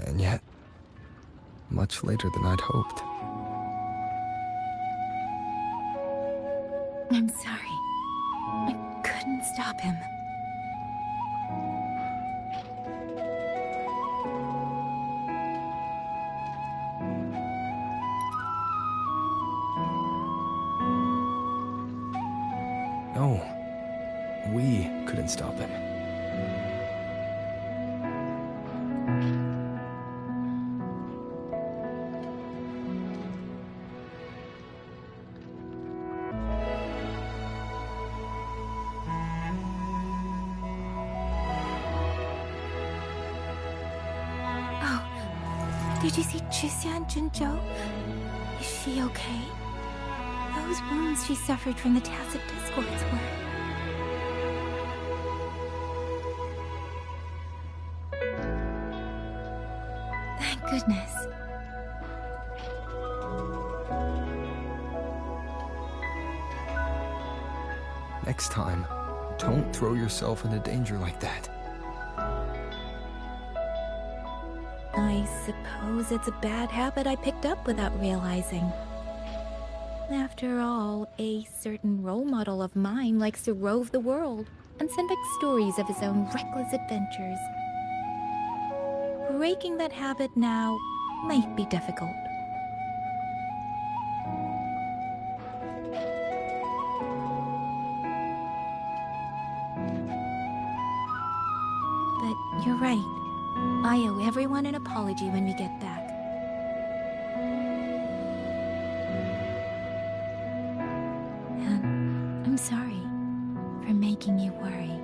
And yet, much later than I'd hoped. I'm sorry. I couldn't stop him. No, we couldn't stop him. Did you see Chixia and Jinzhou? Is she okay? Those wounds she suffered from the tacit discords were... Thank goodness. Next time, don't throw yourself into danger like that. I suppose it's a bad habit I picked up without realizing. After all, a certain role model of mine likes to rove the world and send back stories of his own reckless adventures. Breaking that habit now might be difficult. But you're right. I owe everyone an apology when we get back. And I'm sorry for making you worry.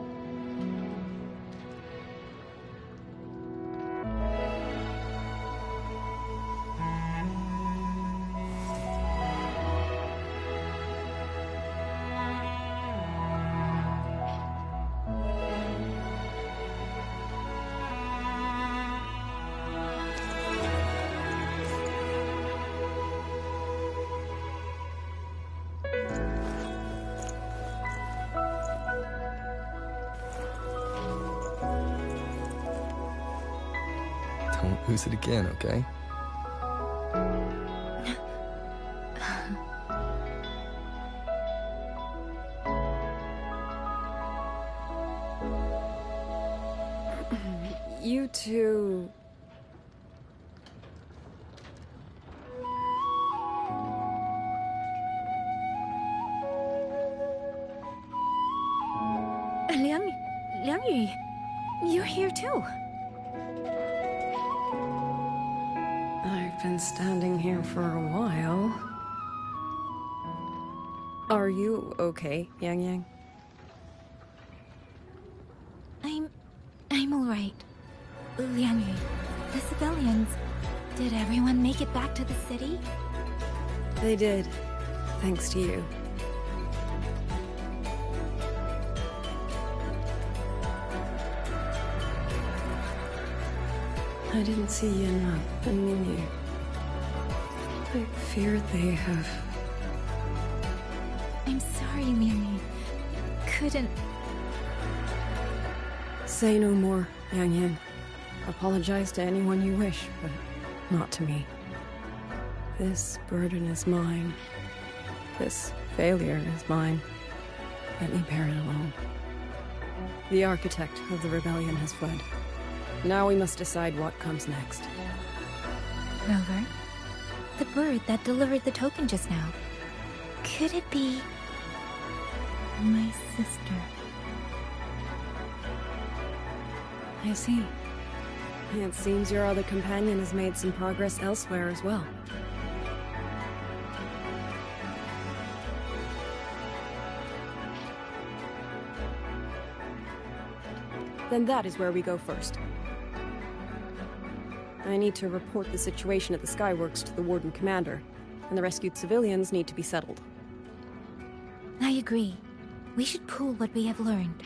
Don't lose it again, okay? You two... Liangyu, you're here too. I've been standing here for a while. Are you okay, Yangyang? I'm alright. Liangyu, the civilians, did everyone make it back to the city? They did, thanks to you. I didn't see Yan and Minyu. I fear they have... I'm sorry, Liangyu. Couldn't... Say no more, Yangyang. Apologize to anyone you wish, but not to me. This burden is mine. This failure is mine. Let me bear it alone. The architect of the rebellion has fled. Now we must decide what comes next. Rover, the bird that delivered the token just now. Could it be... my sister? I see. It seems your other companion has made some progress elsewhere as well. Then that is where we go first. I need to report the situation at the Skyworks to the Warden Commander, and the rescued civilians need to be settled. I agree. We should pool what we have learned.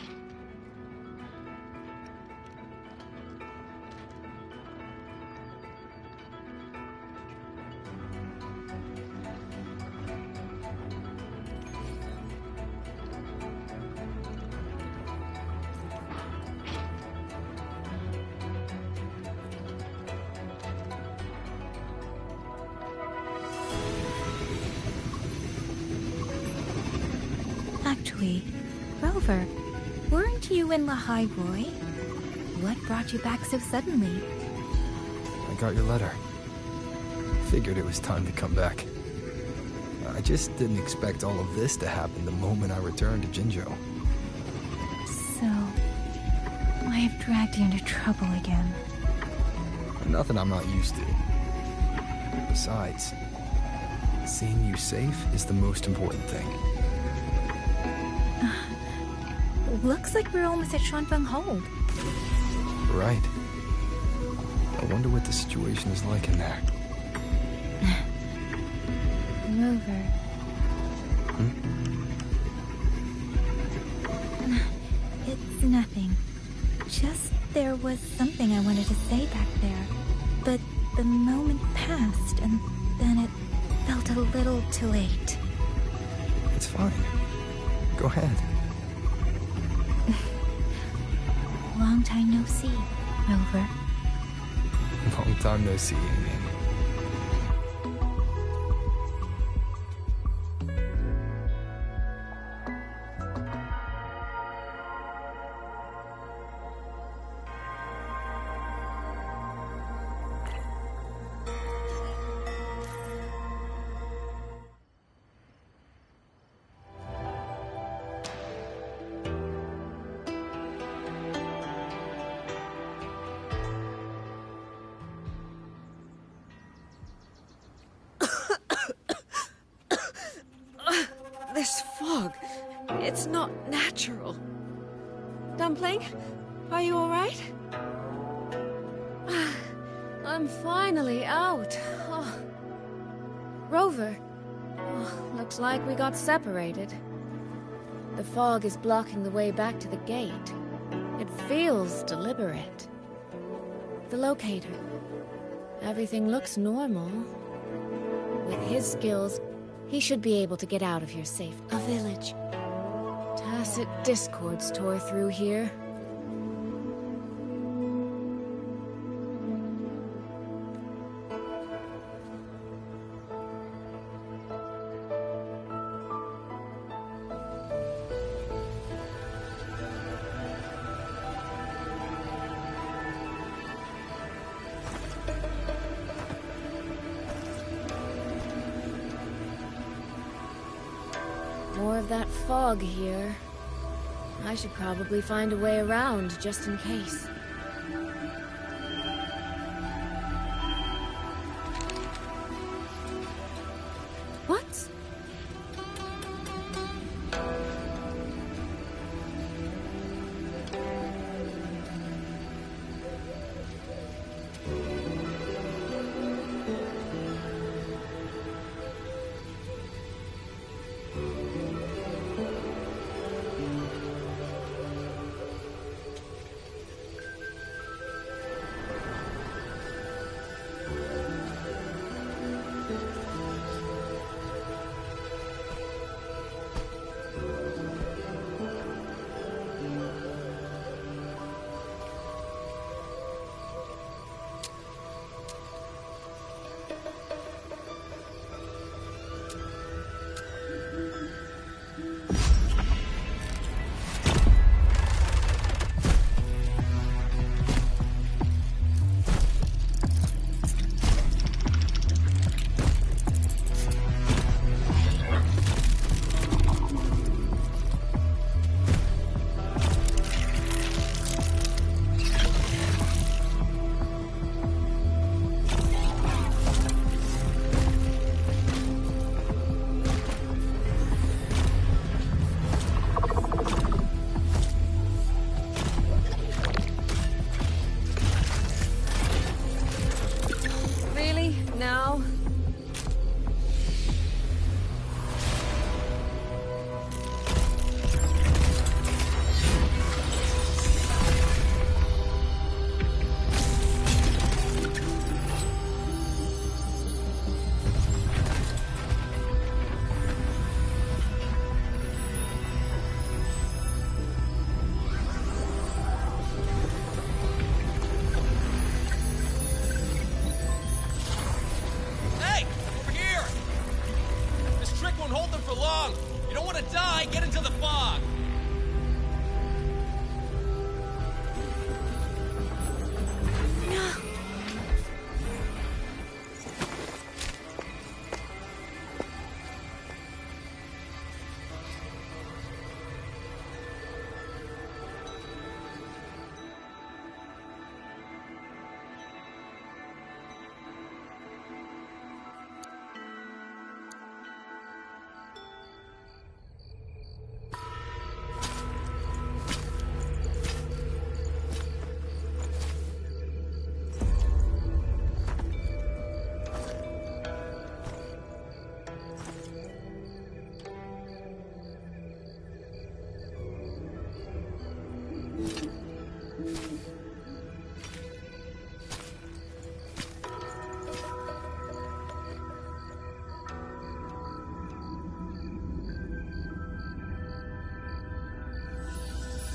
Actually, Rover, weren't you in Lahai Roy? What brought you back so suddenly? I got your letter. Figured it was time to come back. I just didn't expect all of this to happen the moment I returned to Jinzhou. So... I have dragged you into trouble again. Nothing I'm not used to. Besides, seeing you safe is the most important thing. Looks like we're almost at Xuanfeng Hold. Right. I wonder what the situation is like in there. Rover. It's nothing. Just there was something I wanted to say back there. But the moment passed, and then it felt a little too late. It's fine. Go ahead. Long time no see, Rover. Long time no see, Amy. This fog, it's not natural. Dumpling, are you all right? I'm finally out. Oh. Rover, looks like we got separated. The fog is blocking the way back to the gate. It feels deliberate. The locator. Everything looks normal. With his skills, he should be able to get out of here safe. A village. Tacit discords tore through here. that fog here. I should probably find a way around, just in case. What? Now?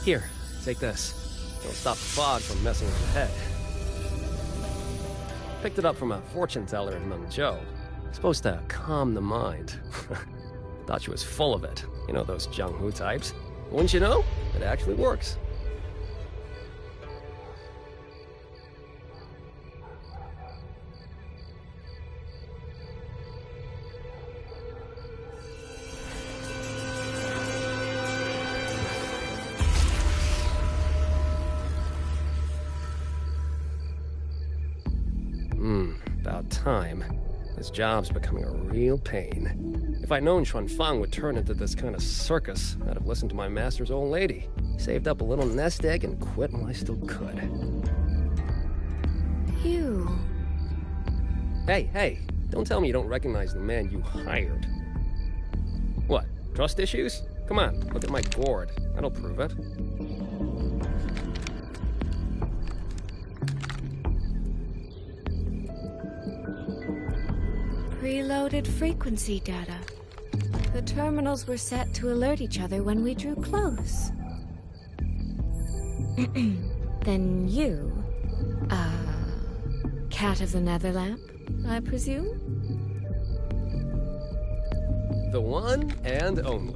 Here, take this. It'll stop the fog from messing with your head. Picked it up from a fortune teller in Mengzhou. Supposed to calm the mind. Thought she was full of it. You know those Jianghu types. Wouldn't you know? It actually works. About time. This job's becoming a real pain. If I'd known Xuanfang would turn into this kind of circus, I'd have listened to my master's old lady. Saved up a little nest egg and quit while I still could. You... Hey, don't tell me you don't recognize the man you hired. What, trust issues? Come on, look at my gourd. That'll prove it. Preloaded frequency data. The terminals were set to alert each other when we drew close. Then you... Cat of the Netherlamp, I presume? The one and only.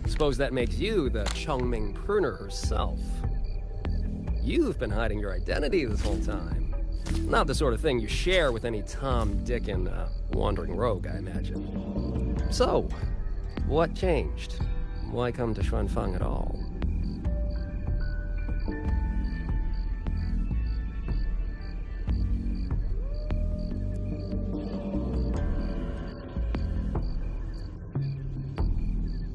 Suppose that makes you the Chongming pruner herself. You've been hiding your identity this whole time. Not the sort of thing you share with any Tom, Dick, and wandering rogue, I imagine. So, what changed? why come to Xuanfang at all?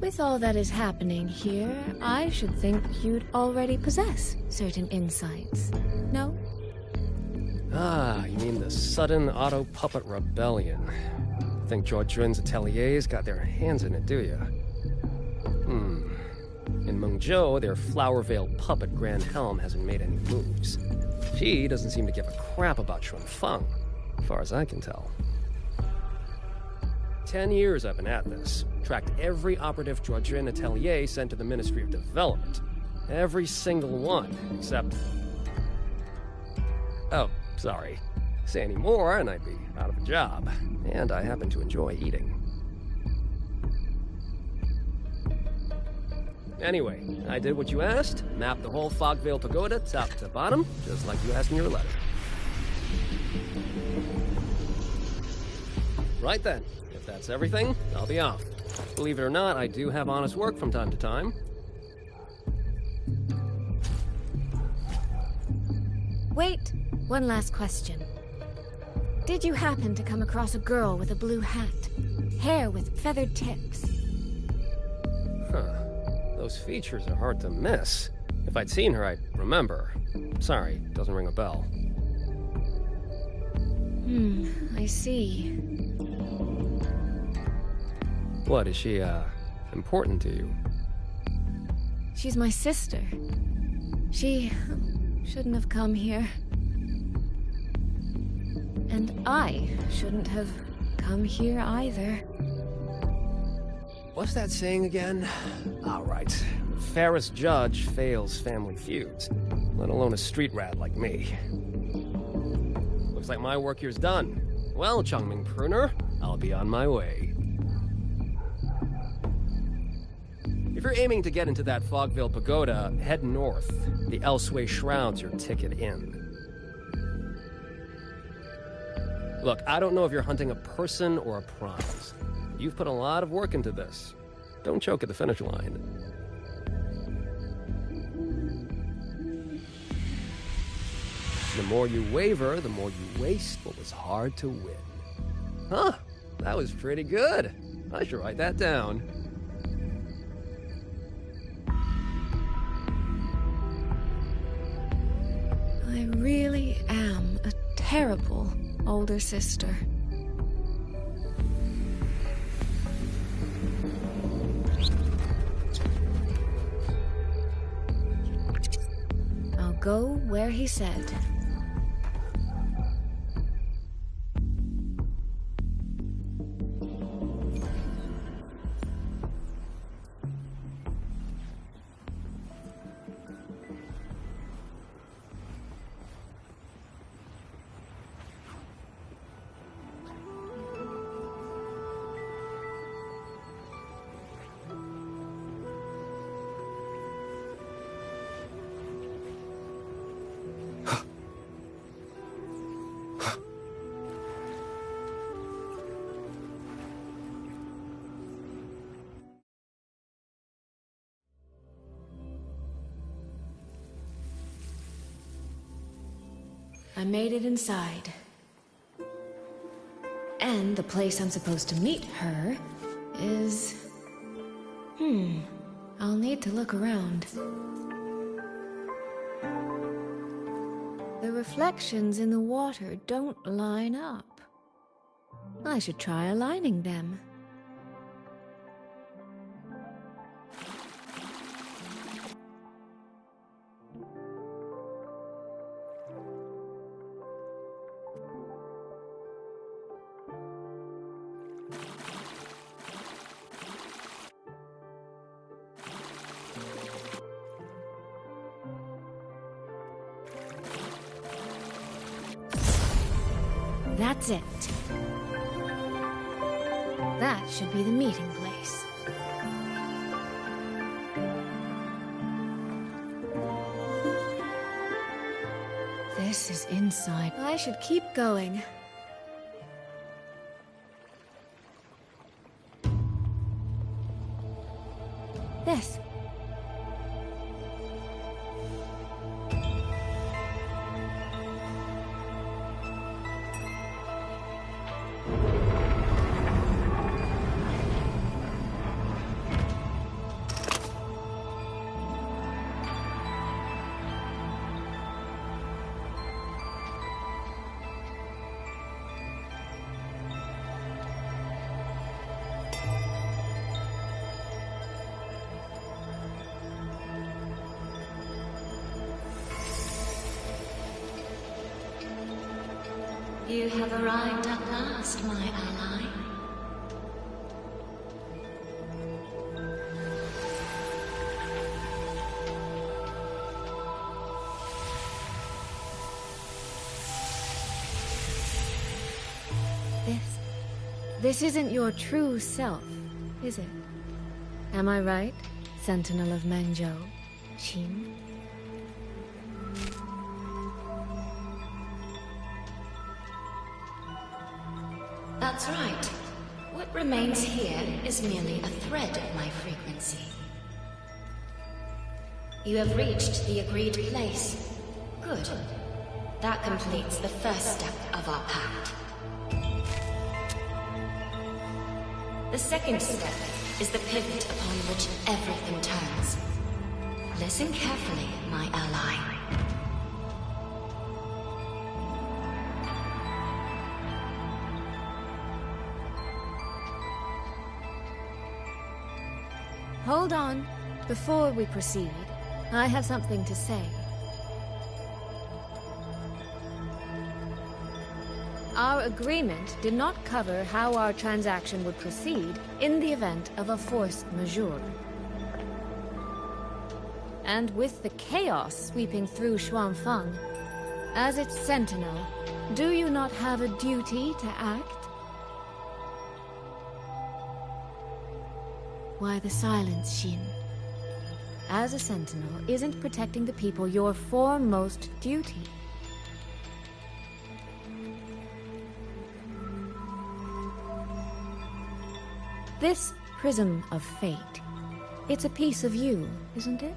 With all that is happening here, I should think you'd already possess certain insights. No? Ah, you mean the sudden auto-puppet rebellion. Think Zhuojuan's ateliers got their hands in it, do you? In Mengzhou, their flower-veiled puppet Grand Helm hasn't made any moves. She doesn't seem to give a crap about Xuanfang, as far as I can tell. 10 years I've been at this. Tracked every operative Zhuojuan atelier sent to the Ministry of Development. Every single one, except... Oh, sorry. Say any more and I'd be out of a job. And I happen to enjoy eating. Anyway, I did what you asked. Mapped the whole Fogvale Pagoda top to bottom, just like you asked in your letter. Right then. If that's everything, I'll be off. Believe it or not, I do have honest work from time to time. Wait, one last question. Did you happen to come across a girl with a blue hat? Hair with feathered tips? Huh. Those features are hard to miss. If I'd seen her, I'd remember. Sorry, doesn't ring a bell. I see. What, is she, important to you? She's my sister. She shouldn't have come here. And I shouldn't have come here either. What's that saying again? All right. The fairest judge fails family feuds, let alone a street rat like me. Looks like my work here's done. Well, Chongming Pruner, I'll be on my way. If you're aiming to get into that Fogvale Pagoda, head north. The Elseway Shroud's your ticket in. Look, I don't know if you're hunting a person or a prize. You've put a lot of work into this. Don't choke at the finish line. The more you waver, the more you waste what was hard to win. Huh, that was pretty good. I should write that down. I really am a terrible older sister. I'll go where he said. I made it inside. And the place I'm supposed to meet her is... I'll need to look around. The reflections in the water don't line up. I should try aligning them. That's it. That should be the meeting place. This is inside. I should keep going. There. You have arrived at last, my ally. This isn't your true self, is it? Am I right, Sentinel of Mengzhou, Qin? That's right. What remains here is merely a thread of my frequency. You have reached the agreed place. Good. That completes the first step of our pact. The second step is the pivot upon which everything turns. Listen carefully, my ally. Hold on. Before we proceed, I have something to say. Our agreement did not cover how our transaction would proceed in the event of a force majeure. And with the chaos sweeping through Xuanfang, as its sentinel, do you not have a duty to act? Why the silence, Xin? As a sentinel, isn't protecting the people your foremost duty? This prism of fate, it's a piece of you, isn't it?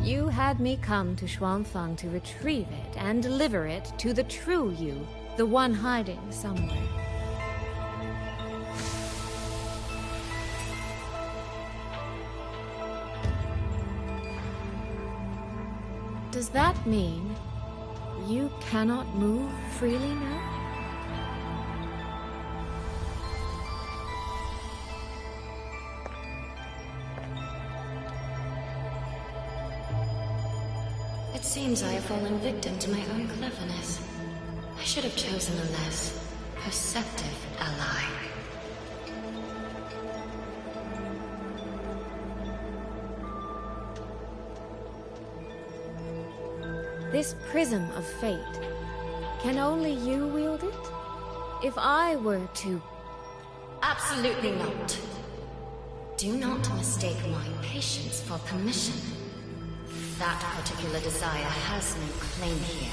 You had me come to Xuanfang to retrieve it and deliver it to the true you, the one hiding somewhere. Does that mean you cannot move freely now? It seems I have fallen victim to my own cleverness. I should have chosen a less perceptive ally. This prism of fate, can only you wield it? If I were to... Absolutely not. Do not mistake my patience for permission. That particular desire has no claim here.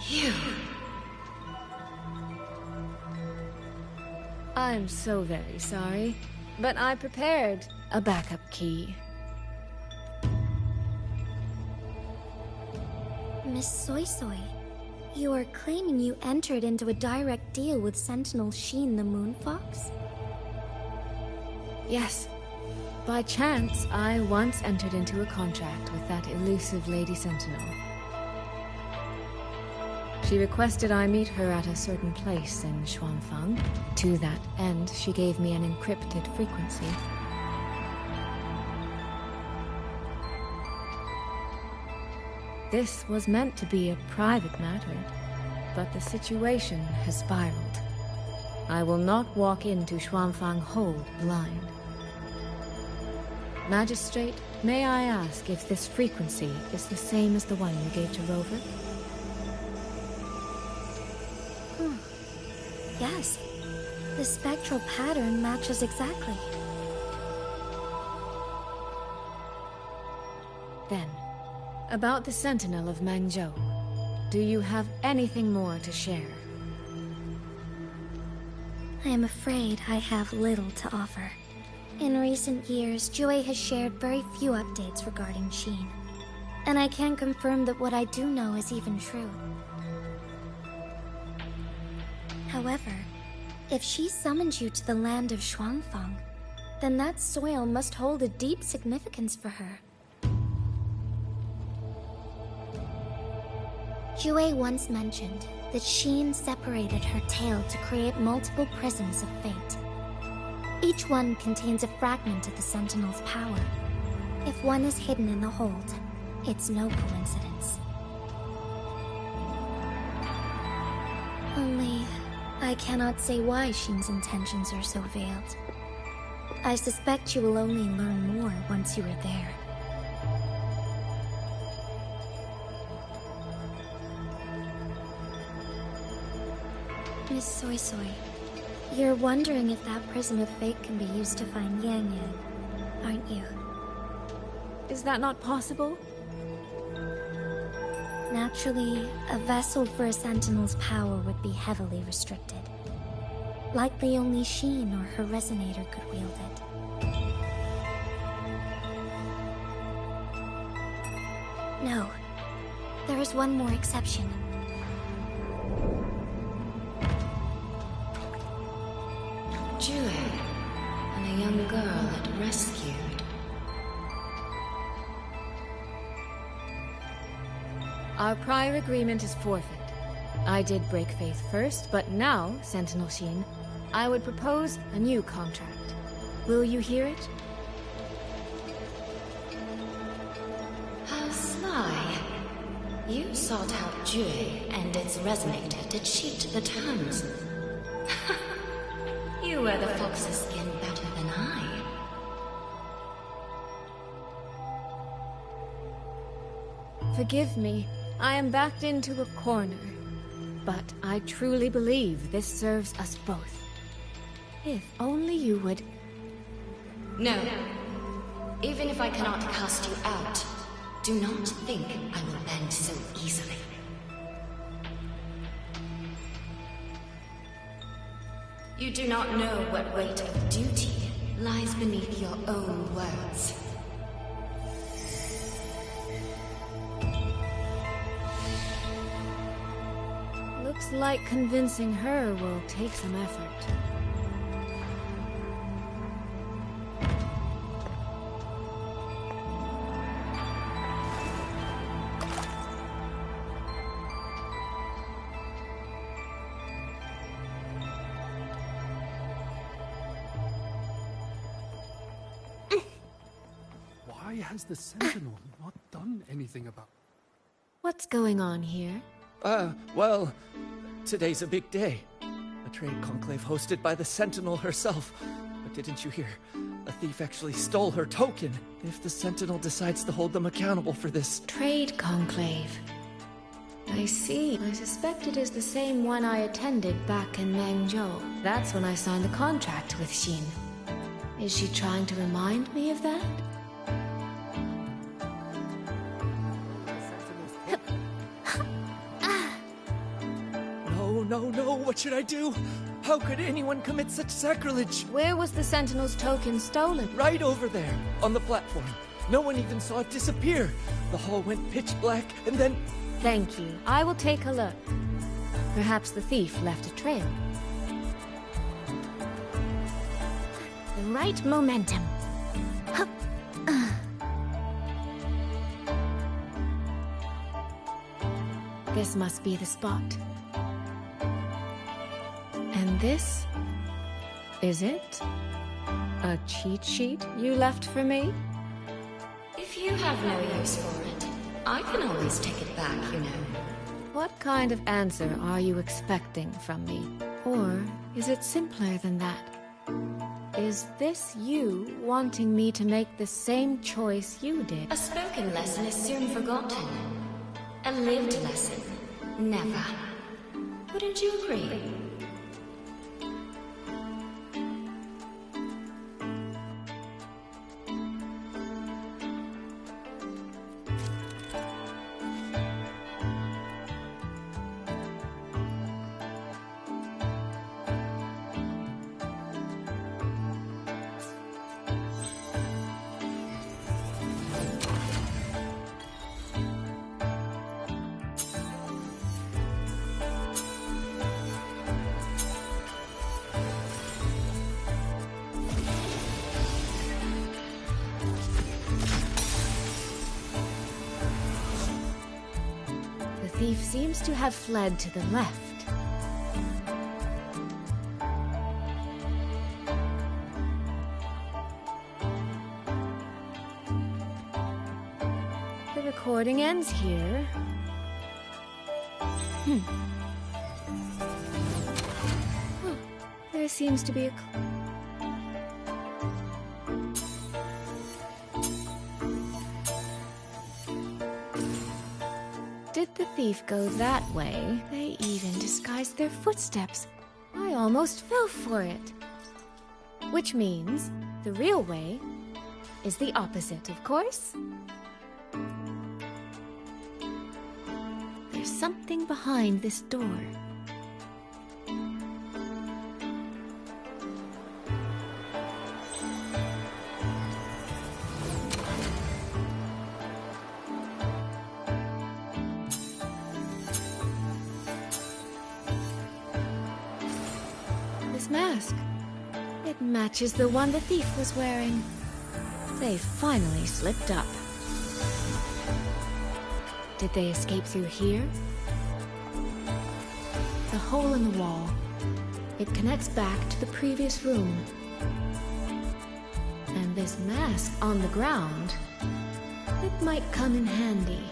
You... I'm so very sorry, but I prepared a backup key. Miss Soy Soy, you are claiming you entered into a direct deal with Sentinel Sheen the Moonfox? Yes. By chance, I once entered into a contract with that elusive Lady Sentinel. She requested I meet her at a certain place in Xuanfang. To that end, she gave me an encrypted frequency. This was meant to be a private matter, but the situation has spiraled. I will not walk into Xuanfang Hold blind. Magistrate, may I ask if this frequency is the same as the one you gave to Rover? Yes. The spectral pattern matches exactly. Then, about the Sentinel of Mengzhou, do you have anything more to share? I am afraid I have little to offer. In recent years, Jue has shared very few updates regarding Sheen. And I can confirm that what I do know is even true. However, if she summoned you to the land of Xuanfang, then that soil must hold a deep significance for her. Jue once mentioned that Sheen separated her tail to create multiple prisms of fate. Each one contains a fragment of the Sentinel's power. If one is hidden in the hold, it's no coincidence. Only, I cannot say why Xin's intentions are so veiled. I suspect you will only learn more once you are there. Miss Soy Soy, you're wondering if that Prism of Fate can be used to find Yangyang, aren't you? Is that not possible? Naturally, a vessel for a Sentinel's power would be heavily restricted. Likely only Xin or her resonator could wield it. No. There is one more exception. Jue, and a young girl it rescued. Our prior agreement is forfeit. I did break faith first, but now, Sentinel Xin, I would propose a new contract. Will you hear it? How sly. You sought out Jue and its resonator to cheat the terms. You wear the fox's skin better than I. Forgive me. I am backed into a corner. But I truly believe this serves us both. If only you would... No. Even if I cannot cast you out, do not think I will bend so easily. You do not know what weight of duty lies beneath your own words. Looks like convincing her will take some effort. Why has the Sentinel not done anything about... What's going on here? Well, today's a big day. A trade conclave hosted by the Sentinel herself. But didn't you hear? A thief actually stole her token. If the Sentinel decides to hold them accountable for this... Trade conclave. I see. I suspect it is the same one I attended back in Mengzhou. That's when I signed the contract with Xin. Is she trying to remind me of that? No, what should I do? How could anyone commit such sacrilege? Where was the Sentinel's token stolen? Right over there, on the platform. No one even saw it disappear. The hall went pitch black, and then... Thank you. I will take a look. Perhaps the thief left a trail. The right momentum. This must be the spot. And this? Is it? A cheat sheet you left for me? If you have no use for it, I can always take it back, you know. What kind of answer are you expecting from me? Or is it simpler than that? Is this you wanting me to make the same choice you did? A spoken lesson is soon forgotten. A lived lesson, never. Wouldn't you agree? The thief seems to have fled to the left. recording ends here. Oh, there seems to be a... Did the thief go that way? They even disguised their footsteps. I almost fell for it. Which means the real way is the opposite, of course. There's something behind this door. This mask. It matches the one the thief was wearing. They finally slipped up. Did they escape through here? The hole in the wall. It connects back to the previous room. And this mask on the ground, it might come in handy.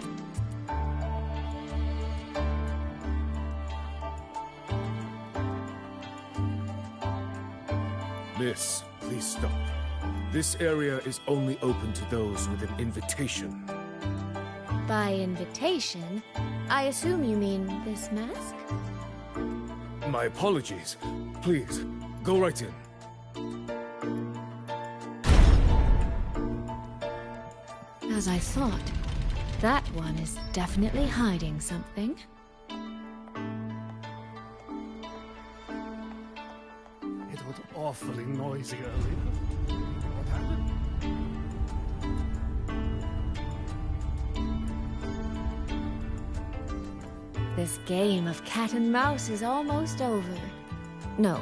Miss, please stop. This area is only open to those with an invitation. By invitation, I assume you mean this mask? My apologies. Please, go right in. As I thought, that one is definitely hiding something. It was awfully noisy earlier. What happened? This game of cat and mouse is almost over. No,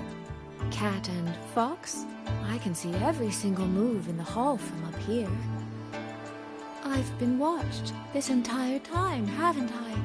cat and fox? I can see every single move in the hall from up here. I've been watched this entire time, haven't I?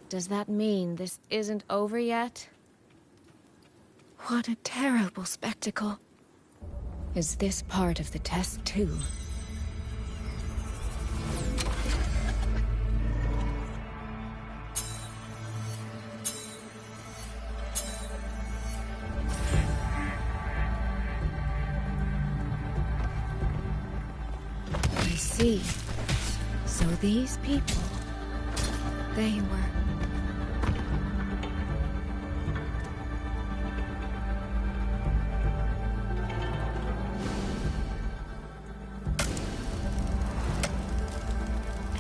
Does that mean this isn't over yet? What a terrible spectacle. Is this part of the test too? I see. So these people, they were...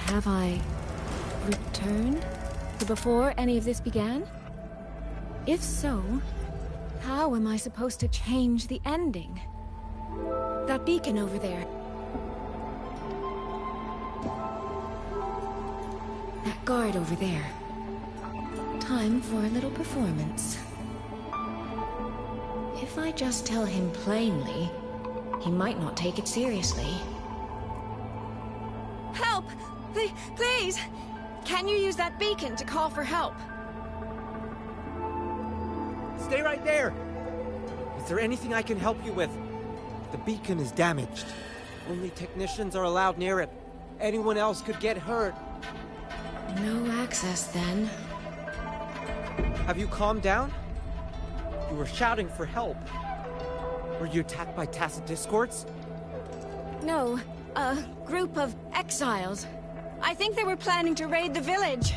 Have I returned to before any of this began? If so, how am I supposed to change the ending? That beacon over there. That guard over there. Time for a little performance. If I just tell him plainly, he might not take it seriously. Help! Please! Can you use that beacon to call for help? Stay right there! Is there anything I can help you with? The beacon is damaged. Only technicians are allowed near it. Anyone else could get hurt. No access, then. Have you calmed down? You were shouting for help. Were you attacked by Tacit Discords? No, a group of exiles. I think they were planning to raid the village.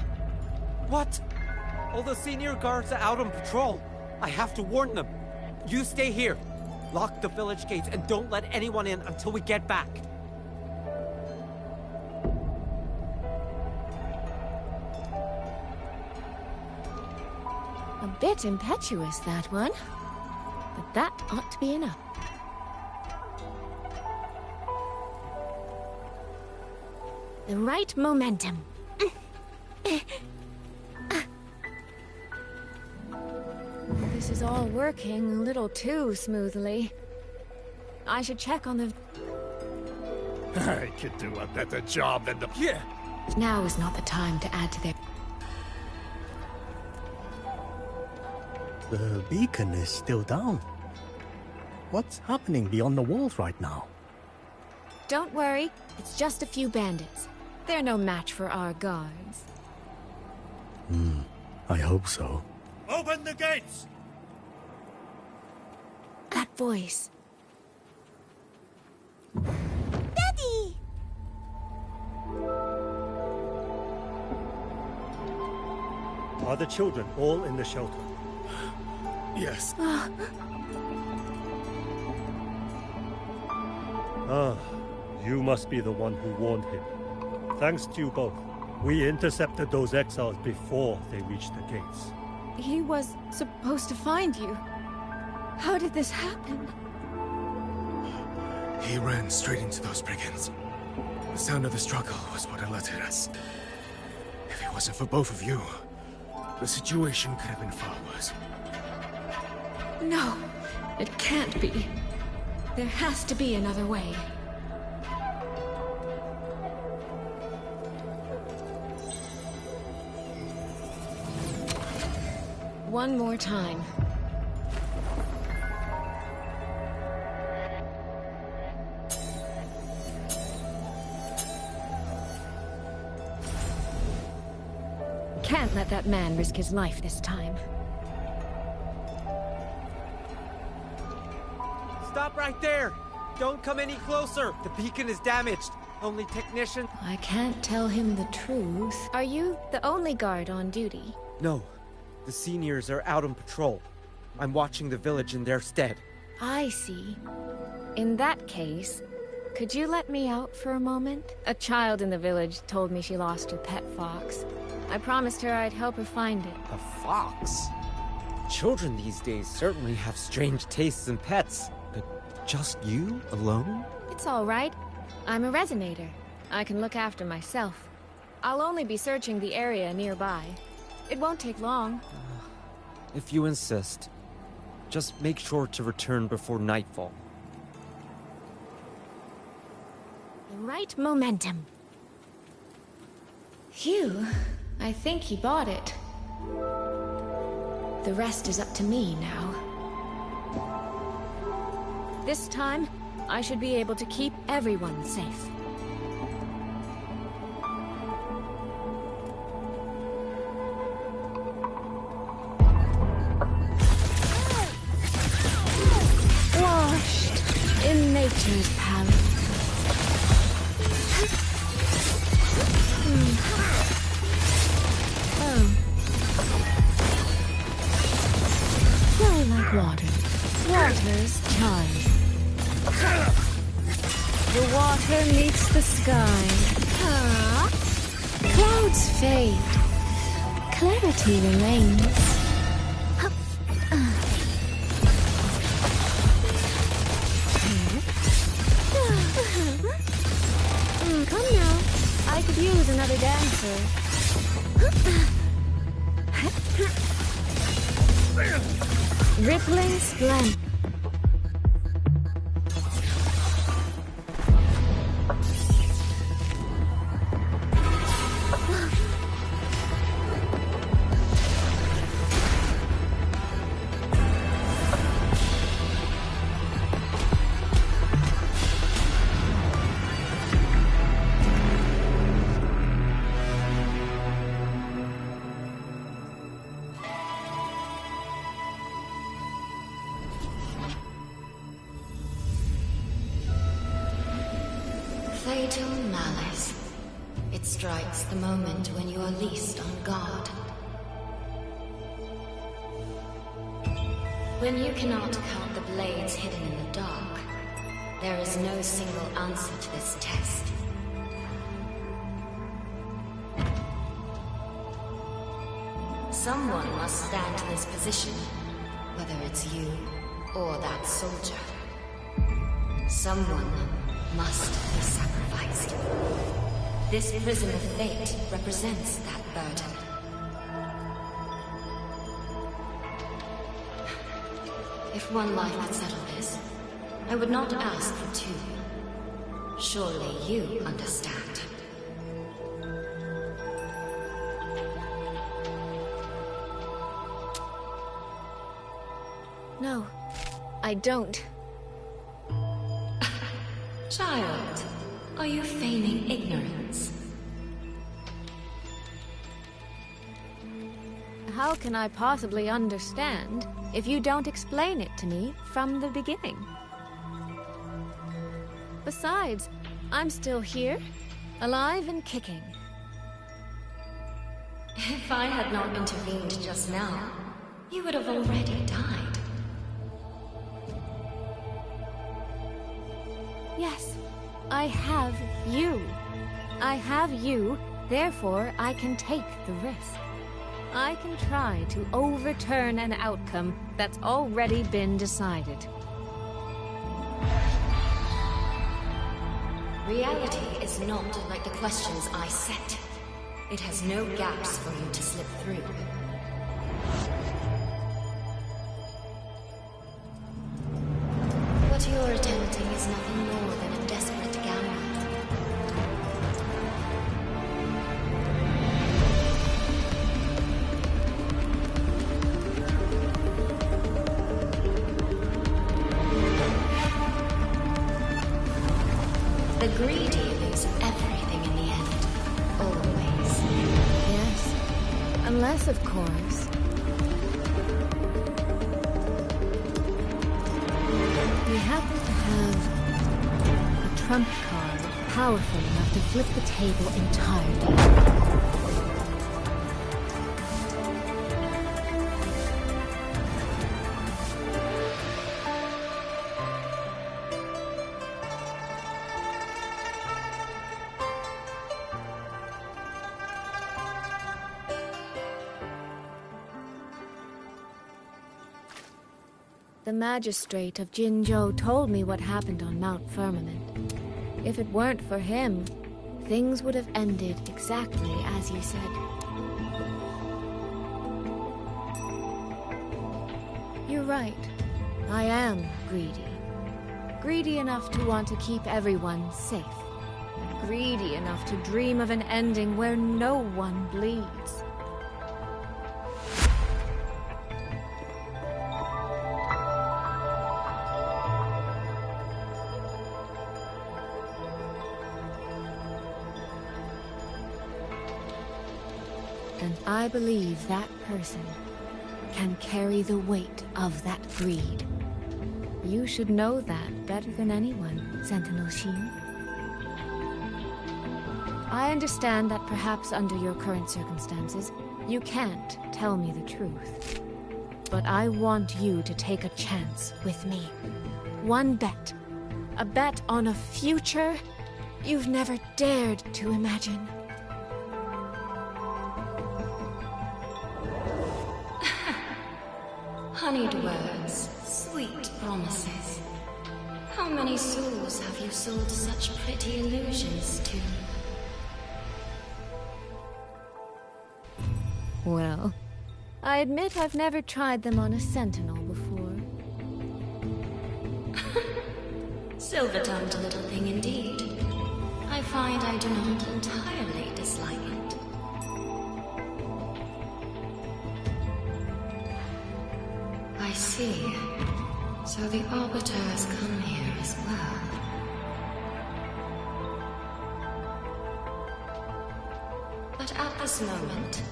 What? All the senior guards are out on patrol. I have to warn them. You stay here. Lock the village gates and don't let anyone in until we get back. A bit impetuous, that one. But that ought to be enough. The right momentum. This is all working a little too smoothly. I should check on the... I could do a better job than the... Yeah! Now is not the time to add to their... The beacon is still down. What's happening beyond the walls right now? Don't worry, it's just a few bandits. They're no match for our guards. I hope so. Open the gates! That voice. Daddy! Are the children all in the shelter? Yes. You must be the one who warned him. Thanks to you both. We intercepted those exiles before they reached the gates. He was supposed to find you. How did this happen? He ran straight into those brigands. The sound of the struggle was what alerted us. If it wasn't for both of you, the situation could have been far worse. No, it can't be. There has to be another way. One more time. Can't let that man risk his life this time. Stop right there! Don't come any closer! The beacon is damaged. Only technician... I can't tell him the truth. Are you the only guard on duty? No. The seniors are out on patrol. I'm watching the village in their stead. I see. In that case, could you let me out for a moment? A child in the village told me she lost her pet fox. I promised her I'd help her find it. A fox? Children these days certainly have strange tastes in pets. But just you alone? It's all right. I'm a resonator. I can look after myself. I'll only be searching the area nearby. It won't take long. If you insist. Just make sure to return before nightfall. The right momentum. Phew. I think he bought it. The rest is up to me now. This time, I should be able to keep everyone safe. Washed in nature's palace. Flow like water. Water's charge. The water meets the sky. Clouds fade. Clarity remains. Come now. I could use another dancer. Rippling splendor. Fatal malice. It strikes the moment when you are least on guard. When you cannot count the blades hidden in the dark, there is no single answer to this test. Someone must stand in this position, whether it's you or that soldier. Someone must be sacrificed. This prison of fate represents that burden. If one life could settle this, I would not ask for two. Surely you understand. No, I don't. Child, are you feigning ignorance? How can I possibly understand if you don't explain it to me from the beginning? Besides, I'm still here, alive and kicking. If I had not intervened just now, you would have already died. Yes, I have you. I have you, therefore I can take the risk. I can try to overturn an outcome that's already been decided. Reality is not like the questions I set. It has no gaps for you to slip through. What you're attempting is nothing more than a desperate gamble. The greedy lose everything in the end. Always. Yes, unless, of course, we happen to have a trump card powerful enough to flip the table entirely. The magistrate of Jinzhou told me what happened on Mount Firmament. If it weren't for him, things would have ended exactly as you said. You're right. I am greedy. Greedy enough to want to keep everyone safe. Greedy enough to dream of an ending where no one bleeds. And I believe that person can carry the weight of that greed. You should know that better than anyone, Sentinel Xin. I understand that perhaps under your current circumstances, you can't tell me the truth. But I want you to take a chance with me. One bet. A bet on a future you've never dared to imagine. Honeyed words, sweet promises. How many souls have you sold such pretty illusions to? Well, I admit I've never tried them on a sentinel before. Silver-tongued little thing indeed. I find I do not entirely dislike it. I see. So the Arbiter has come here as well. But at this moment,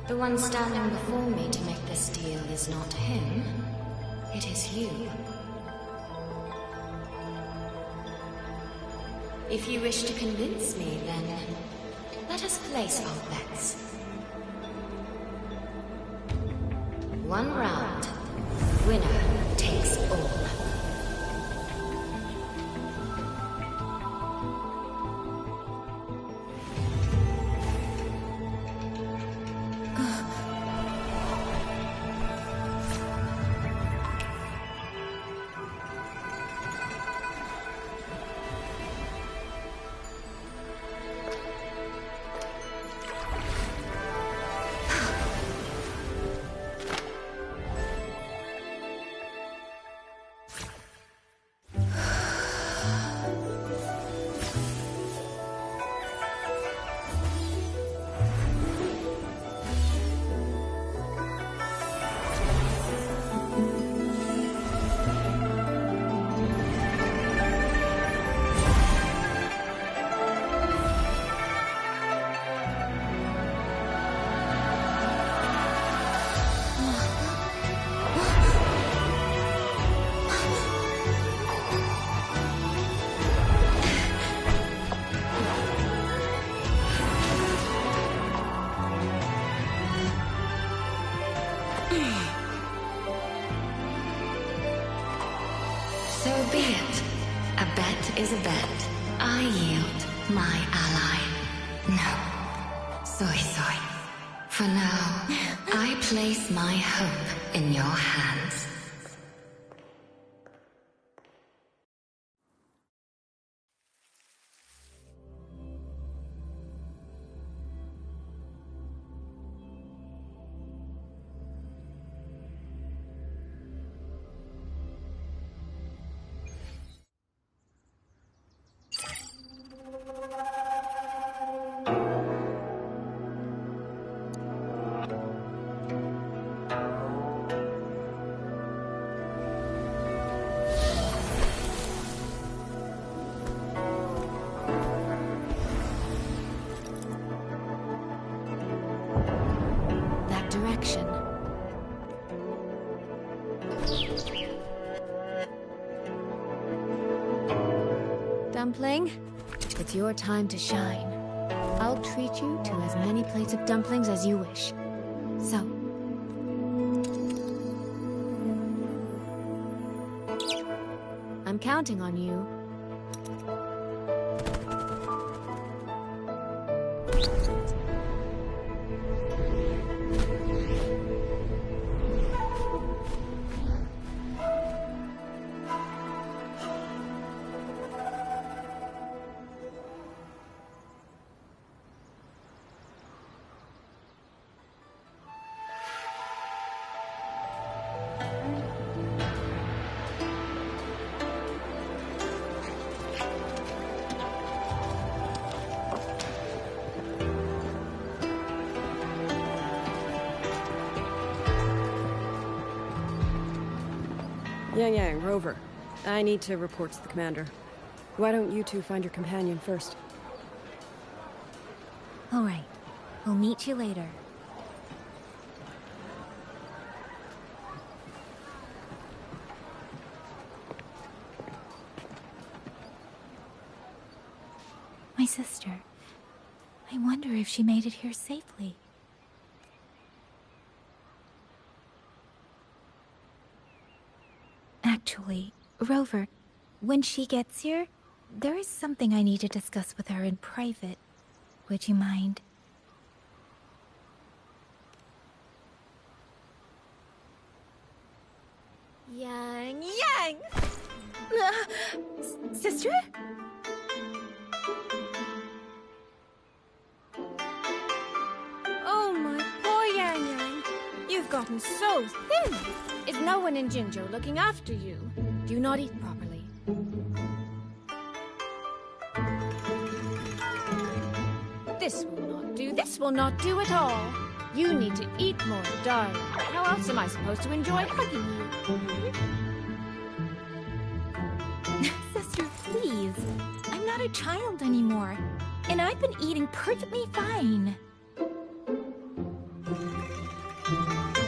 the one standing before me to make this deal is not him. It is you. If you wish to convince me, then let us place our bets. One round. Winner takes all. is a bet. I yield my ally. No. Soy. For now, I place my hope in your hands. Direction. Dumpling, it's your time to shine. I'll treat you to as many plates of dumplings as you wish. So, I'm counting on you. Yangyang, Rover. I need to report to the commander. Why don't you two find your companion first? All right. We'll meet you later. My sister. I wonder if she made it here safely. Actually, Rover, when she gets here, there is something I need to discuss with her in private. Would you mind? Yangyang! Sister? Oh, my poor Yangyang. You've gotten so thin. Is no one in Jinzhou looking after you? Do you not eat properly? This will not do. This will not do at all. You need to eat more, darling. How else am I supposed to enjoy hugging you? Sister, please. I'm not a child anymore. And I've been eating perfectly fine.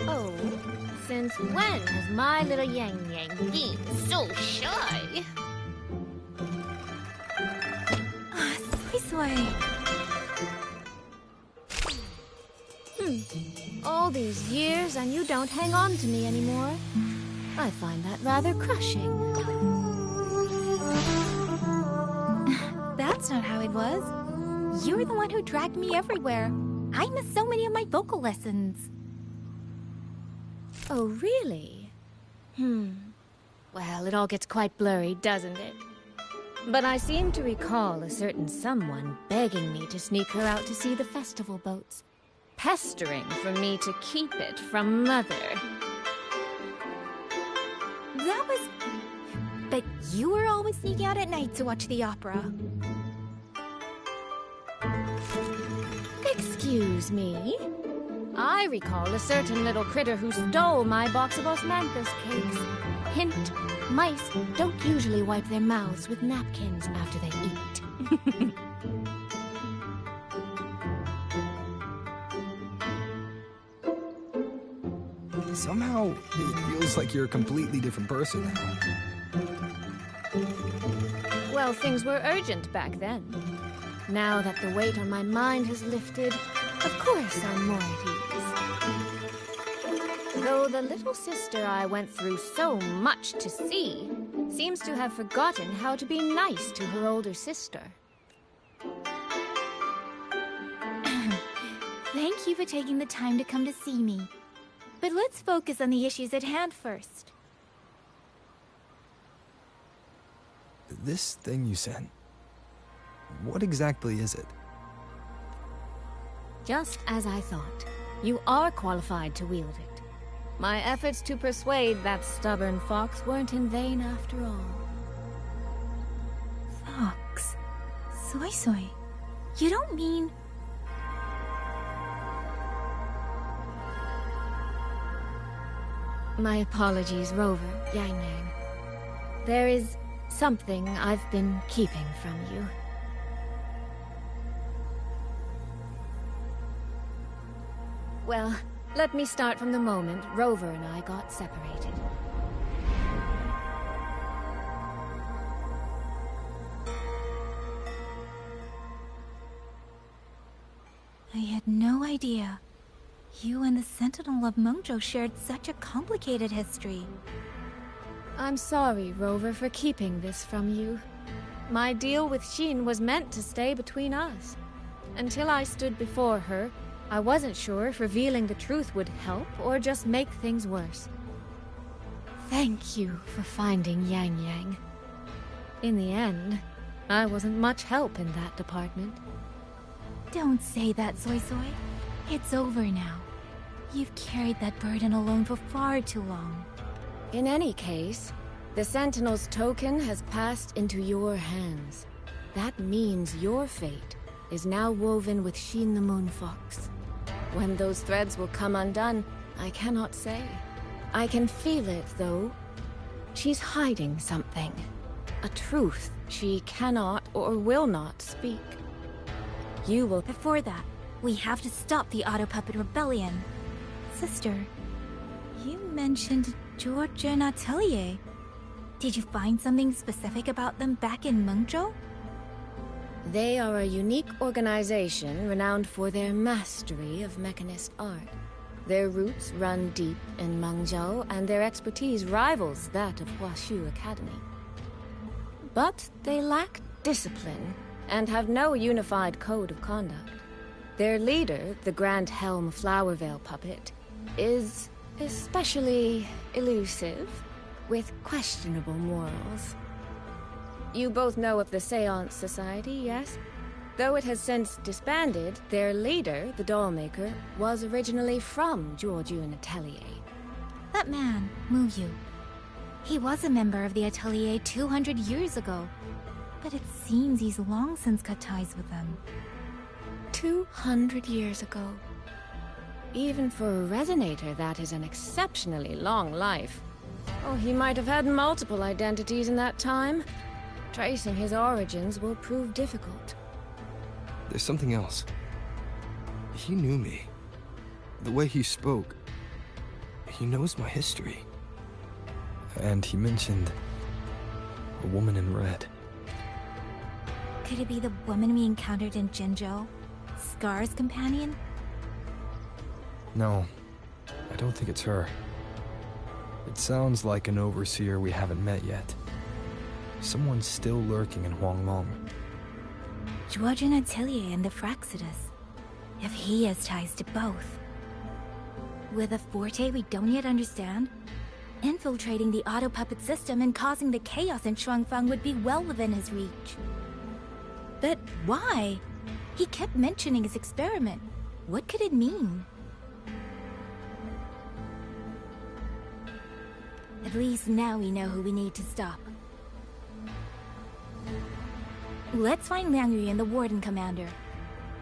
Oh, since when has my little Yangyang been so shy? Soy. All these years and you don't hang on to me anymore. I find that rather crushing. That's not how it was. You're the one who dragged me everywhere. I missed so many of my vocal lessons. Oh, really? Well, it all gets quite blurry, doesn't it? But I seem to recall a certain someone begging me to sneak her out to see the festival boats. Pestering for me to keep it from Mother. That was... But you were always sneaking out at night to watch the opera. Excuse me? I recall a certain little critter who stole my box of osmanthus cakes. Hint, mice don't usually wipe their mouths with napkins after they eat. Somehow, it feels like you're a completely different person now. Well, things were urgent back then. Now that the weight on my mind has lifted, of course I'm more at ease. Though the little sister I went through so much to see seems to have forgotten how to be nice to her older sister. Thank you for taking the time to come to see me. But let's focus on the issues at hand first. This thing you sent, what exactly is it? Just as I thought. You are qualified to wield it. My efforts to persuade that stubborn fox weren't in vain after all. Fox? Soy Soy? You don't mean... My apologies, Rover, Yangyang. There is something I've been keeping from you. Well, let me start from the moment Rover and I got separated. I had no idea. You and the Sentinel of Mengzhou shared such a complicated history. I'm sorry, Rover, for keeping this from you. My deal with Xin was meant to stay between us. Until I stood before her, I wasn't sure if revealing the truth would help or just make things worse. Thank you for finding Yangyang. In the end, I wasn't much help in that department. Don't say that, Soy Soy. It's over now. You've carried that burden alone for far too long. In any case, the Sentinel's token has passed into your hands. That means your fate is now woven with Xin the Moon Fox. When those threads will come undone, I cannot say. I can feel it, though. She's hiding something. A truth she cannot or will not speak. You will... Before that, we have to stop the Auto Puppet Rebellion. Sister, you mentioned Georgia and Atelier. Did you find something specific about them back in Mengzhou? They are a unique organization renowned for their mastery of mechanist art. Their roots run deep in Mengzhou, and their expertise rivals that of Huashu Academy. But they lack discipline, and have no unified code of conduct. Their leader, the Grand Helm Flowervale puppet, is especially elusive, with questionable morals. You both know of the Seance Society, yes? Though it has since disbanded, their leader, the Dollmaker, was originally from Georgian Atelier. That man, Muyu. He was a member of the Atelier 200 years ago, but it seems he's long since cut ties with them. 200 years ago. Even for a resonator, that is an exceptionally long life. Oh, he might have had multiple identities in that time. Tracing his origins will prove difficult. There's something else. He knew me. The way he spoke. He knows my history. And he mentioned a woman in red. Could it be the woman we encountered in Jinzhou? Scar's companion? No, I don't think it's her. It sounds like an overseer we haven't met yet. Someone still lurking in Xuanling. Georgian Atelier and the Fraxidus. If he has ties to both. With a forte we don't yet understand, infiltrating the auto puppet system and causing the chaos in Xuanfang would be well within his reach. But why? He kept mentioning his experiment. What could it mean? At least now we know who we need to stop. Let's find Liang Yu and the Warden Commander.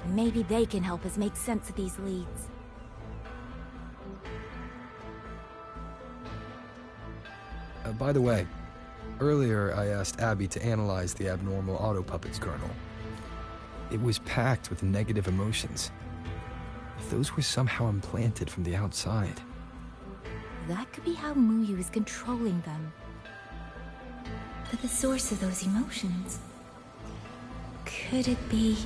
Maybe they can help us make sense of these leads. By the way, earlier I asked Abby to analyze the abnormal auto puppet's kernel. It was packed with negative emotions. If those were somehow implanted from the outside... That could be how Muyu is controlling them. But the source of those emotions... Could it be...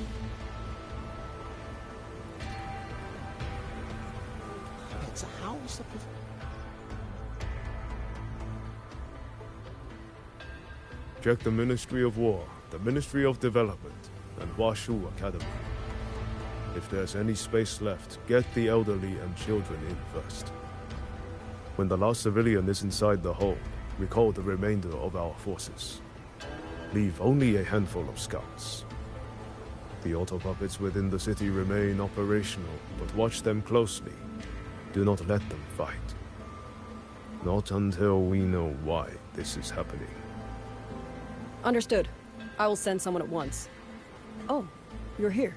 It's a house. Check the Ministry of War, the Ministry of Development, and Huashu Academy. If there's any space left, get the elderly and children in first. When the last civilian is inside the hold, recall the remainder of our forces. Leave only a handful of scouts. The auto puppets within the city remain operational, but watch them closely. Do not let them fight. Not until we know why this is happening. Understood. I will send someone at once. Oh, you're here.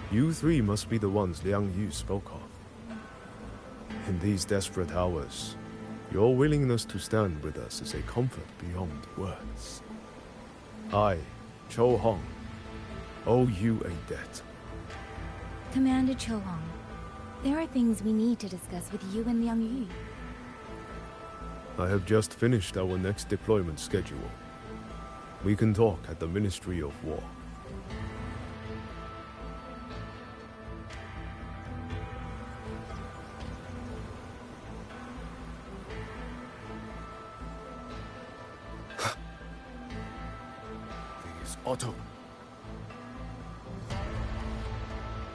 You three must be the ones Liang Yu spoke of. In these desperate hours, your willingness to stand with us is a comfort beyond words. I, Cho Hong, owe you a debt. Commander Cho Hong, there are things we need to discuss with you and Liang Yu. I have just finished our next deployment schedule. We can talk at the Ministry of War.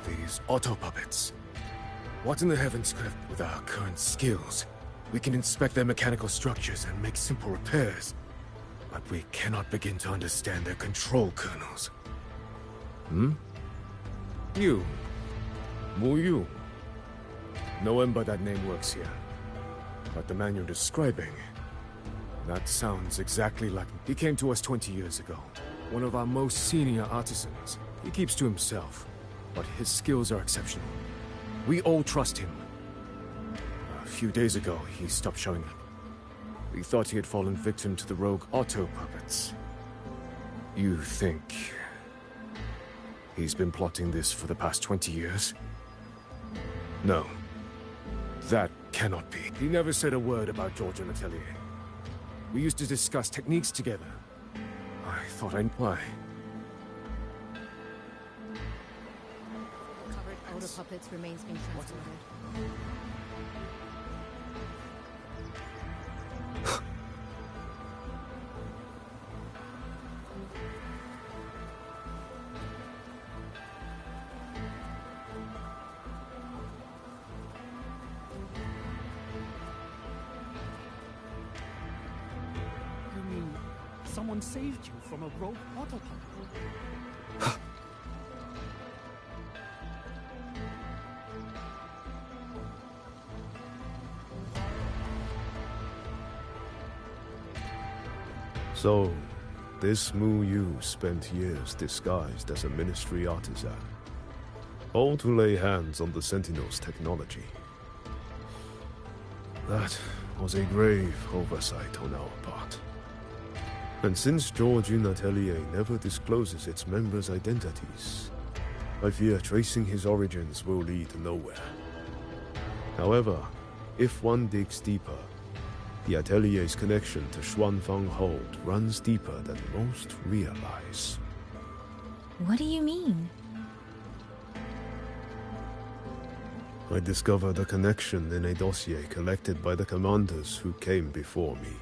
These auto puppets. What in the heavens could have... With our current skills, we can inspect their mechanical structures and make simple repairs. But we cannot begin to understand their control kernels. You. Mu Yu. No one but that name works here. But the man you're describing... That sounds exactly like... He came to us 20 years ago. One of our most senior artisans. He keeps to himself, but his skills are exceptional. We all trust him. A few days ago, he stopped showing up. We thought he had fallen victim to the rogue auto puppets. You think... he's been plotting this for the past 20 years? No. That cannot be. He never said a word about George and Atelier. We used to discuss techniques together. I thought I'd... Why? Covered auto puppets remains being transported. You mean someone saved you from a rogue autopilot? So, this Mu Yu spent years disguised as a ministry artisan, all to lay hands on the Sentinel's technology. That was a grave oversight on our part. And since George Atelier never discloses its members' identities, I fear tracing his origins will lead nowhere. However, if one digs deeper, the Atelier's connection to Xuanfang Hold runs deeper than most realize. What do you mean? I discovered a connection in a dossier collected by the commanders who came before me.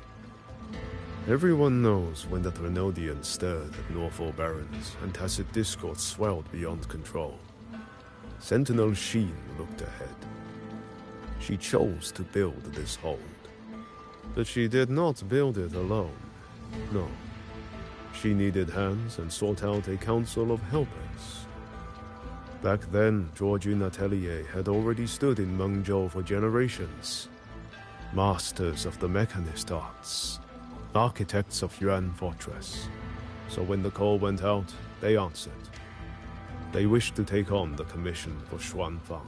Everyone knows when the Trinodians stirred at Norfolk Barrens and tacit discord swelled beyond control. Sentinel Sheen looked ahead. She chose to build this hold. But she did not build it alone. No. She needed hands and sought out a council of helpers. Back then, George Atelier had already stood in Mengzhou for generations. Masters of the mechanist arts. Architects of Yuan Fortress. So when the call went out, they answered. They wished to take on the commission for Xuanfang.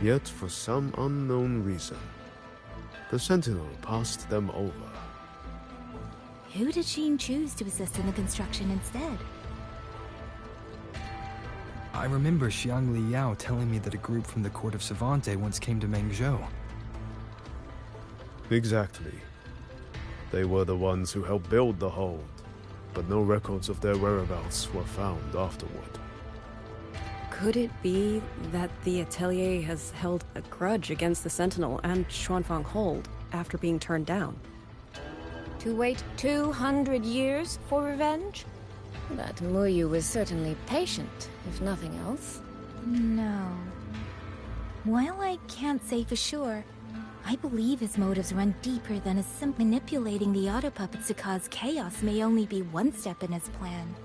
Yet, for some unknown reason, the Sentinel passed them over. Who did Sheen choose to assist in the construction instead? I remember Xiang Liao telling me that a group from the court of Savante once came to Mengzhou. Exactly. They were the ones who helped build the hold, but no records of their whereabouts were found afterward. Could it be that the Atelier has held a grudge against the Sentinel and Xuanfang Hold after being turned down? To wait 200 years for revenge? That Muyu was certainly patient, if nothing else. No. While I can't say for sure, I believe his motives run deeper than his simply manipulating the auto puppets to cause chaos may only be one step in his plan.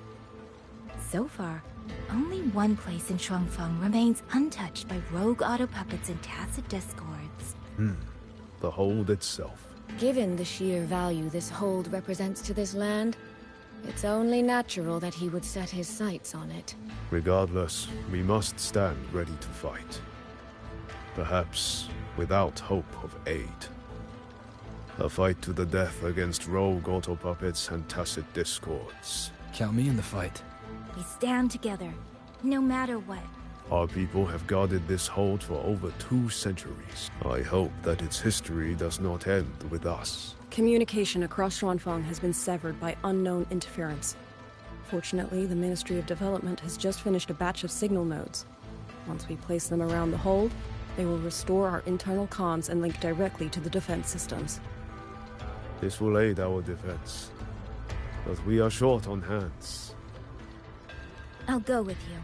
So far, only one place in Xuanfang remains untouched by rogue auto puppets and tacit discords. The hold itself. Given the sheer value this hold represents to this land, it's only natural that he would set his sights on it. Regardless, we must stand ready to fight. Perhaps without hope of aid. A fight to the death against rogue auto puppets and tacit discords. Count me in the fight. We stand together, no matter what. Our people have guarded this hold for over 2 centuries. I hope that its history does not end with us. Communication across Xuanfang has been severed by unknown interference. Fortunately, the Ministry of Development has just finished a batch of signal nodes. Once we place them around the hold, they will restore our internal comms and link directly to the defense systems. This will aid our defense. But we are short on hands. I'll go with you.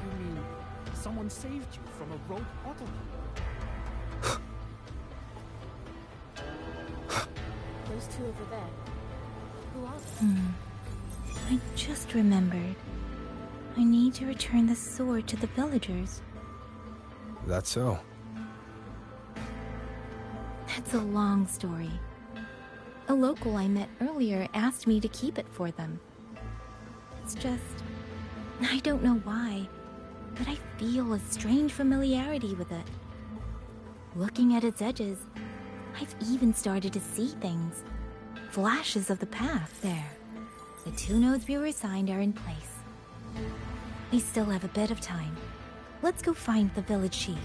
You mean someone saved you from a rogue auto? Those two over there. Who are they? I just remembered. I need to return the sword to the villagers. That's so. That's a long story. A local I met earlier asked me to keep it for them. It's just... I don't know why, but I feel a strange familiarity with it. Looking at its edges, I've even started to see things. Flashes of the path there. The 2 nodes we were assigned are in place. We still have a bit of time. Let's go find the village chief.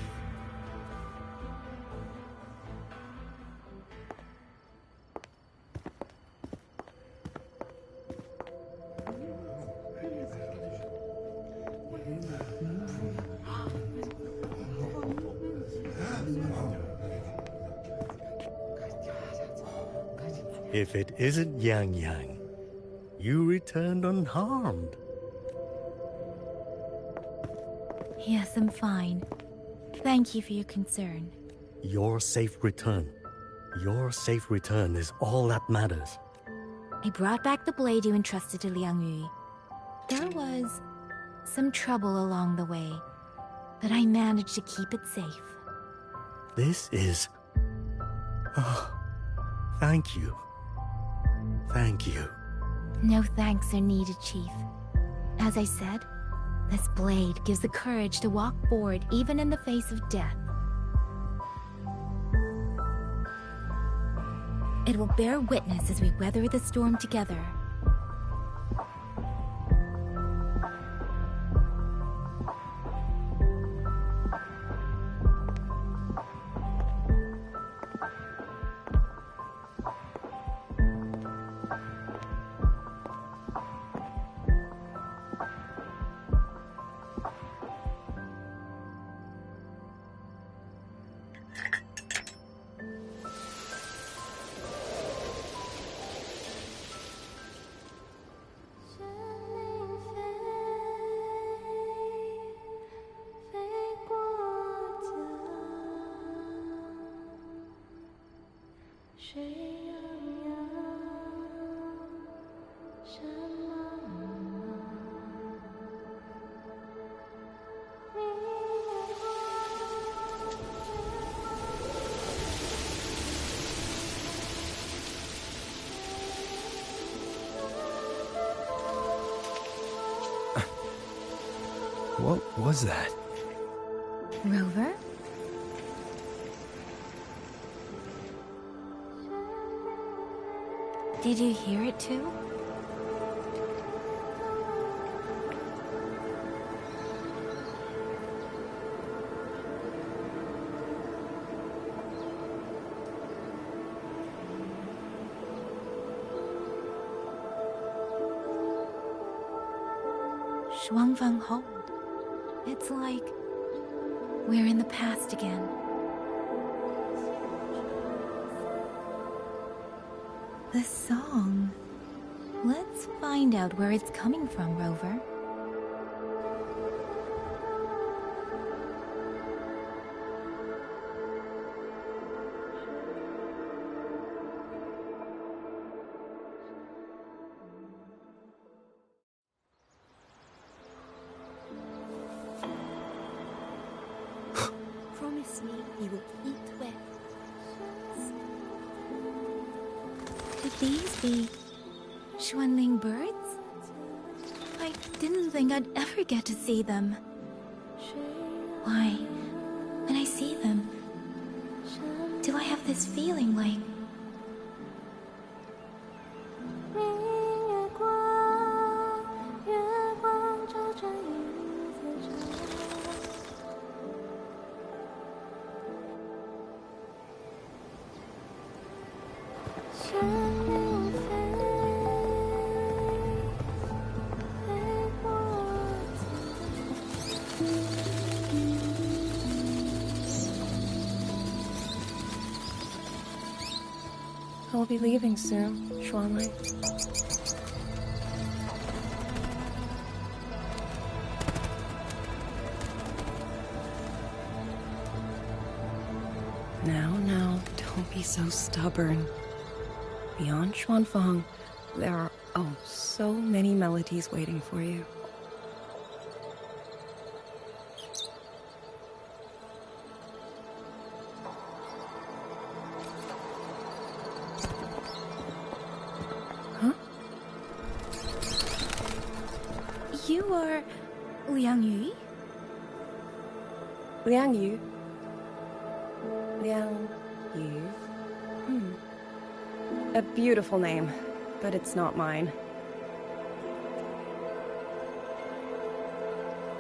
If it isn't Yangyang, you returned unharmed. Yes, I'm fine. Thank you for your concern. Your safe return. Your safe return is all that matters. I brought back the blade you entrusted to Liang Yu. There was some trouble along the way, but I managed to keep it safe. This is... Oh, thank you. Thank you. No thanks are needed, Chief. As I said, this blade gives the courage to walk forward even in the face of death. It will bear witness as we weather the storm together. What was that? Rover? Did you hear it too? Xuanfang hold. It's like we're in the past again. The song. Let's find out where it's coming from, Rover. Promise me you will eat well. Could these be Xuanling birds? I didn't think I'd ever get to see them. Why, when I see them, do I have this feeling like... I'll be leaving soon, Xuanling. Now, don't be so stubborn. Beyond Xuanfang, there are, oh, so many melodies waiting for you. You are... Liangyu? Liangyu? Liangyu? A beautiful name, but it's not mine.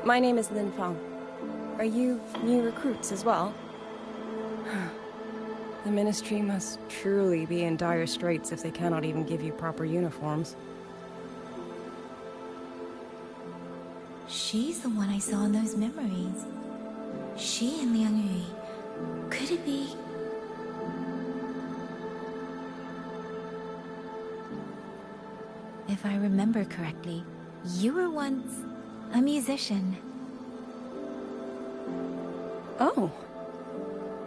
My name is Lin Fang. Are you new recruits as well? The Ministry must truly be in dire straits if they cannot even give you proper uniforms. She's the one I saw in those memories. She and Liangyu. Could it be... If I remember correctly, you were once a musician. Oh.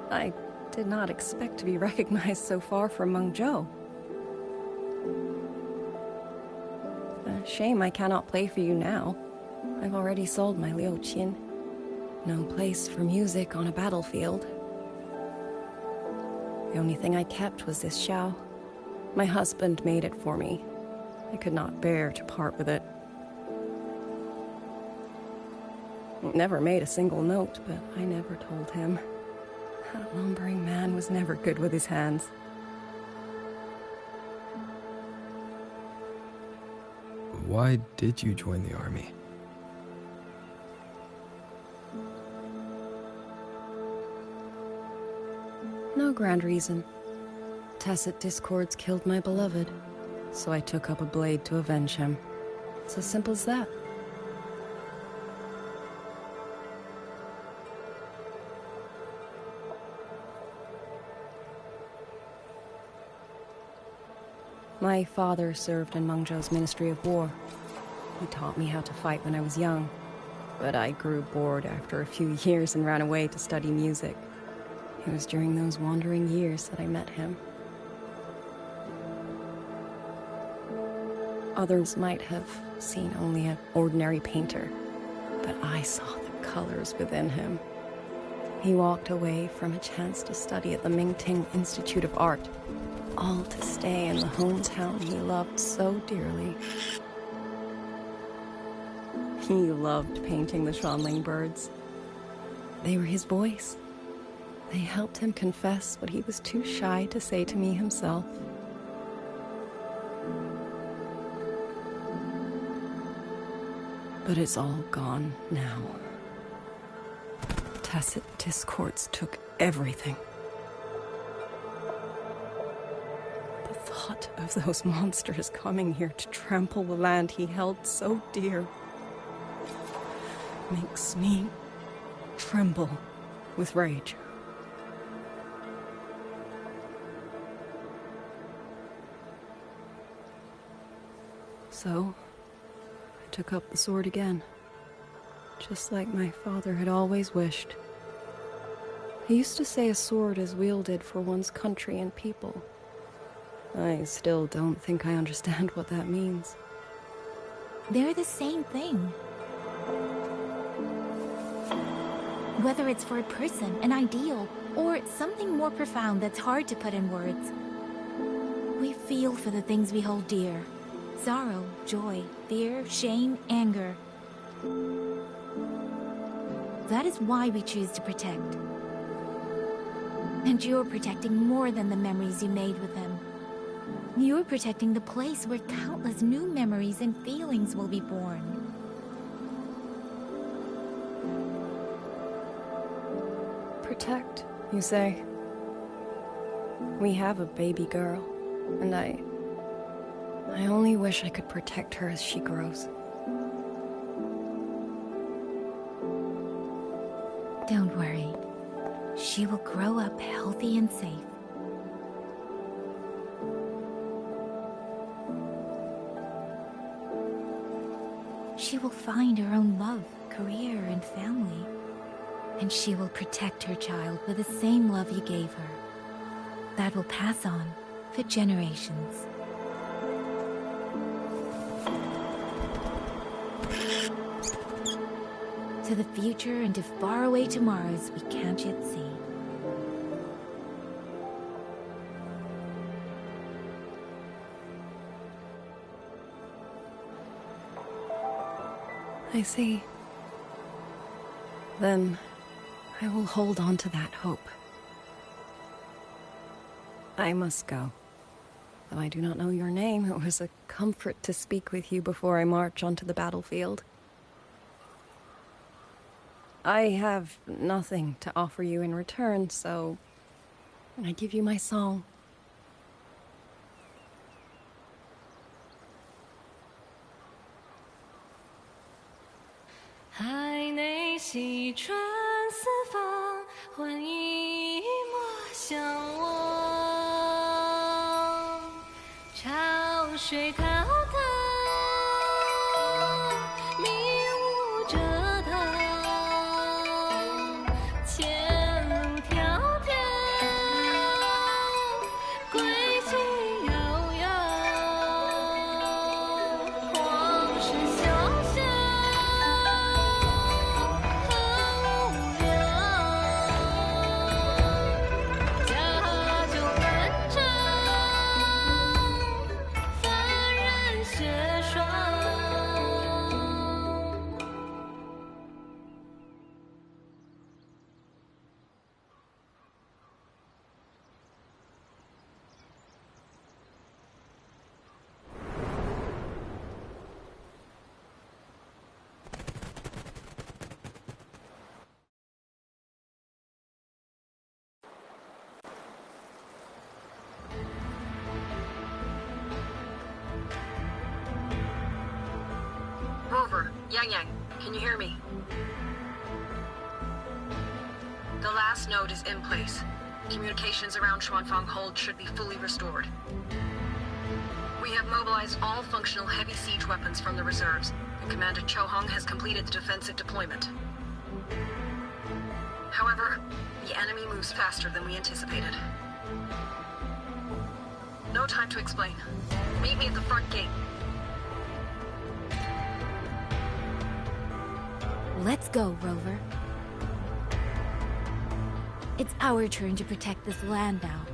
I did not expect to be recognized so far from Mengzhou. A shame I cannot play for you now. I've already sold my liuqin. No place for music on a battlefield. The only thing I kept was this xiao. My husband made it for me. I could not bear to part with it. It never made a single note, but I never told him. That lumbering man was never good with his hands. Why did you join the army? No grand reason. Tacit discords killed my beloved, so I took up a blade to avenge him. It's as simple as that. My father served in Mengzhou's Ministry of War. He taught me how to fight when I was young, but I grew bored after a few years and ran away to study music. It was during those wandering years that I met him. Others might have seen only an ordinary painter, but I saw the colors within him. He walked away from a chance to study at the Mingting Institute of Art, all to stay in the hometown he loved so dearly. He loved painting the Xuanling birds. They were his voice. They helped him confess what he was too shy to say to me himself. But it's all gone now. Tacit discords took everything. The thought of those monsters coming here to trample the land he held so dear. makes me tremble with rage. So, I took up the sword again, just like my father had always wished. He used to say a sword is wielded for one's country and people. I still don't think I understand what that means. They're the same thing. Whether it's for a person, an ideal, or something more profound that's hard to put in words. We feel for the things we hold dear. Sorrow, joy, fear, shame, anger. That is why we choose to protect. And you're protecting more than the memories you made with him. You're protecting the place where countless new memories and feelings will be born. Protect, you say? We have a baby girl, and I only wish I could protect her as she grows. Don't worry. She will grow up healthy and safe. She will find her own love, career, and family. And she will protect her child with the same love you gave her. That will pass on for generations. To the future and to faraway tomorrows we can't yet see. I see. Then I will hold on to that hope. I must go. Though I do not know your name, it was a comfort to speak with you before I march onto the battlefield. I have nothing to offer you in return, so I give you my song. Rover, Yangyang, can you hear me? The last node is in place. Communications around Xuanfang Hold should be fully restored. We have mobilized all functional heavy siege weapons from the reserves, and Commander Chohong has completed the defensive deployment. However, the enemy moves faster than we anticipated. No time to explain. Meet me at the front gate. Let's go, Rover. It's our turn to protect this land now.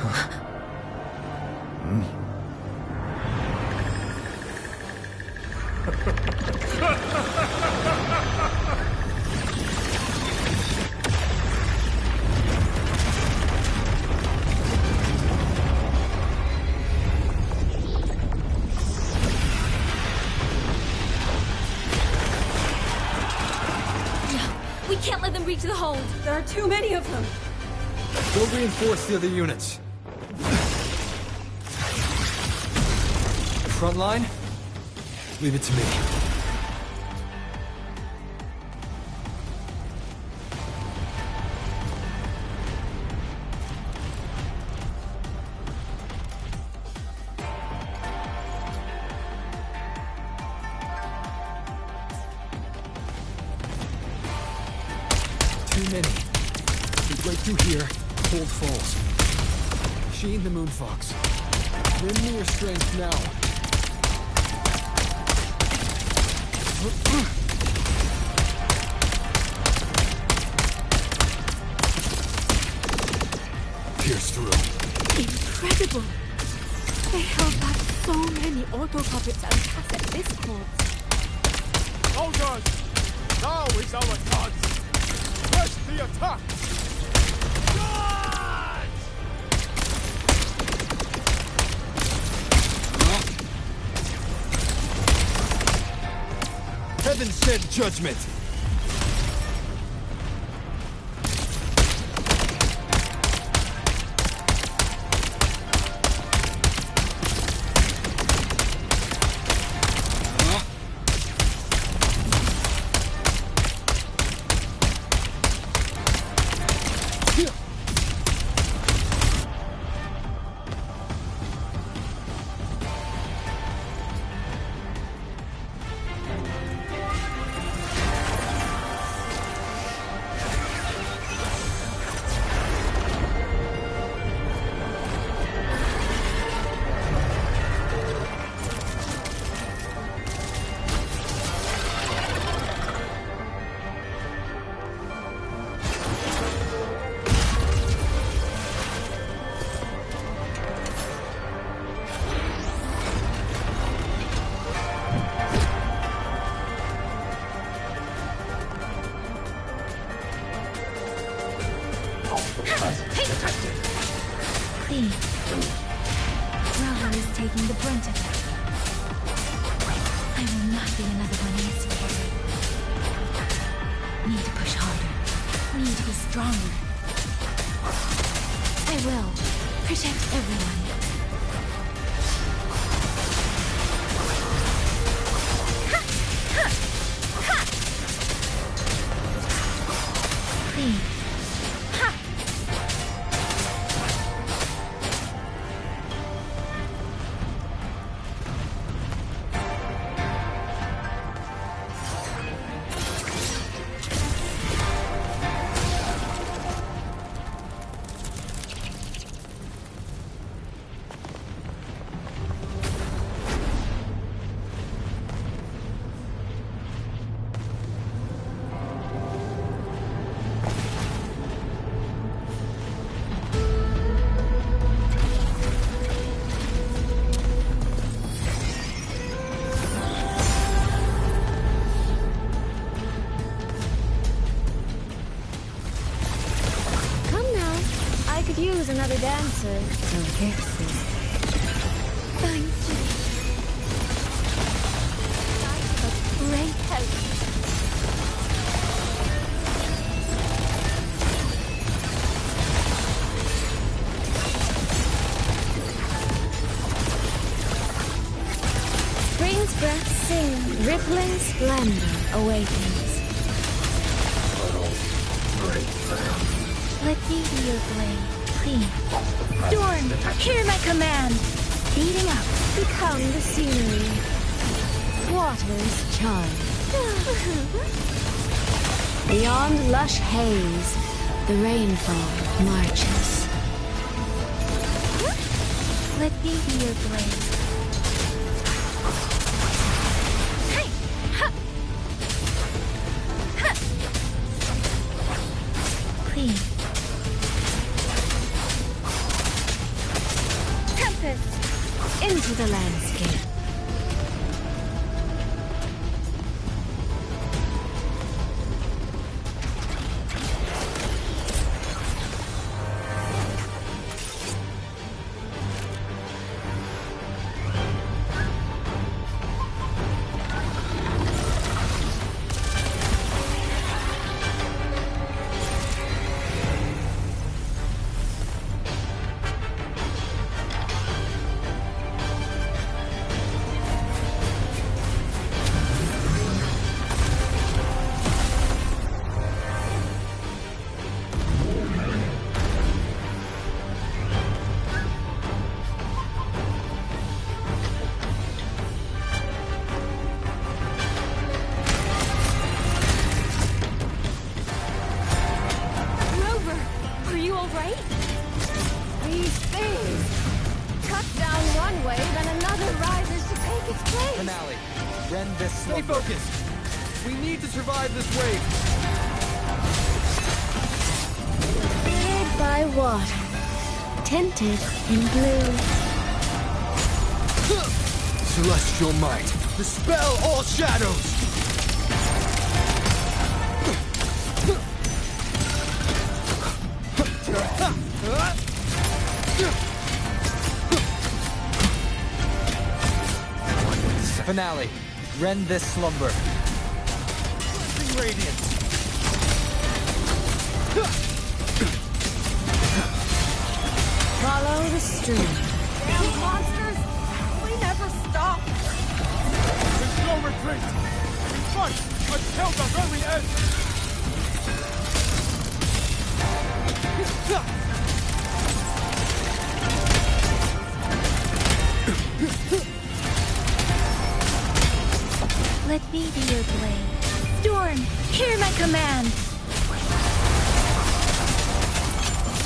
We can't let them reach the hold. There are too many of them. Go reinforce the other units. Front line? Leave it to me. Too many. We break through here, hold falls. Sheen the Moonfox. Lend me your strength now. Pierce through. Incredible! They held back so many auto puppets and cassette discords. Soldiers! Now is our chance! Press the attack! Heaven sent judgment! Clean. Raha is taking the brunt of it. I will not be another one easy carry. Need to push harder. Need to be stronger. I will protect everyone. Clean. Use another dancer. Don't carefully. Thank you. Great help. Spring's breath sing, rippling splendor awakens. Let me be your blade. Storm, hear my command! Beating up, become the scenery. Waters charm. Beyond lush haze, the rainfall marches. Let me be your blade. Hey! Ha! Ha! Clean. Into the landscape. Stay focused. We need to survive this wave. Fed by water, tinted in blue. Celestial might, dispel all shadows. Finale. Rend this slumber. Radiant. Follow the stream. Damn monsters! We never stop! There's no retreat! We fight until the very end! Let me be your blade. Storm, hear my command!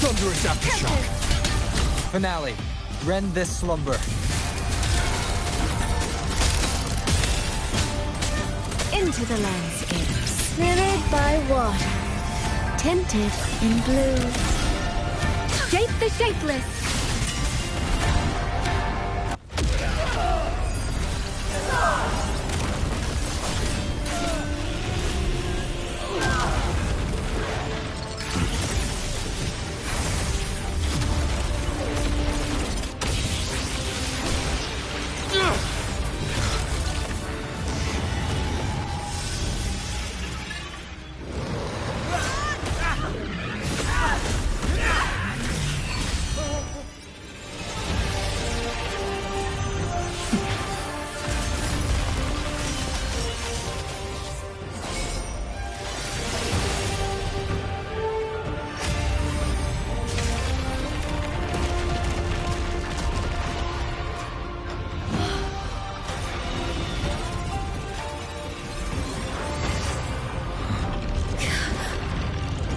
Thunderous aftershock. Finale. Rend this slumber. Into the landscape. Slithered by water, tinted in blue. Shape the shapeless!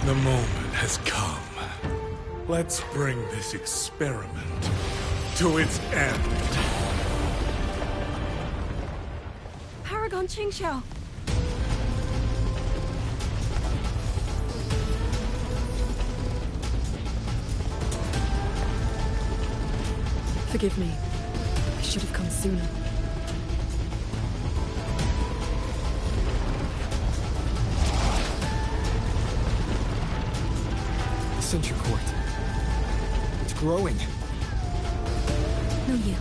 The moment has come. Let's bring this experiment to its end. Paragon Qingxiao. Forgive me. I should have come sooner. Censure Court. It's growing. No, you.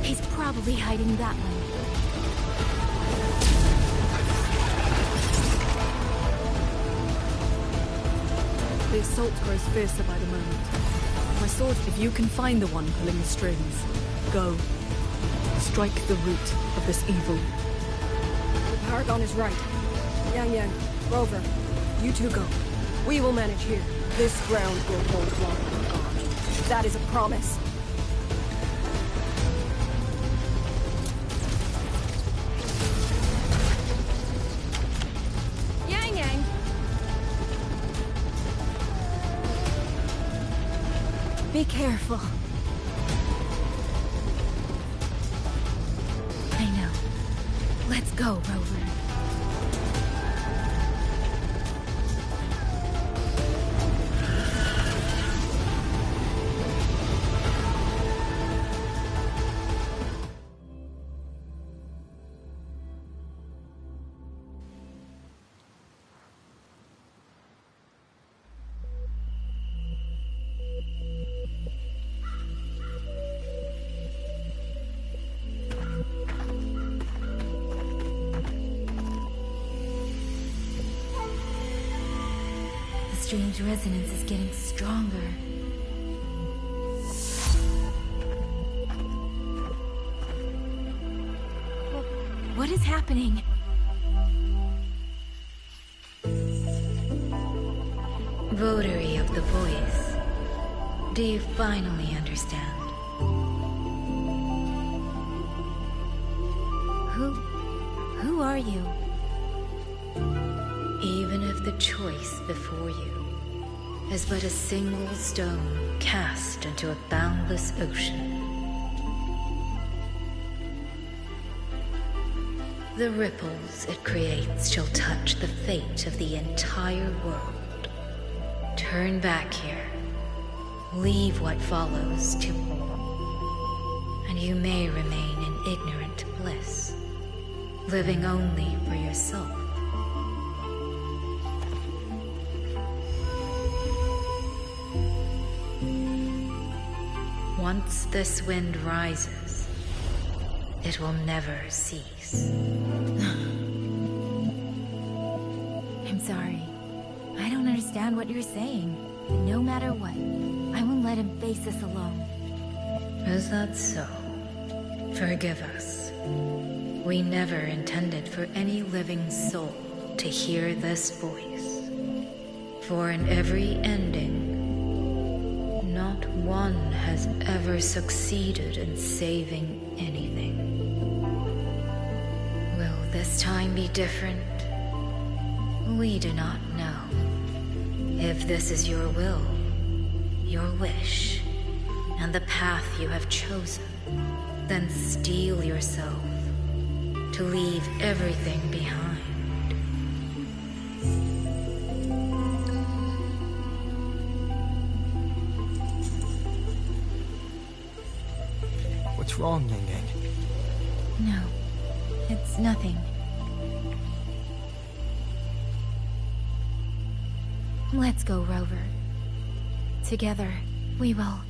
He's probably hiding that one. The assault grows fiercer by the moment. My sword, if you can find the one pulling the strings, go. Strike the root of this evil. The Paragon is right. Yangyang, Rover, you two go. We will manage here. This ground will hold water, God. That is a promise. Yangyang! Be careful. I know. Let's go, Rover. strange resonance is getting stronger. What is happening? Votary of the voice. Do you finally understand? Who are you? Even if the choice before you is but a single stone cast into a boundless ocean, the ripples it creates shall touch the fate of the entire world. Turn back here. Leave what follows to more, and you may remain in ignorant bliss, living only for yourself. Once this wind rises, it will never cease. I'm sorry. I don't understand what you're saying. But no matter what, I won't let him face us alone. Is that so? Forgive us. We never intended for any living soul to hear this voice. For in every ending, not one has ever succeeded in saving anything. Will this time be different? We do not know. If this is your will, your wish, and the path you have chosen, then steel yourself to leave everything behind. What's wrong, Yangyang? No, it's nothing. Let's go, Rover. Together, we will.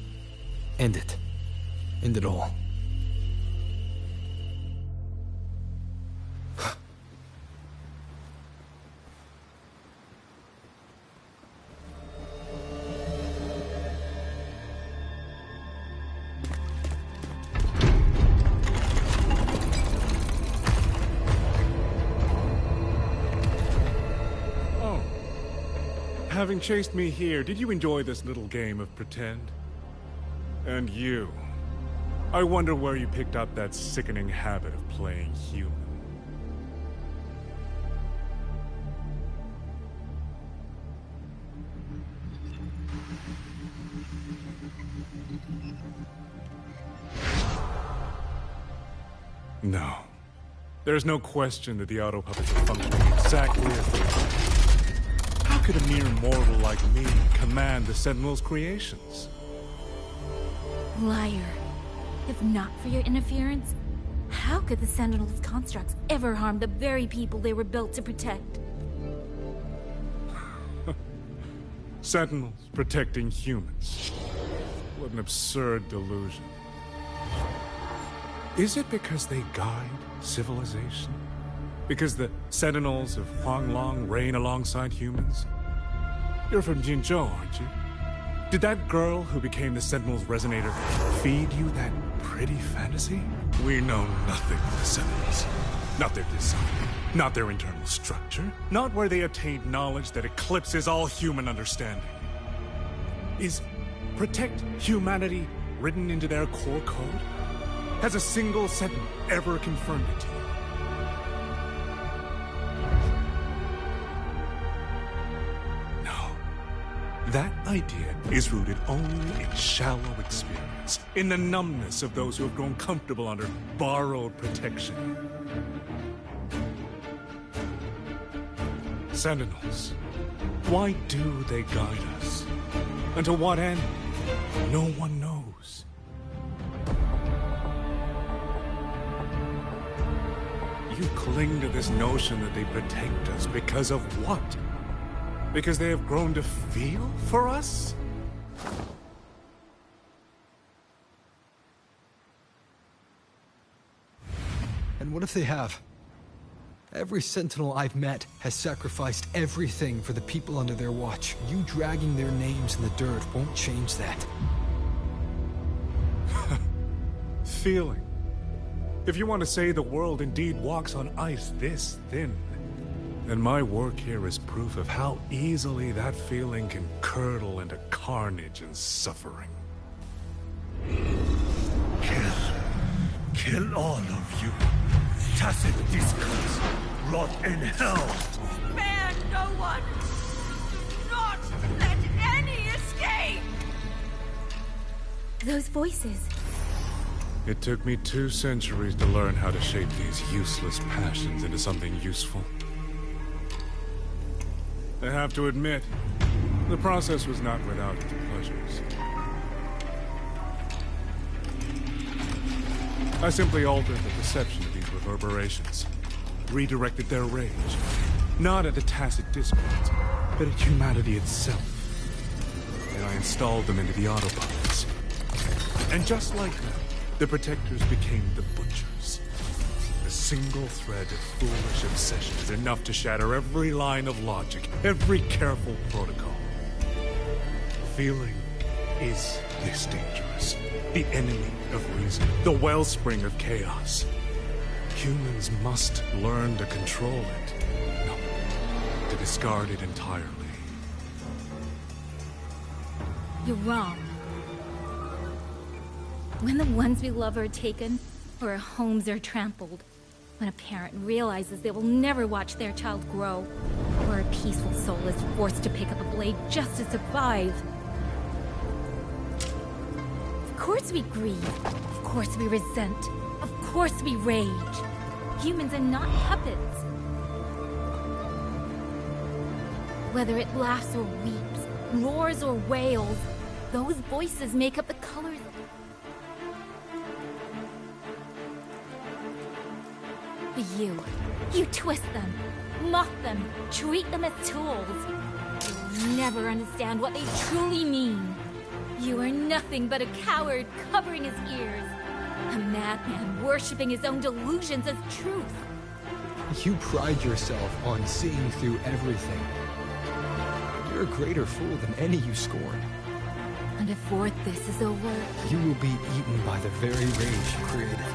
End it. End it all. Having chased me here, did you enjoy this little game of pretend? And you? I wonder where you picked up that sickening habit of playing human. No. There's no question that the auto puppets are functioning exactly as they are. How could a mere mortal like me command the Sentinel's creations? Liar. If not for your interference, how could the Sentinel's constructs ever harm the very people they were built to protect? Sentinels protecting humans. What an absurd delusion. Is it because they guide civilization? Because the Sentinels of Xuanling reign alongside humans? You're from Mengzhou, aren't you? Did that girl who became the Sentinel's resonator feed you that pretty fantasy? We know nothing of the Sentinels. Not their design, not their internal structure, not where they obtained knowledge that eclipses all human understanding. Is protect humanity written into their core code? Has a single Sentinel ever confirmed it to you? That idea is rooted only in shallow experience, in the numbness of those who have grown comfortable under borrowed protection. Sentinels, why do they guide us? And to what end? No one knows. You cling to this notion that they protect us because of what? Because they have grown to feel for us? And what if they have? Every Sentinel I've met has sacrificed everything for the people under their watch. You dragging their names in the dirt won't change that. Feeling. If you want to say the world indeed walks on ice this thin, then my work here is proof of how easily that feeling can curdle into carnage and suffering. Kill all of you. Tacit discords, rot in hell. Spare no one! Not let any escape! Those voices. It took me 2 centuries to learn how to shape these useless passions into something useful. I have to admit, the process was not without its pleasures. I simply altered the perception of these reverberations, redirected their rage, not at the tacit discords, but at humanity itself. And I installed them into the autopilots. And just like them, the Protectors became the Butchers. A single thread of foolish obsession is enough to shatter every line of logic, every careful protocol. Feeling is this dangerous. The enemy of reason, the wellspring of chaos. Humans must learn to control it. No, to discard it entirely. You're wrong. When the ones we love are taken, or our homes are trampled, when a parent realizes they will never watch their child grow, or a peaceful soul is forced to pick up a blade just to survive. Of course we grieve. Of course we resent. Of course we rage. Humans are not puppets. Whether it laughs or weeps, roars or wails, those voices make up the colors. But you twist them, mock them, treat them as tools. You'll never understand what they truly mean. You are nothing but a coward covering his ears. A madman worshipping his own delusions as truth. You pride yourself on seeing through everything. You're a greater fool than any you scorn. And before this is over, you will be eaten by the very rage you created.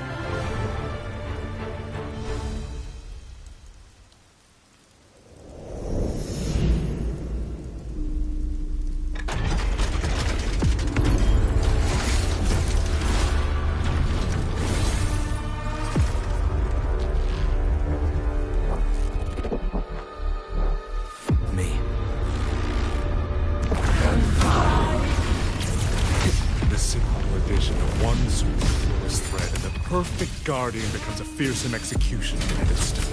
Guardian becomes a fearsome execution in an instant.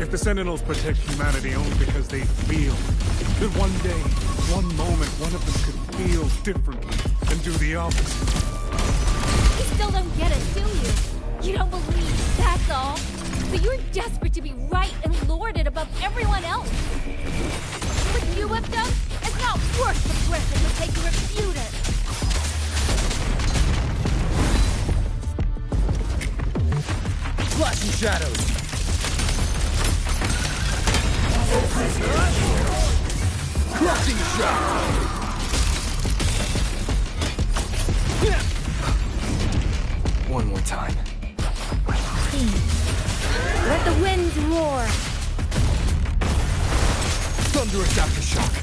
If the Sentinels protect humanity only because they feel, then one day, one moment, one of them could feel differently and do the opposite. You still don't get it, do you? You don't believe, that's all. But you're desperate to be right and lorded above everyone else. What you have done is not worth the breath it would take to refute it. Flashing shadows! Crushing shot! One more time. Let the winds roar! Thunderous aftershock!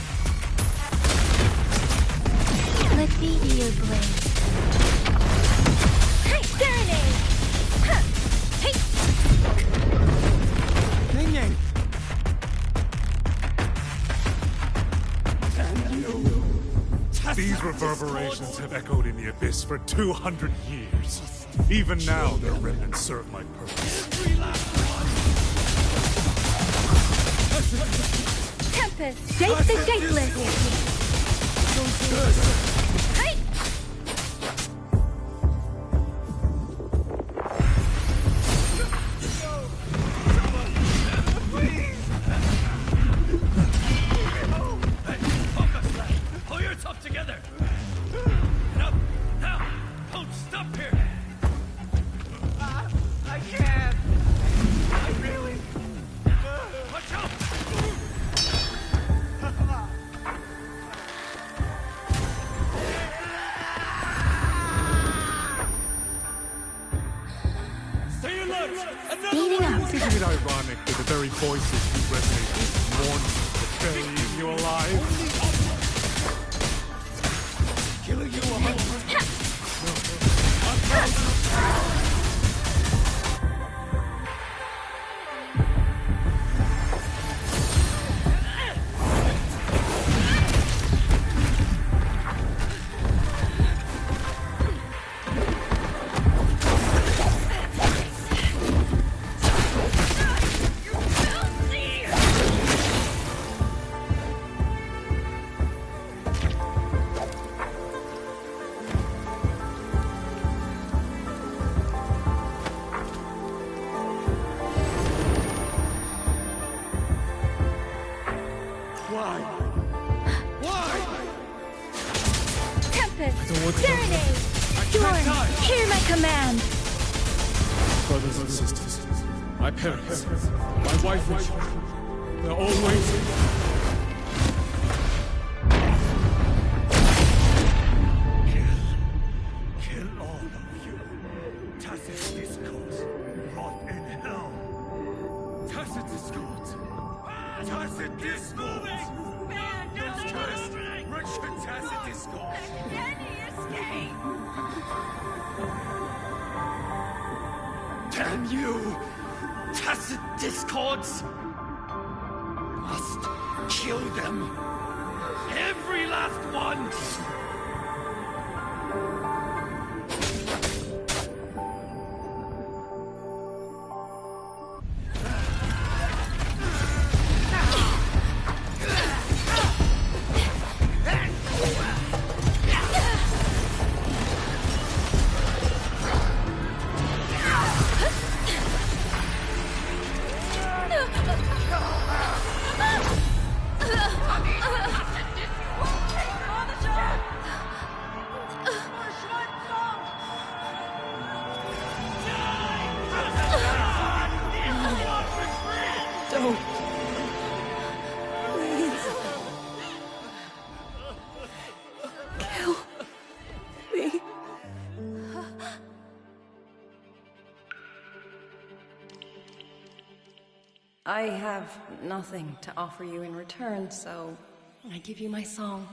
Let me be your blade. Hey, serenade! Yangyang! These reverberations have echoed in the abyss for 200 years. Even now, their remnants serve my purpose. Tempest, shape the shapeless! Hey! I can't. I really ironic that the very voices you resonate with mourn burying you alive? Kill you 100. Brothers and sisters, my parents, my wife and children, they're all waiting. Kill all of you. Tacit discord, rot in hell. Tacit discord. Tacit discord. That's cursed. Wretched tacit discord. Any escape! Damn you! Tacit discords! Must kill them! Every last one! I have nothing to offer you in return, so I give you my song.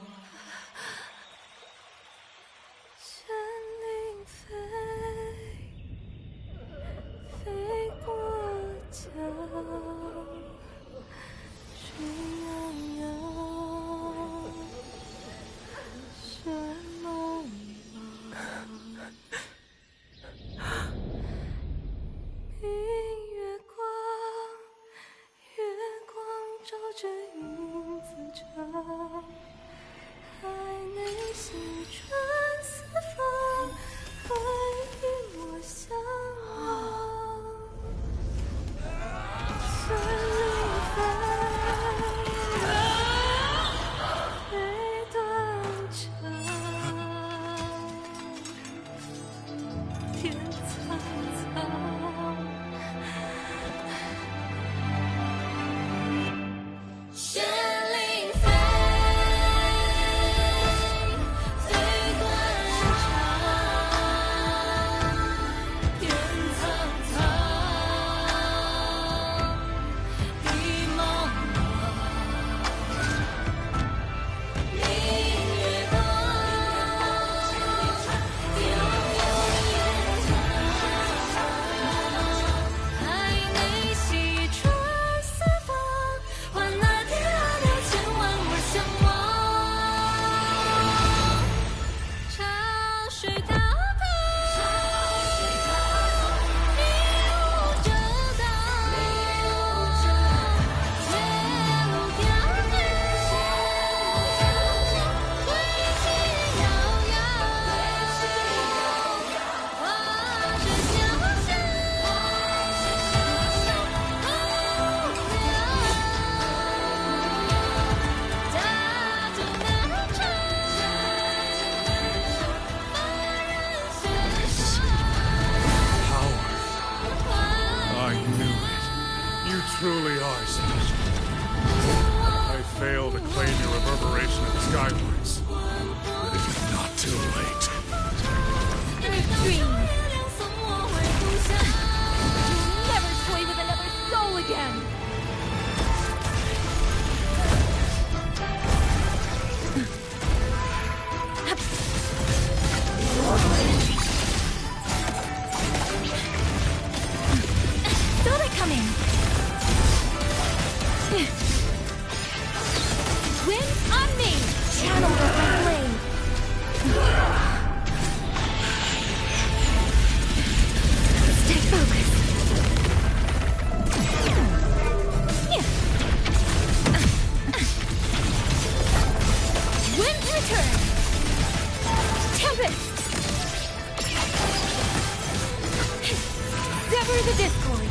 Sever the discord.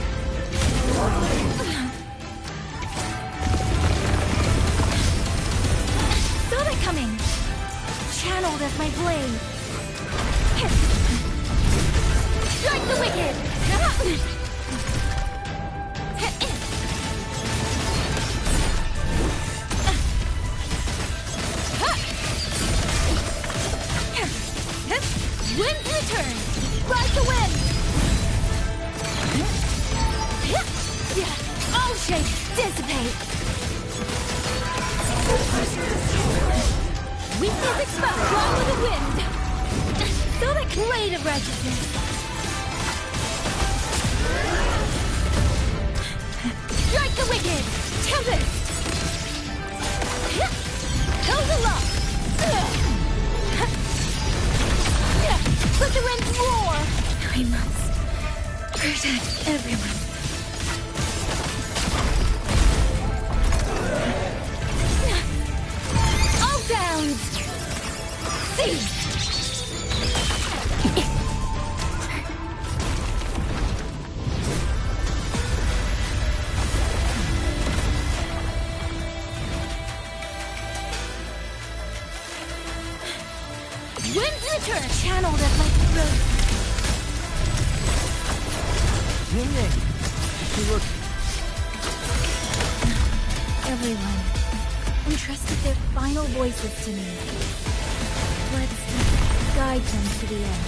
Saw that coming. Channeled as my blade. Strike the wicked. Wind's return! Ride the wind! All shapes dissipate! Weakness exposed! Run with the wind! So the blade of righteousness! Strike the wicked! Tempest! Held aloft! Let the winds roar! I must protect everyone. All sounds! Cease! Wind's return! Channeled as my throat. Yangyang, you look... Everyone entrusted their final voices to me. Let's guide them to the end.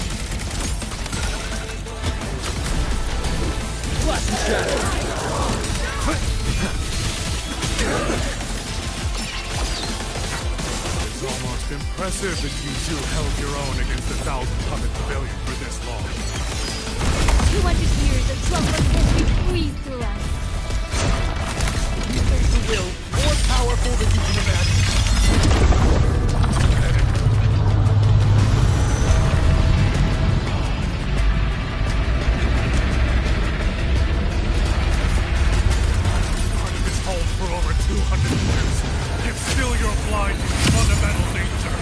Flash and shadow! It's almost impressive that you two held your own against 1,000-puppet pavilion for this long. 200 years of troubled history breathed through us. You make the will more powerful than you can imagine. Part of this home for over 200 years, yet still you're blind to fundamental nature.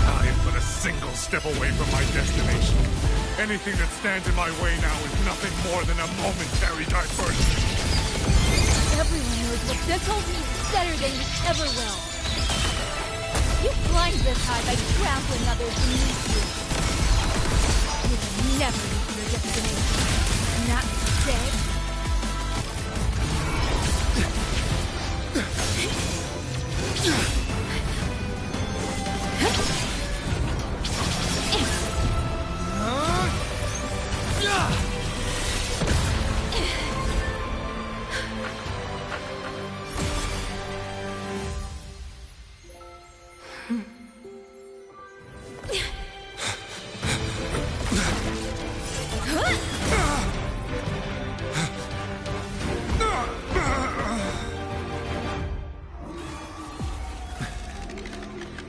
I am but a single step away from my destination. Anything that stands in my way now is nothing more than a momentary diversion. Everyone knows what this whole me better than you ever will. You climbed this high by trampling others beneath you. You will never reach your destination. Not dead.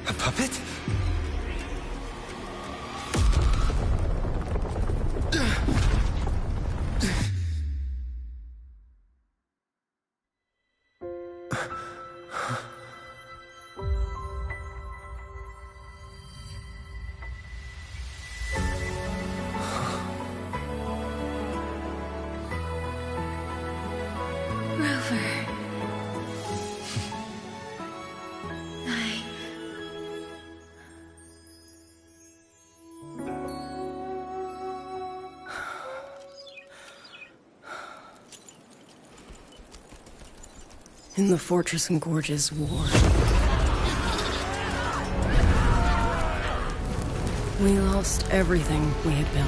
A puppet? In the Fortress and Gorges War, we lost everything we had built.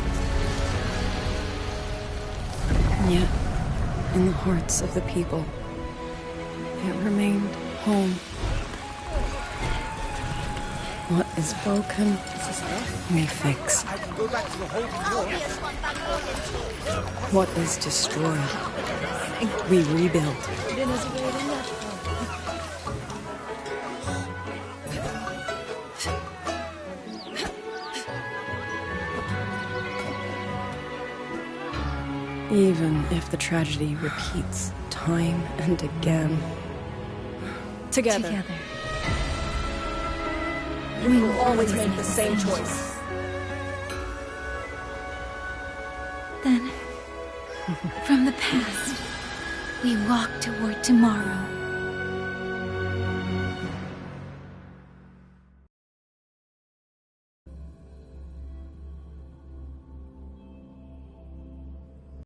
And yet, in the hearts of the people, it remained home. What is broken, we fix. What is destroyed, we rebuild. Even if the tragedy repeats time and again. Together. We will always make the same choice. Then, from the past, we walk toward tomorrow.